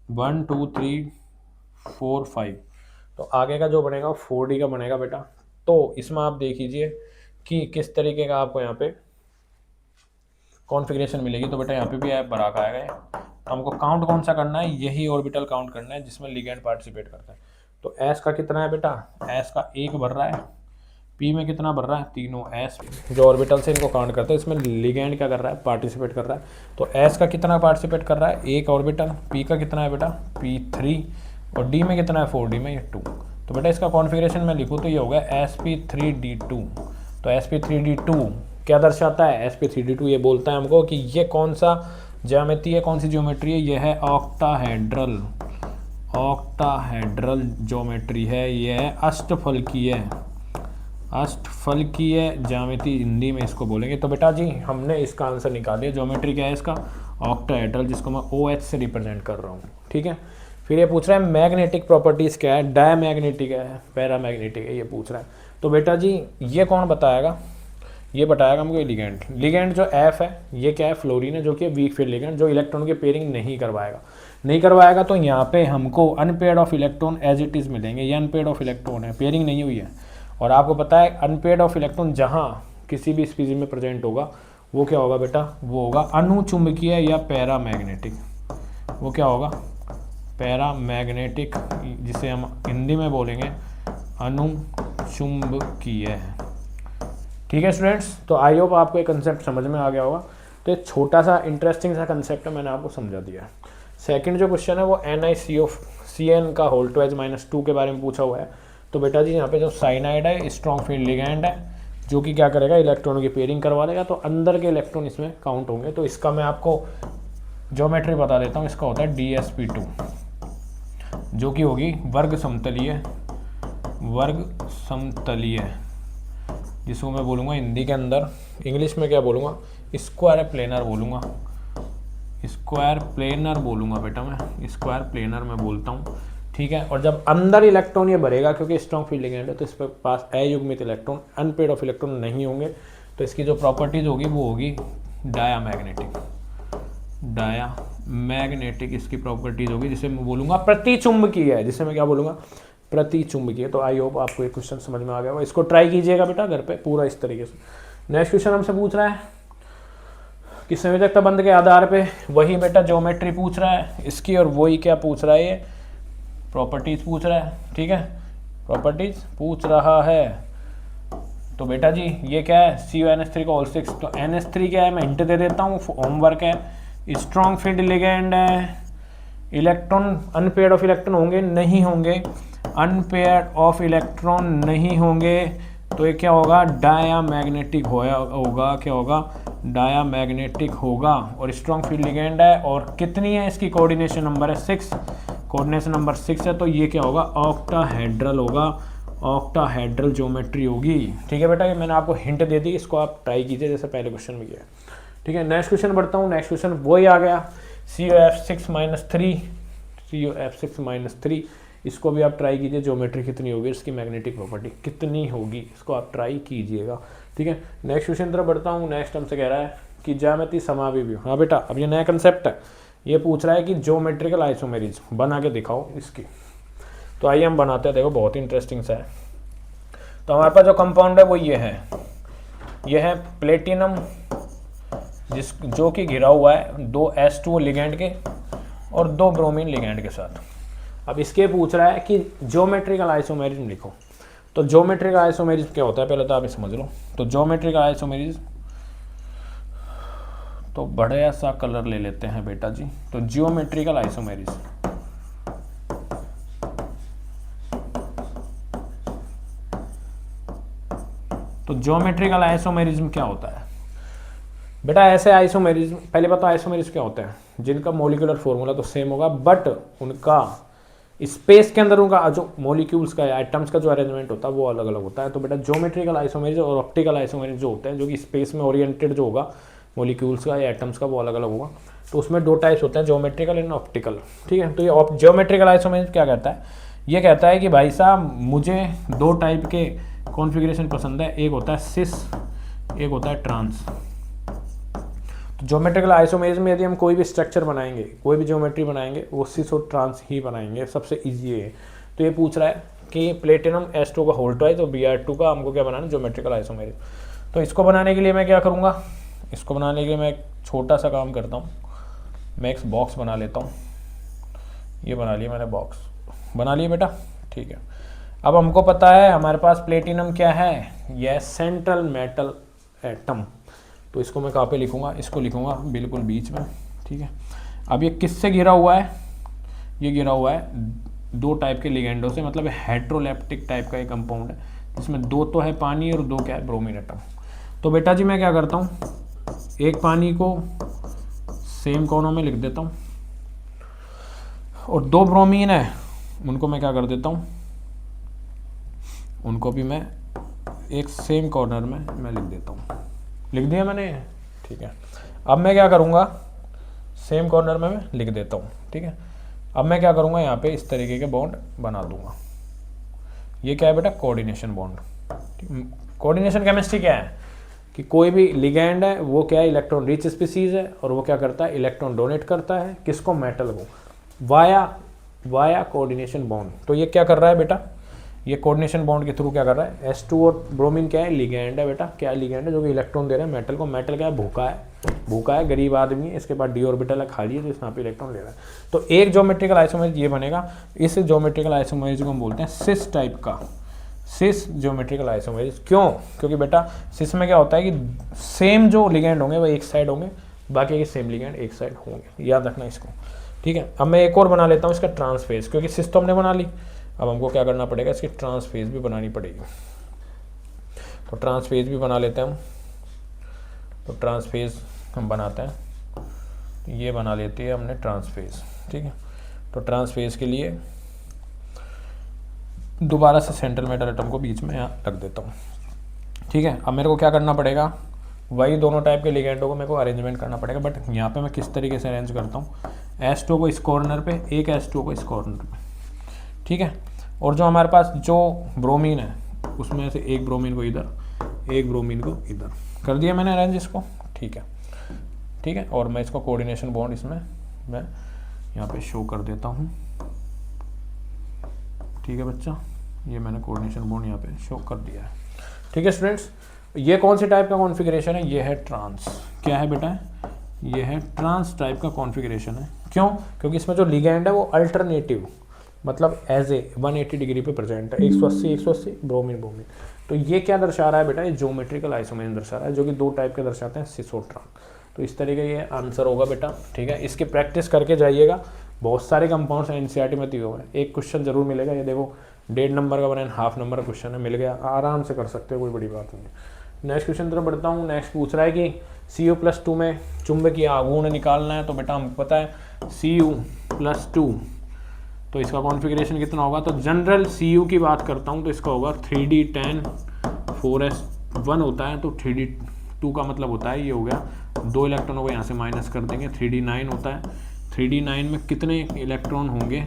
वन टू थ्री फोर 5, तो आगे का जो बनेगा वो 4D का बनेगा बेटा। तो इसमें आप देख लीजिए कि किस तरीके का आपको यहाँ पे कॉन्फ़िगरेशन मिलेगी। तो बेटा यहाँ पे भी बड़ा का आएगा, तो हमको काउंट कौन सा करना है, यही ऑर्बिटल काउंट करना है जिसमें लिगेंड पार्टिसिपेट करता है। तो S का कितना है बेटा, S का 1 भर रहा है, P में कितना भर रहा है, तीनों S जो ऑर्बिटल से इनको काउंट करते हैं, इसमें लिगेंड क्या कर रहा है, पार्टिसिपेट कर रहा है। तो S का कितना पार्टिसिपेट कर रहा है, 1 ऑर्बिटल, P का कितना है बेटा P3 और D में कितना है 4D में ये 2। तो बेटा इसका कॉन्फ़िगरेशन मैं लिखूँ तो ये होगा sp3d2। तो sp3d2 क्या दर्शाता है, sp3d2 ये बोलता है हमको कि ये कौन सा ज्यामिति है, कौन सी ज्योमेट्री है, ये है ऑक्टाहेड्रल, ऑक्टाहेड्रल ज्योमेट्री है, ये है अष्टफलकीय, अष्टफलकीय ज्यामिति हिंदी में इसको बोलेंगे। तो बेटा जी हमने इसका आंसर निकाल दिया, ज्योमेट्री क्या है इसका ऑक्टाहेड्रल, जिसको मैं OH से रिप्रेजेंट कर रहा हूँ। ठीक है, फिर ये पूछ रहा है मैग्नेटिक प्रॉपर्टीज़ क्या है, डायमैग्नेटिक है, पैरामैग्नेटिक है, ये पूछ रहा है। तो बेटा जी ये कौन बताएगा, ये बताएगा हमको लिगेंड। लिगेंड जो एफ है ये क्या है, फ्लोरीन है, जो कि वीक फील्ड लिगेंड, जो इलेक्ट्रॉन की पेयरिंग नहीं करवाएगा। तो यहाँ पे हमको unpaired of electron as it is मिलेंगे। ये अनपेयर्ड ऑफ इलेक्ट्रॉन है, पेयरिंग नहीं हुई है। और आपको पता है अनपेयर्ड ऑफ इलेक्ट्रॉन जहाँ किसी भी स्पीसीज में प्रेजेंट होगा वो क्या होगा बेटा, वो होगा अनुचुंबकीय या पैरामैग्नेटिक। वो क्या होगा, पैरामैग्नेटिक, जिसे हम हिंदी में बोलेंगे अनुचुंबकीय। ठीक है स्टूडेंट्स, तो आई होप आपको एक कंसेप्ट समझ में आ गया होगा। तो एक छोटा सा इंटरेस्टिंग सा कंसेप्ट है, मैंने आपको समझा दिया है। सेकंड जो क्वेश्चन है वो NiCN का होल टू -2 के बारे में पूछा हुआ है। तो बेटा जी यहाँ पे जो साइनाइड है स्ट्रॉन्ग फील्ड लिगेंड है, जो कि क्या करेगा, इलेक्ट्रॉनों की पेयरिंग करवा देगा, तो अंदर के इलेक्ट्रॉन इसमें काउंट होंगे। तो इसका मैं आपको ज्योमेट्री बता देता हूँ। इसका होता है DsP2, जो कि होगी वर्ग समतलीय, जिसको मैं बोलूँगा हिंदी के अंदर, इंग्लिश में क्या बोलूँगा, स्क्वायर प्लेनर बोलूँगा। स्क्वायर प्लेनर बोलूँगा बेटा, मैं स्क्वायर प्लेनर में बोलता हूँ। ठीक है, और जब अंदर इलेक्ट्रॉन ये भरेगा, क्योंकि स्ट्रॉन्ग फील्ड लिगेंड है, तो इस पास अयुग्मित इलेक्ट्रॉन, अनपेयर्ड ऑफ इलेक्ट्रॉन नहीं होंगे। तो इसकी जो प्रॉपर्टीज होगी वो होगी डायामैग्नेटिक इसकी प्रॉपर्टीज होगी, जिसे मैं बोलूँगा प्रतिचुंबकीय है, जिसे मैं क्या बोलूँगा, प्रतिचुंबकीय। तो आई होप आपको ये क्वेश्चन समझ में आ गया होगा। इसको ट्राई कीजिएगा बेटा घर पे पूरा इस तरीके से। नेक्स्ट क्वेश्चन हमसे पूछ रहा है कि संयोजकता बंध के आधार पे, वही बेटा ज्योमेट्री पूछ रहा है इसकी, और वही क्या पूछ रहा है, ये प्रॉपर्टीज पूछ रहा है। ठीक है, प्रॉपर्टीज पूछ रहा है। तो बेटा जी ये क्या है, CuNH3 का होल 6। तो NH3 क्या है, मैं हिंट दे देता हूँ, होमवर्क है। स्ट्रॉन्ग फील्ड लिगेंड है, इलेक्ट्रॉन अनपेयर्ड ऑफ इलेक्ट्रॉन होंगे, नहीं होंगे, अनपेयर्ड ऑफ इलेक्ट्रॉन नहीं होंगे। तो ये क्या होगा, डायामैग्नेटिक होगा, क्या होगा, डायामैग्नेटिक होगा। और स्ट्रॉन्ग फील्ड लिगेंड है, और कितनी है इसकी कोऑर्डिनेशन नंबर है 6, कोऑर्डिनेशन नंबर 6 है। तो ये क्या होगा, ऑक्टाहेड्रल होगा, ऑक्टाहेड्रल ज्योमेट्री होगी। ठीक है बेटा, ये मैंने आपको हिंट दे दी, इसको आप ट्राई कीजिए जैसे पहले क्वेश्चन में किया। ठीक है, नेक्स्ट क्वेश्चन बढ़ता हूँ। नेक्स्ट क्वेश्चन वही आ गया, CuF6-3, इसको भी आप ट्राई कीजिए, ज्योमेट्री कितनी होगी, इसकी मैग्नेटिक प्रॉपर्टी कितनी होगी, इसको आप ट्राई कीजिएगा। ठीक है, नेक्स्ट क्वेश्चन तरफ बढ़ता हूँ। नेक्स्ट हमसे कह रहा है कि ज्यामिति समाविव्यू। हाँ बेटा, अब ये नया कंसेप्ट है, ये पूछ रहा है कि ज्योमेट्रिकल आइसोमेरिज बना के दिखाओ इसकी। तो आइए हम बनाते हैं, देखो बहुत इंटरेस्टिंग सा है। तो हमारे पास जो कंपाउंड है वो ये है प्लेटिनम, जो कि घिरा हुआ है 2 H2O लिगेंड के और 2 ब्रोमीन लिगेंड के साथ। अब इसके पूछ रहा है कि ज्योमेट्रिकल आइसोमेरिज्म लिखो। तो ज्योमेट्रिकल आइसोमेरिज्म क्या होता है, पहले तो आप समझ लो। तो ज्योमेट्रिकल आइसोमेरिज्म, तो बढ़िया सा कलर ले लेते हैं बेटा जी। तो ज्योमेट्रिकल आइसोमेरिज्म, तो ज्योमेट्रिकल आइसोमेरिज्म क्या होता है बेटा, ऐसे आइसोमेरिज्म, पहले बताओ आइसोमेरिज्म क्या होता है, जिनका मॉलिक्यूलर फॉर्मूला तो सेम होगा, बट उनका स्पेस के अंदर उनका जो मॉलिक्यूल्स का एटम्स का जो अरेंजमेंट होता है वो अलग अलग होता है। तो बेटा ज्योमेट्रिकल आइसोमेरिज्म और ऑप्टिकल आइसोमेरिज्म जो होते हैं, जो कि स्पेस में ओरिएंटेड जो होगा मॉलिक्यूल्स का या एटम्स का, वो अलग अलग होगा। तो उसमें 2 टाइप्स होते हैं, ज्योमेट्रिकल एंड ऑप्टिकल। ठीक है, तो ये ज्योमेट्रिकल आइसोमेरिज्म क्या कहता है, ये कहता है कि भाई साहब मुझे 2 टाइप के कॉन्फ़िगरेशन पसंद है, एक होता है सिस, एक होता है ट्रांस। तो ज्योमेट्रिकल आइसोमेरिज्म में यदि हम कोई भी स्ट्रक्चर बनाएंगे, कोई भी ज्योमेट्री बनाएंगे, वो सिस और ट्रांस ही बनाएंगे, सबसे ईजी है। तो ये पूछ रहा है कि प्लेटिनम H2 का होल ट्वाइस और Br2 का हमको क्या बनाना है, ज्योमेट्रिकल आइसोमेरिज्म। तो इसको बनाने के लिए मैं क्या करूँगा, इसको बनाने के लिए मैं एक छोटा सा काम करता हूँ, मैं एक बॉक्स बना लेता हूँ। ये बना लिया मैंने, बॉक्स बना लिया बेटा। ठीक है, अब हमको पता है हमारे पास प्लेटिनम क्या है, यह सेंट्रल मेटल एटम। तो इसको मैं कहाँ पे लिखूँगा, इसको लिखूँगा बिल्कुल बीच में। ठीक है, अब ये किससे घिरा हुआ है, ये घिरा हुआ है 2 टाइप के लिगेंडों से, मतलब हेट्रोलेप्टिक टाइप का एक कंपाउंड है, जिसमें 2 तो है पानी और 2 क्या है, ब्रोमीन एटम। तो बेटा जी मैं क्या करता हूँ, एक पानी को सेम कोनों में लिख देता हूँ, और 2 ब्रोमीन है उनको मैं क्या कर देता हूँ, उनको भी मैं एक सेम कॉर्नर में मैं लिख देता हूँ। लिख दिया मैंने, ठीक है। अब मैं क्या करूँगा, सेम कॉर्नर में मैं लिख देता हूँ। ठीक है, अब मैं क्या करूँगा, यहाँ पे इस तरीके के बॉन्ड बना दूंगा। ये क्या है बेटा, कोऑर्डिनेशन बॉन्ड। कोऑर्डिनेशन केमिस्ट्री क्या है कि कोई भी लिगैंड है वो क्या है, इलेक्ट्रॉन रिच स्पीसीज है, और वो क्या करता है, इलेक्ट्रॉन डोनेट करता है किसको, मेटल को, वाया कोऑर्डिनेशन बॉन्ड। तो ये क्या कर रहा है बेटा, ये कोऑर्डिनेशन बॉन्ड के थ्रू क्या कर रहा है, H2 और ब्रोमीन क्या है, लिगैंड है बेटा, क्या लिगैंड है, जो कि इलेक्ट्रॉन दे रहे हैं मेटल को। मेटल क्या है, भूखा है, गरीब आदमी है, इसके बाद डी ऑर्बिटल है खाली है, जो यहाँ पे इलेक्ट्रॉन ले रहा है। तो एक ज्योमेट्रिकल आइसोमरेज ये बनेगा, इस ज्योमेट्रिकल आइसोमरेज को हम बोलते हैं सिस टाइप का, सिस ज्योमेट्रिकल आइसोमरेज। क्यों, क्योंकि बेटा सिस में क्या होता है कि सेम जो लिगैंड होंगे वो एक साइड होंगे, बाकी के सेम लिगैंड एक साइड होंगे, याद रखना इसको, ठीक है। अब मैं एक और बना लेता हूँ इसका ट्रांसफेज, क्योंकि सिस तो हमने बना ली, अब हमको क्या करना पड़ेगा, इसकी ट्रांसफेज भी बनानी पड़ेगी। तो ट्रांसफेज भी बना लेते हैं हम। तो ट्रांसफेज हम बनाते हैं, तो ये बना लेती है हमने ट्रांसफेज, ठीक है। तो ट्रांसफेज के लिए दोबारा से सेंट्रल मेटल एटम को बीच में यहाँ रख देता हूँ, ठीक है। अब मेरे को क्या करना पड़ेगा, वही दोनों टाइप के लिगेंडों को मेरे को अरेंजमेंट करना पड़ेगा, बट यहाँ पे मैं किस तरीके से अरेंज करता हूँ, H2 को इस कॉर्नर पे, एक H2 को इस कॉर्नर पे, ठीक है। और जो हमारे पास जो ब्रोमीन है उसमें से एक ब्रोमीन को इधर, एक ब्रोमीन को इधर कर दिया मैंने अरेंज इसको, ठीक है, ठीक है। और मैं इसको कोऑर्डिनेशन बॉन्ड इसमें मैं यहाँ पे शो कर देता हूँ, ठीक है बच्चा, ये मैंने कोऑर्डिनेशन बॉन्ड यहाँ पे शो कर दिया है, ठीक है स्टूडेंट्स। ये कौन से टाइप का कॉन्फ़िगरेशन है, ये है ट्रांस, क्या है बेटा, ये है ट्रांस टाइप का कॉन्फ़िगरेशन है। क्यों, क्योंकि इसमें जो लिगैंड है वो अल्टरनेटिव, मतलब एज ए 180 डिग्री पे प्रेजेंट है, 180 ब्रोमीन। तो ये क्या दर्शा रहा है बेटा, ये ज्योमेट्रिकल आइसोमेरिज्म दर्शा रहा है, जो कि दो टाइप के दर्शाते हैं, सिस और ट्रांस। तो इस तरीके ये आंसर होगा बेटा, ठीक है। इसकी प्रैक्टिस करके जाइएगा, बहुत सारे कंपाउंड्स एनसीईआरटी में दिए हुए हैं, एक क्वेश्चन जरूर मिलेगा, ये देखो 1.5 नंबर का बना, हाफ नंबर का क्वेश्चन है, मिल गया, आराम से कर सकते हो, कोई बड़ी बात नहीं है। नेक्स्ट क्वेश्चन तरफ बढ़ता हूँ। नेक्स्ट पूछ रहा है कि Cu+2 में चुंबकीय आघूर्ण निकालना है। तो बेटा हमको पता है Cu+2, तो इसका कॉन्फ़िगरेशन कितना होगा, तो जनरल Cu की बात करता हूँ तो इसका होगा 3d10 4s1 होता है, तो 3d2 का मतलब होता है, ये हो गया, 2 इलेक्ट्रॉनों को यहाँ से माइनस कर देंगे, 3d9 होता है। 3d9 में कितने इलेक्ट्रॉन होंगे,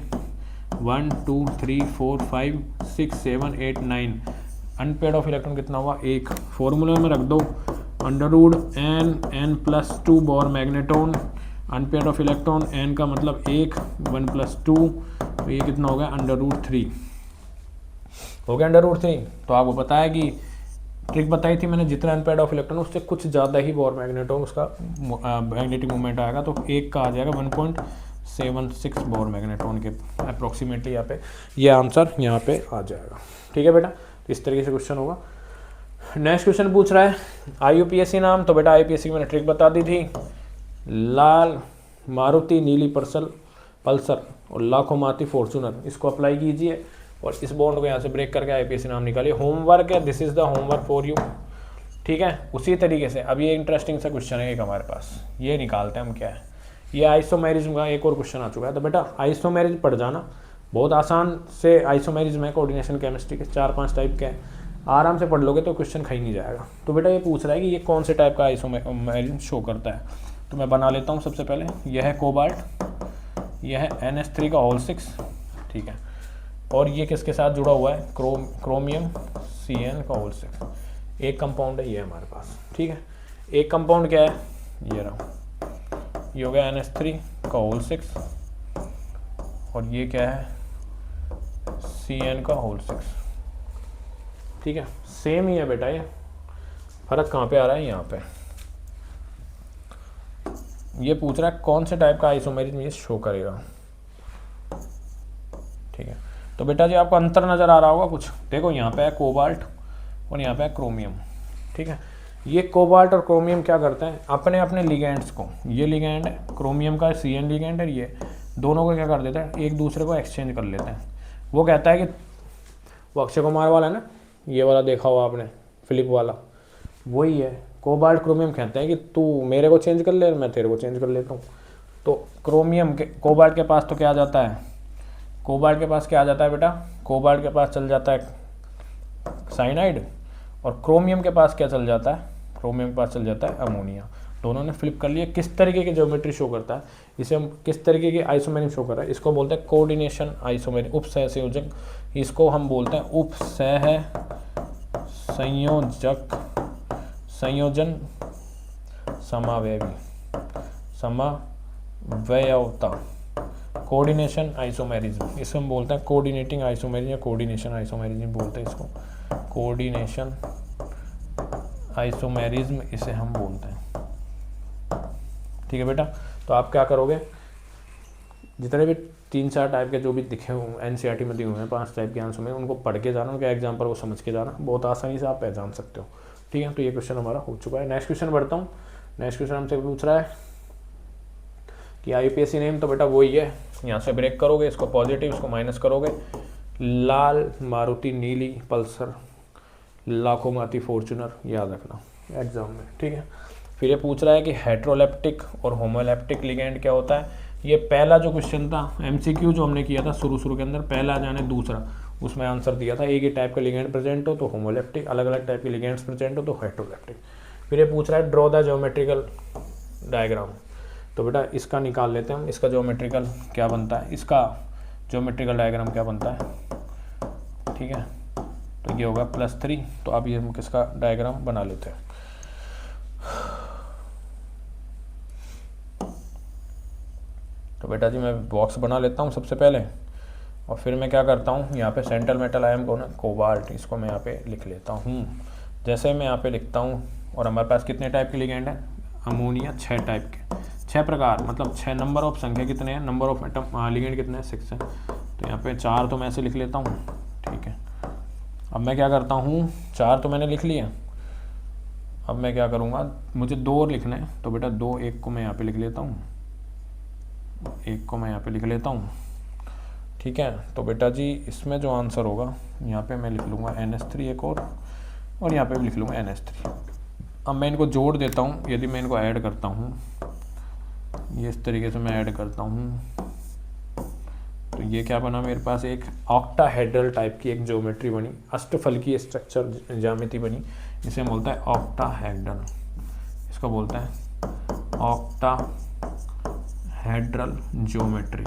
1 2 3 4 5 6 7 8 9, अनपेड ऑफ इलेक्ट्रॉन कितना हुआ, एक। फॉर्मूले में रख दो √n+2 Bohr magneton, unpaired of electron n का मतलब 1, 1+2, तो ये कितना हो गया, √3 हो गया, √3। तो आपको पता है कि ट्रिक बताई थी मैंने, जितना अनपेड ऑफ इलेक्ट्रॉन उससे कुछ ज़्यादा ही बोर मैग्नेटॉन उसका मैग्नेटिक मोमेंट आएगा, तो एक का आ जाएगा 1.76 बोर मैग्नेटॉन के अप्रोक्सीमेटली, यहाँ पे ये आंसर यहाँ पे आ जाएगा, ठीक है बेटा। तो इस तरीके से क्वेश्चन होगा। नेक्स्ट क्वेश्चन पूछ रहा है IUPAC नाम। तो बेटा IUPAC की मैंने ट्रिक बता दी थी, लाल मारुति, नीली पल्सर और लाखों माती फॉर्चूनर, इसको अप्लाई कीजिए और इस बॉन्ड को यहाँ से ब्रेक करके IUPAC नाम निकालिए। होमवर्क है, this is the homework for you, ठीक है। उसी तरीके से अब ये इंटरेस्टिंग सा क्वेश्चन है एक हमारे पास, ये निकालते हैं हम क्या है, ये आइसोमेरिज्म का एक और क्वेश्चन आ चुका है। तो बेटा आइसोमेरिज्म पढ़ जाना, बहुत आसान से आइसोमेरिज्म है, कोऑर्डिनेशन केमिस्ट्री के 4-5 टाइप के हैं, आराम से पढ़ लोगे तो क्वेश्चन खाई नहीं जाएगा। तो बेटा ये पूछ रहा है कि ये कौन से टाइप का आइसोमेरिज्म शो करता है। तो मैं बना लेता हूँ सबसे पहले, यह है कोबाल्ट, यह है NH3 का होल 6, ठीक है, और ये किसके साथ जुड़ा हुआ है, क्रोमियम Cn का होल 6, एक कंपाउंड है ये हमारे पास, ठीक है। एक कंपाउंड क्या है, ये रहा, ये हो गया NH3 का होल 6, और ये क्या है, Cn का होल 6, ठीक है। सेम ही है बेटा, ये फर्क कहाँ पे आ रहा है, यहाँ पे। ये पूछ रहा है कौन से टाइप का आइसोमेरिज्म ये शो करेगा, ठीक है। तो बेटा जी आपको अंतर नज़र आ रहा होगा कुछ, देखो यहाँ पे है कोबाल्ट और यहाँ पे है क्रोमियम, ठीक है। ये कोबाल्ट और क्रोमियम क्या करते हैं, अपने अपने लिगेंड्स को, ये लिगेंड है क्रोमियम का, Cn लिगेंड है, ये दोनों को क्या कर देते हैं, एक दूसरे को एक्सचेंज कर लेते हैं। वो कहता है कि वो अक्षय कुमार वाला है ना, ये वाला देखा हुआ आपने, फिलिप वाला, वही है। कोबाल्ट क्रोमियम कहते हैं कि तू मेरे को चेंज कर ले, मैं तेरे को चेंज कर लेता हूँ। तो क्रोमियम के कोबाल्ट के पास तो क्या आ जाता है, कोबाल्ट के पास क्या आ जाता है बेटा, कोबाल्ट के पास चल जाता है साइनाइड, और क्रोमियम के पास क्या चल जाता है, क्रोमियम के पास चल जाता है अमोनिया। दोनों ने फ्लिप कर लिया। किस तरीके की ज्योमेट्री शो करता है, इसे हम किस तरीके की आइसोमेरिज्म शो कर रहा है, इसको बोलते हैं कोऑर्डिनेशन आइसोमेरिज्म, उपसह संयोजक, इसको हम बोलते हैं उपसह संयोजक संयोजन, समावयवी, समावयवता, कोऑर्डिनेशन, आइसोमेरिज्म, इसको हम बोलते हैं कोऑर्डिनेटिंग आइसोमेरिज्म या कोऑर्डिनेशन आइसोमेरिज्म बोलते हैं इसको, कोऑर्डिनेशन आइसोमेरिज्म इसे हम बोलते हैं। ठीक है बेटा, तो आप क्या करोगे, जितने भी 3-4 टाइप के जो भी दिखे हुए एनसीईआरटी में दिए हुए हैं 5 टाइप के आंसर में, उनको पढ़ के जाना, उनके एग्जाम्पल को समझ के जाना, बहुत आसानी से आप पहचान सकते हो। ठीक है, तो ये क्वेश्चन हमारा हो चुका है। नेक्स्ट क्वेश्चन बढ़ता हूँ। नेक्स्ट क्वेश्चन हमसे पूछ रहा है कि आईयूपीएसी नेम, तो बेटा वही है, यहाँ से ब्रेक करोगे, इसको पॉजिटिव, इसको माइनस करोगे, लाल मारुति नीली पल्सर लाखों माती फॉर्चूनर, याद रखना एग्जाम में। ठीक है, फिर ये पूछ रहा है कि हेट्रोलेप्टिक और होमोलेप्टिक लिगेंड क्या होता है। ये पहला जो क्वेश्चन था एमसीक्यू जो हमने किया था शुरू के अंदर, पहला जाने दूसरा, उसमें आंसर दिया था एक ही टाइप का लिगेंड प्रेजेंट हो तो होमोलेप्टिक, अलग अलग टाइप के लिगेंड्स प्रेजेंट हो तो हेट्रोलेप्टिक। फिर ये पूछ रहा है ड्रॉ द ज्योमेट्रिकल डायग्राम, तो बेटा इसका निकाल लेते हैं हम, इसका ज्योमेट्रिकल क्या बनता है, इसका ज्योमेट्रिकल डायग्राम क्या बनता है। ठीक है, तो ये होगा +3, तो अब ये हम किसका डायग्राम बना लेते हैं। तो बेटा जी मैं बॉक्स बना लेता हूँ सबसे पहले, और फिर मैं क्या करता हूँ, यहाँ पे सेंट्रल मेटल आयन कौन है, कोबाल्ट, इसको मैं यहाँ पे लिख लेता हूँ। जैसे मैं यहाँ पे लिखता हूँ, और हमारे पास कितने टाइप के लिगेंड है, अमोनिया 6 टाइप के, 6 प्रकार, मतलब 6 नंबर ऑफ संख्या कितने हैं, नंबर ऑफ एटम लिगेंड कितने हैं, 6 है। तो यहाँ पे 4 तो मैं ऐसे लिख लेता हूँ। ठीक है, अब मैं क्या करता हूँ, 4 तो मैंने लिख लिया, अब मैं क्या करूँगा, मुझे 2 और लिखना है, तो बेटा 2, 1 को मैं यहाँ पे लिख लेता हूँ, 1 को मैं यहाँ पे लिख लेता हूँ। ठीक है, तो बेटा जी इसमें जो आंसर होगा, यहाँ पे मैं लिख लूँगा NH3 एक और यहाँ पे भी लिख लूँगा NH3। अब मैं इनको जोड़ देता हूँ, यदि मैं इनको ऐड करता हूँ, ये इस तरीके से मैं ऐड करता हूँ, तो ये क्या बना मेरे पास, एक ऑक्टाहेड्रल टाइप की एक ज्योमेट्री बनी, अष्टफलकीय स्ट्रक्चर ज्यामिति बनी, इसे हम बोलता है ऑक्टाहेड्रल, इसको बोलते हैं ऑक्टाहेड्रल ज्योमेट्री,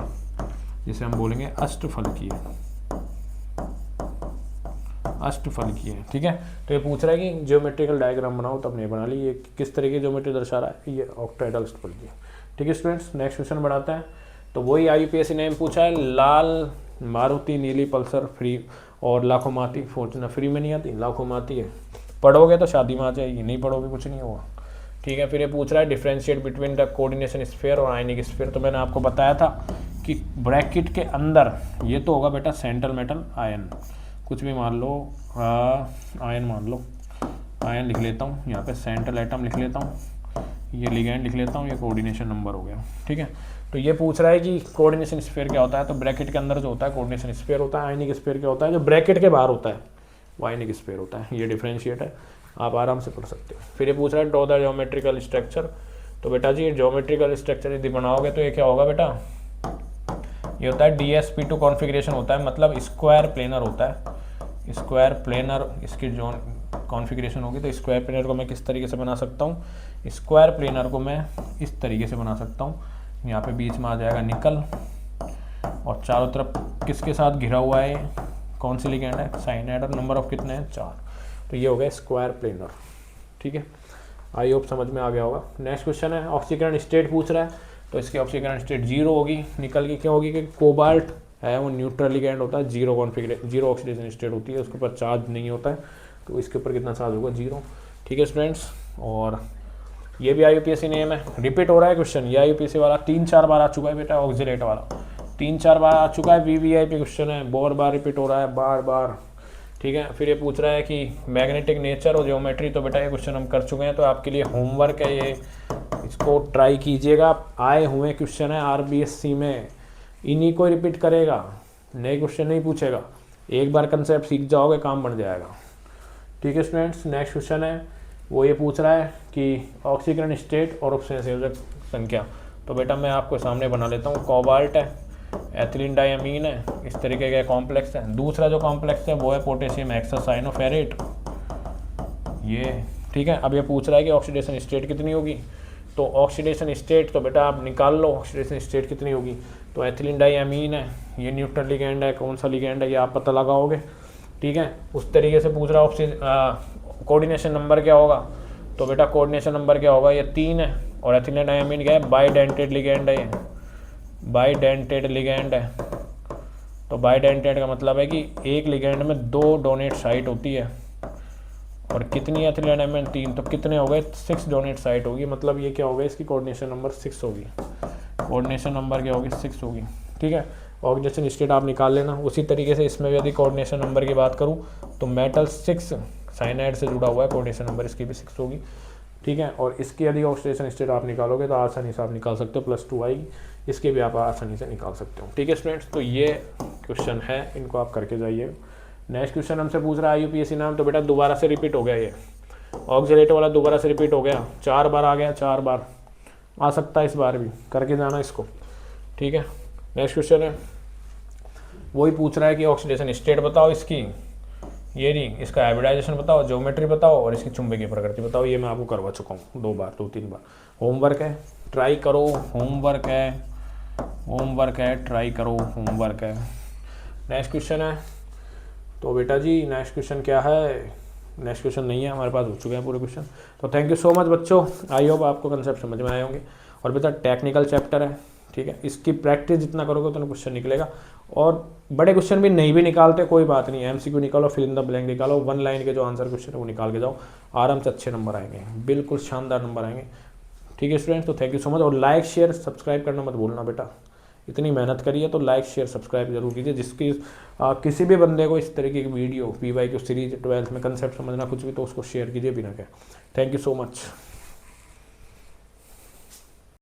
जिसे हम बोलेंगे अष्टफलकीय। ठीक है, तो ये पूछ रहा है कि ज्योमेट्रिकल डायग्राम बनाओ, तो हमने बना ली, ये किस तरह की ज्योमेट्री दर्शा रहा है, ये ऑक्टाहेड्रल अष्टफलकीय। ठीक है स्टूडेंट्स, नेक्स्ट क्वेश्चन बढ़ाते हैं। तो वही आईयूपीएसी नेम पूछा है, लाल मारुति नीली पल्सर फ्री और लाखों माती फॉर्च्यूनर, फ्री में नहीं आती, लाखों माती है, पढ़ोगे तो शादी में आ जाएगी, नहीं पढ़ोगे कुछ नहीं होगा। ठीक है, फिर ये पूछ रहा है differentiate between the coordination sphere और आयनिक स्फीयर, तो मैंने आपको बताया था कि ब्रैकेट के अंदर ये तो होगा बेटा सेंट्रल मेटल आयन, कुछ भी मान लो, आयन मान लो, आयन लिख लेता हूँ, यहाँ पे सेंट्रल एटम लिख लेता हूँ, ये लिगेंड लिख लेता हूँ, ये कोऑर्डिनेशन नंबर हो गया। ठीक है, तो ये पूछ रहा है कि कोऑर्डिनेशन स्फीयर क्या होता है, तो ब्रैकेट के अंदर जो होता है कोऑर्डिनेशन स्फीयर होता है, आयनिक स्फीयर क्या होता है, जो ब्रैकेट के बाहर होता है वो आयनिक स्फीयर होता है। ये डिफरेंशिएट है, आप आराम से पढ़ सकते हो। फिर ये पूछ रहा है ड्रॉ द ज्योमेट्रिकल स्ट्रक्चर, तो बेटा जी ज्योमेट्रिकल स्ट्रक्चर यदि बनाओगे तो ये क्या होगा बेटा, ये होता है DsP2 कॉन्फ़िगरेशन होता है, मतलब स्क्वायर प्लेनर होता है, स्क्वायर प्लेनर इसकी जो कॉन्फ़िगरेशन होगी। तो स्क्वायर प्लेनर को मैं किस तरीके से बना सकता हूँ, स्क्वायर प्लेनर को मैं इस तरीके से बना सकता हूँ, यहाँ पे बीच में आ जाएगा निकल, और चारों तरफ किसके साथ घिरा हुआ है, कौन सी लिगेंड है, साइनाइड, और नंबर ऑफ कितने हैं, 4। तो ये हो गया स्क्वायर प्लेनर। ठीक है, आई होप समझ में आ गया होगा। नेक्स्ट क्वेश्चन है ऑक्सीकरण स्टेट पूछ रहा है, तो इसकी ऑक्सीकरण स्टेट 0 होगी, निकल की क्यों होगी, कि कोबाल्ट है वो न्यूट्रल लिगेंड होता है, 0 कॉन्फिगरेशन, 0 ऑक्सीडेशन स्टेट होती है, उसके ऊपर चार्ज नहीं होता है, तो इसके ऊपर कितना चार्ज होगा, 0। ठीक है स्टूडेंट्स, और ये भी आईयूपीएसी नेम है, रिपीट हो रहा है क्वेश्चन, ये आईयूपीएसी वाला 3-4 बार आ चुका है बेटा, ऑक्सीलेट वाला 3-4 बार आ चुका है, वीवीआईपी क्वेश्चन है, बार रिपीट हो रहा है, बार। ठीक है, फिर ये पूछ रहा है कि मैग्नेटिक नेचर और ज्योमेट्री, तो बेटा ये क्वेश्चन हम कर चुके हैं, तो आपके लिए होमवर्क है ये, इसको ट्राई कीजिएगा, आए हुए क्वेश्चन है RBSC में, इन्हीं को रिपीट करेगा, नए क्वेश्चन नहीं पूछेगा, एक बार कंसेप्ट सीख जाओगे काम बन जाएगा। ठीक है स्टूडेंट्स, नेक्स्ट क्वेश्चन है वो ये पूछ रहा है कि ऑक्सीकरण स्टेट और उपसंयोजक संख्या, तो बेटा मैं आपको सामने बना लेता हूँ, कोबाल्ट है, एथिलीन डायमीन है, इस तरीके का कॉम्प्लेक्स है। दूसरा जो कॉम्प्लेक्स है वो है पोटेशियम हेक्सासाइनोफेरेट, ये। ठीक है, अब ये पूछ रहा है कि ऑक्सीडेशन स्टेट कितनी होगी, तो ऑक्सीडेशन स्टेट तो बेटा आप निकाल लो, ऑक्सीडेशन स्टेट कितनी होगी, तो एथिलीन डायमीन है, ये न्यूट्रल लिगेंड है, कौन सा लिगेंड है ये आप पता लगाओगे। ठीक है, उस तरीके से पूछ रहा है कोऑर्डिनेशन नंबर क्या होगा, तो बेटा कोऑर्डिनेशन नंबर क्या होगा, ये 3 है और एथिलीन डायमीन क्या है, बाइडेंटेड लिगेंड है, ये बाइडेंटेड लिगेंड है। तो बाइडेंटेड का मतलब है कि एक लिगेंड में 2 डोनेट साइट होती है और कितनी एथिलीन डायमीन 3, तो कितने हो गए 6 डोनेट साइट होगी, मतलब ये क्या होगा, इसकी कोऑर्डिनेशन नंबर 6 होगी। कोऑर्डिनेशन नंबर क्या होगी, 6 होगी। ठीक है, ऑर्गेनाइजेशन स्टेट आप निकाल लेना। उसी तरीके से इसमें भी यदि कोऑर्डिनेशन नंबर की बात करूँ तो मेटल 6 साइनाइड से जुड़ा हुआ है, कोऑर्डिनेशन नंबर इसकी भी 6 होगी। ठीक है, और इसकी यदि ऑक्सीडेशन स्टेट आप निकालोगे तो आसानी से आप निकाल सकते हो, +2 आएगी, इसके भी आप आसानी से निकाल सकते हो। ठीक है स्टूडेंट्स, तो ये क्वेश्चन है, इनको आप करके जाइए। नेक्स्ट क्वेश्चन हमसे पूछ रहा है IUPAC नाम, तो बेटा दोबारा से रिपीट हो गया, ये ऑक्सीलेट वाला दोबारा से रिपीट हो गया, 4 बार आ गया, 4 बार आ सकता है, इस बार भी करके जाना इसको। ठीक है, नेक्स्ट क्वेश्चन है, वही पूछ रहा है कि ऑक्सीडेशन स्टेट बताओ इसकी, ये नहीं, इसका हाइब्रिडाइजेशन बताओ, ज्योमेट्री बताओ और इसकी चुंबकीय प्रकृति बताओ। ये मैं आपको करवा चुका हूँ 2-3 बार। होमवर्क है, ट्राई करो, होमवर्क है, ट्राई करो, होमवर्क है। नेक्स्ट क्वेश्चन है, तो बेटा जी नेक्स्ट क्वेश्चन क्या है, नेक्स्ट क्वेश्चन नहीं है, हमारे पास हो चुके हैं पूरे क्वेश्चन। तो थैंक यू सो मच बच्चों, आई होप आपको कंसेप्ट समझ में आए होंगे। और बेटा टेक्निकल चैप्टर है, ठीक है, इसकी प्रैक्टिस जितना करोगे उतना क्वेश्चन निकलेगा। और बड़े क्वेश्चन भी नहीं भी निकालते कोई बात नहीं, MCQ निकालो, फिल इन द ब्लैंक निकालो, 1 लाइन के जो आंसर क्वेश्चन है वो निकाल के जाओ, आराम से अच्छे नंबर आएंगे, बिल्कुल शानदार नंबर आएंगे। ठीक है स्टूडेंट्स, तो थैंक यू सो मच। और लाइक शेयर सब्सक्राइब करना मत भूलना बेटा, इतनी मेहनत करी है तो लाइक शेयर सब्सक्राइब जरूर कीजिए, जिसकी किसी भी बंदे को इस तरीके की वीडियो PYQ सीरीज 12th में कंसेप्ट समझना कुछ भी, तो उसको शेयर कीजिए बिना क्या। Thank you so much.